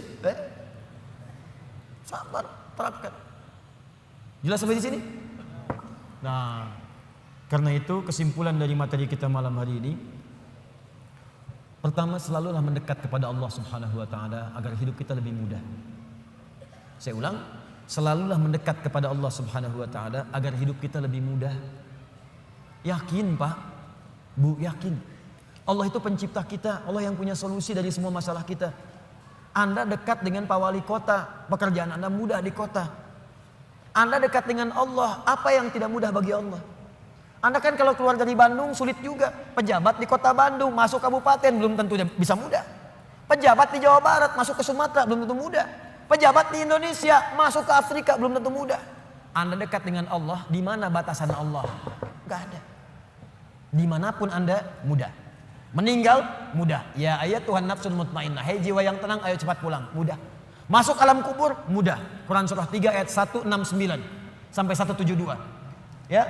Sabar, terapkan. Jelas sampai di sini? Nah, karena itu kesimpulan dari materi kita malam hari ini, pertama, selalulah mendekat kepada Allah Subhanahu wa taala agar hidup kita lebih mudah. Saya ulang, selalulah mendekat kepada Allah Subhanahu wa taala agar hidup kita lebih mudah. Yakin, Pak, Bu, yakin. Allah itu pencipta kita, Allah yang punya solusi dari semua masalah kita. Anda dekat dengan Pak Wali Kota, pekerjaan Anda mudah di kota. Anda dekat dengan Allah, apa yang tidak mudah bagi Allah? Anda kan kalau keluar dari Bandung sulit juga. Pejabat di kota Bandung, masuk kabupaten belum tentu bisa mudah. Pejabat di Jawa Barat, masuk ke Sumatera belum tentu mudah. Pejabat di Indonesia, masuk ke Afrika belum tentu mudah. Anda dekat dengan Allah, di mana batasan Allah? Gak ada. Dimanapun Anda, mudah. Meninggal, mudah. Ya ayat Tuhan nafsun mutmainnah. Hei jiwa yang tenang, ayo cepat pulang. Mudah. Masuk alam kubur, mudah. Quran surah 3 ayat 169 sampai 172. Ya.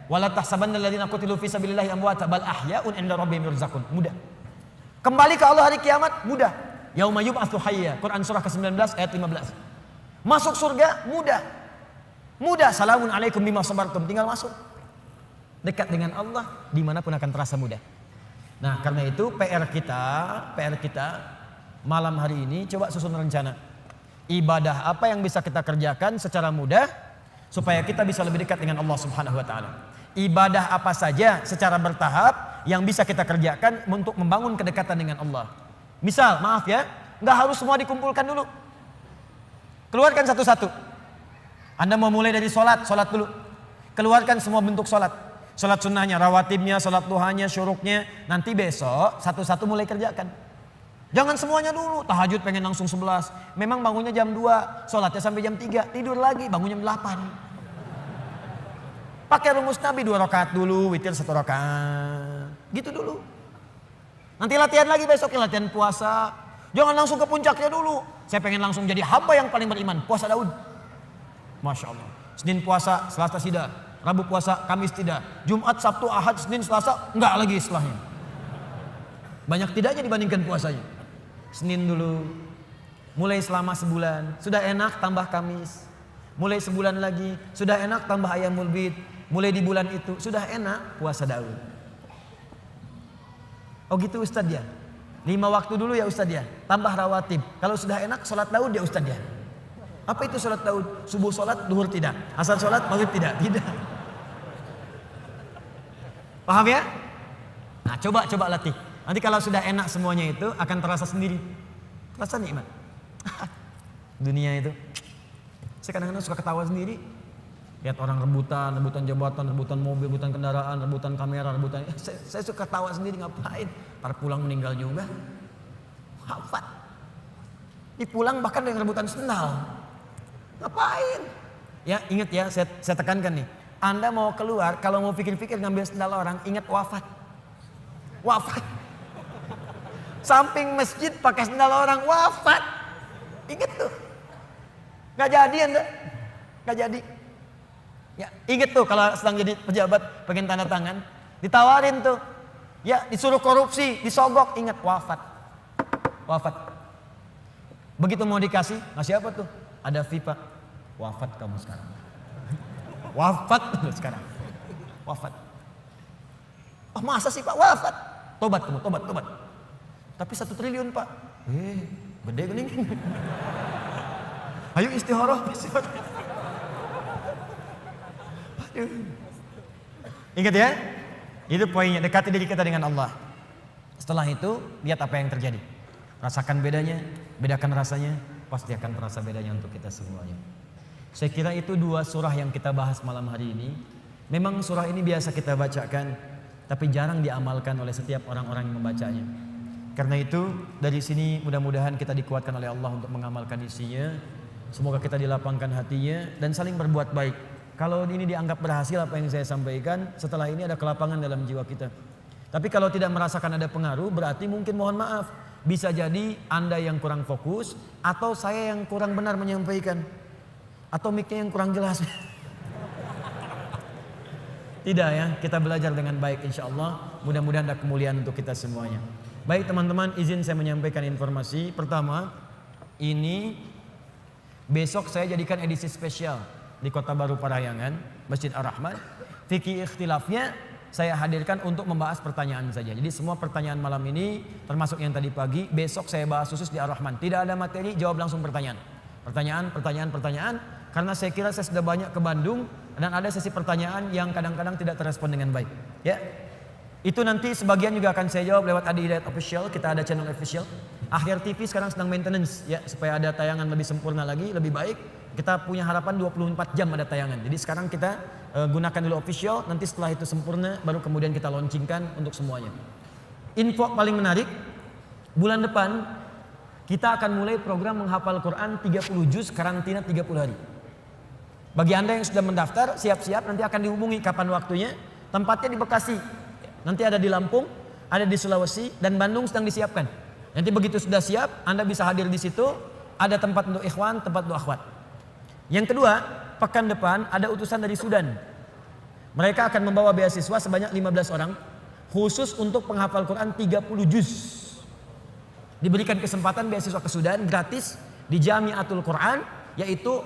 Wala tahsabanna alladziina qutilu fi sabilillahi amwata bal ahya'un 'inda rabbihim yurzaqun. Mudah. Kembali ke Allah hari kiamat, mudah. Yauma yub'atsu hayya. Quran surah ke-19 ayat 15. Masuk surga, mudah. Mudah, salamun alaikum bima sabartum, tinggal masuk. Dekat dengan Allah, dimanapun akan terasa mudah. Nah, karena itu PR kita malam hari ini coba susun rencana. Ibadah apa yang bisa kita kerjakan secara mudah supaya kita bisa lebih dekat dengan Allah Subhanahu wa taala. Ibadah apa saja secara bertahap yang bisa kita kerjakan untuk membangun kedekatan dengan Allah. Misal, maaf ya, nggak harus semua dikumpulkan dulu. Keluarkan satu-satu. Anda mau mulai dari sholat dulu. Keluarkan semua bentuk sholat. Sholat sunnahnya, rawatibnya, sholat duhanya, syuruknya. Nanti besok satu-satu mulai kerjakan. Jangan semuanya dulu. Tahajud pengen langsung 11. Memang bangunnya jam 2. Sholatnya sampai jam 3. Tidur lagi, bangunnya jam 8. Pakai rumus Nabi 2 rakaat dulu, witir 1 rakaat. Gitu dulu. Nanti latihan lagi besoknya, latihan puasa. Jangan langsung ke puncaknya dulu. Saya pengen langsung jadi hamba yang paling beriman. Puasa Daud. Masya Allah. Senin puasa, Selasa tidak. Rabu puasa, Kamis tidak. Jumat, Sabtu, Ahad, Senin, Selasa, enggak lagi setelahnya. Banyak tidaknya dibandingkan puasanya. Senin dulu. Mulai selama sebulan. Sudah enak tambah Kamis. Mulai sebulan lagi. Sudah enak tambah Ayyamul Bid. Mulai di bulan itu. Sudah enak puasa Daud. Oh gitu Ustadz ya. 5 waktu dulu ya Ustadz ya. Tambah rawatib. Kalau sudah enak sholat Daud ya Ustadz ya. Apa itu sholat Daud? Subuh sholat, duhur tidak. Asar sholat, maghrib tidak. Tidak. Paham ya? Nah coba latih. Nanti kalau sudah enak semuanya itu akan terasa sendiri. Terasa nikmat. Dunia itu. Saya kadang-kadang suka ketawa sendiri. Lihat orang rebutan jabatan, rebutan mobil, rebutan kendaraan, rebutan kamera, rebutan. Saya suka ketawa sendiri, ngapain? Para pulang meninggal juga. Wafat. Dipulang bahkan dengan rebutan sendal. Ngapain? Ya ingat ya, saya tekankan nih. Anda mau keluar, kalau mau pikir-pikir ngambil sendal orang, ingat wafat. Wafat. Samping masjid pakai sendal orang, wafat. Ingat tuh. Gak jadi Anda. Gak jadi. Ya ingat tuh kalau sedang jadi pejabat, pengen tanda tangan. Ditawarin tuh. Ya disuruh korupsi, disogok, ingat wafat. Wafat. Begitu mau dikasih, ngasih apa tuh? Ada FIFA. Wafat kamu sekarang. Wafat sekarang. Wafat. Oh masa sih Pak wafat? Tobat kamu, tobat. Tapi 1 triliun Pak. Gede gini. Ayo istihoroh. Ingat ya. Itu poinnya, dekati diri kita dengan Allah. Setelah itu, lihat apa yang terjadi. Rasakan bedanya, bedakan rasanya. Pasti akan terasa bedanya untuk kita semuanya. Saya kira itu 2 surah yang kita bahas malam hari ini. Memang surah ini biasa kita bacakan, tapi jarang diamalkan oleh setiap orang-orang yang membacanya. Karena itu dari sini mudah-mudahan kita dikuatkan oleh Allah untuk mengamalkan isinya. Semoga kita dilapangkan hatinya dan saling berbuat baik. Kalau ini dianggap berhasil apa yang saya sampaikan, setelah ini ada kelapangan dalam jiwa kita. Tapi kalau tidak merasakan ada pengaruh, berarti mungkin mohon maaf. Bisa jadi Anda yang kurang fokus atau saya yang kurang benar menyampaikan. Atau mic-nya yang kurang jelas. Tidak ya, kita belajar dengan baik insya Allah. Mudah-mudahan ada kemuliaan untuk kita semuanya. Baik teman-teman, izin saya menyampaikan informasi. Pertama, ini besok saya jadikan edisi spesial di Kota Baru Parahyangan, Masjid Ar-Rahman. Fikih ikhtilafnya saya hadirkan untuk membahas pertanyaan saja. Jadi semua pertanyaan malam ini, termasuk yang tadi pagi, besok saya bahas khusus di Ar-Rahman. Tidak ada materi, jawab langsung pertanyaan. Pertanyaan. Karena saya kira saya sudah banyak ke Bandung dan ada sesi pertanyaan yang kadang-kadang tidak terrespon dengan baik. Ya, itu nanti sebagian juga akan saya jawab lewat Adi Hidayat Official. Kita ada channel official. Akhir TV sekarang sedang maintenance ya, supaya ada tayangan lebih sempurna lagi, lebih baik. Kita punya harapan 24 jam ada tayangan. Jadi sekarang kita gunakan dulu official. Nanti setelah itu sempurna, baru kemudian kita launchingkan untuk semuanya. Info paling menarik, bulan depan kita akan mulai program menghafal Quran 30 juz karantina 30 hari. Bagi Anda yang sudah mendaftar, siap-siap, nanti akan dihubungi kapan waktunya. Tempatnya di Bekasi, nanti ada di Lampung, ada di Sulawesi, dan Bandung sedang disiapkan. Nanti begitu sudah siap, Anda bisa hadir di situ. Ada tempat untuk ikhwan, tempat untuk akhwat. Yang kedua, pekan depan ada utusan dari Sudan. Mereka akan membawa beasiswa sebanyak 15 orang, khusus untuk penghafal Quran 30 juz. Diberikan kesempatan beasiswa ke Sudan gratis di Jamiatul Quran, yaitu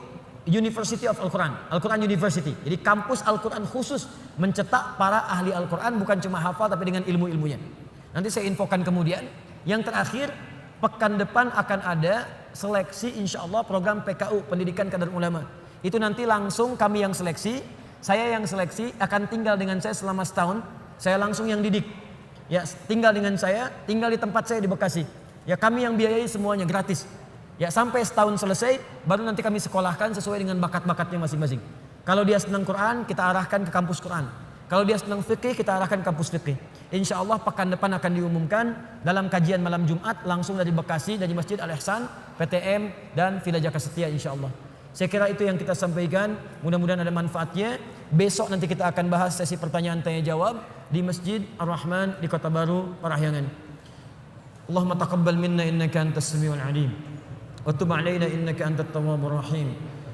University of Al-Quran, Al-Quran University. Jadi kampus Al-Quran khusus mencetak para ahli Al-Quran, bukan cuma hafal tapi dengan ilmu-ilmunya. Nanti saya infokan kemudian. Yang terakhir, pekan depan akan ada seleksi insya Allah program PKU, Pendidikan Kader Ulama. Itu nanti langsung kami yang seleksi, saya yang seleksi, akan tinggal dengan saya selama setahun. Saya langsung yang didik. Ya, tinggal dengan saya, tinggal di tempat saya di Bekasi. Ya, kami yang biayai semuanya gratis. Ya, sampai setahun selesai, baru nanti kami sekolahkan sesuai dengan bakat-bakatnya masing-masing. Kalau dia senang Quran, kita arahkan ke kampus Quran. Kalau dia senang fikih, kita arahkan ke kampus fikih. Insya Allah pekan depan akan diumumkan dalam kajian malam Jumat langsung dari Bekasi, dari Masjid Al-Ihsan, PTM, dan Villa Jaka Setia insya Allah. Saya kira itu yang kita sampaikan. Mudah-mudahan ada manfaatnya. Besok nanti kita akan bahas sesi pertanyaan tanya jawab di Masjid Ar-Rahman di Kota Baru, Parahyangan. Allahumma taqabbal minna innaka antas samiul alim. وتب علينا إنك أنت التواب الرحيم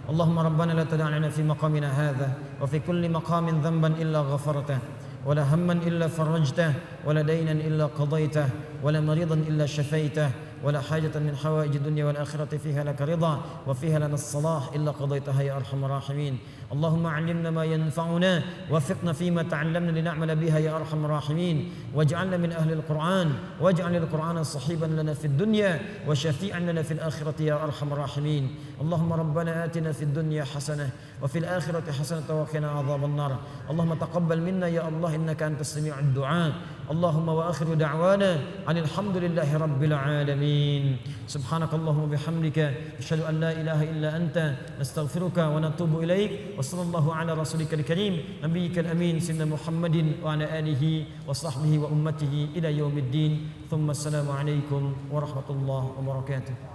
اللهم ربنا لا تدع لنا في مقامنا هذا وفي كل مقام ذنبا إلا غفرته ولا هما إلا فرجته ولا دينا إلا قضيته ولا مريضا إلا شفيته ولا حاجة من حوائج الدنيا والآخرة فيها لك رضا وفيها لنا الصلاح إلا قضيتها يا أرحم الراحمين اللهم علمنا ما ينفعنا وفقنا فيما تعلمنا لنعمل بها يا أرحم الراحمين واجعلنا من أهل القرآن واجعل القرآن صحيبا لنا في الدنيا وشفيعا لنا في الآخرة يا أرحم الراحمين اللهم ربنا آتنا في الدنيا حسنة وفي الآخرة حسنة وقنا عذاب النار اللهم تقبل منا يا الله إنك أنت السميع الدعاء اللهم وآخر دعوانا عن الحمد لله رب العالمين سبحانك اللهم وبحمدك أشهد أن لا إله إلا أنت نستغفرك ونتوب إليك وصلى الله على رسولك الكريم نبيك الأمين سيدنا محمد وعلى آله وصحبه وأمته إلى يوم الدين ثم السلام عليكم ورحمة الله وبركاته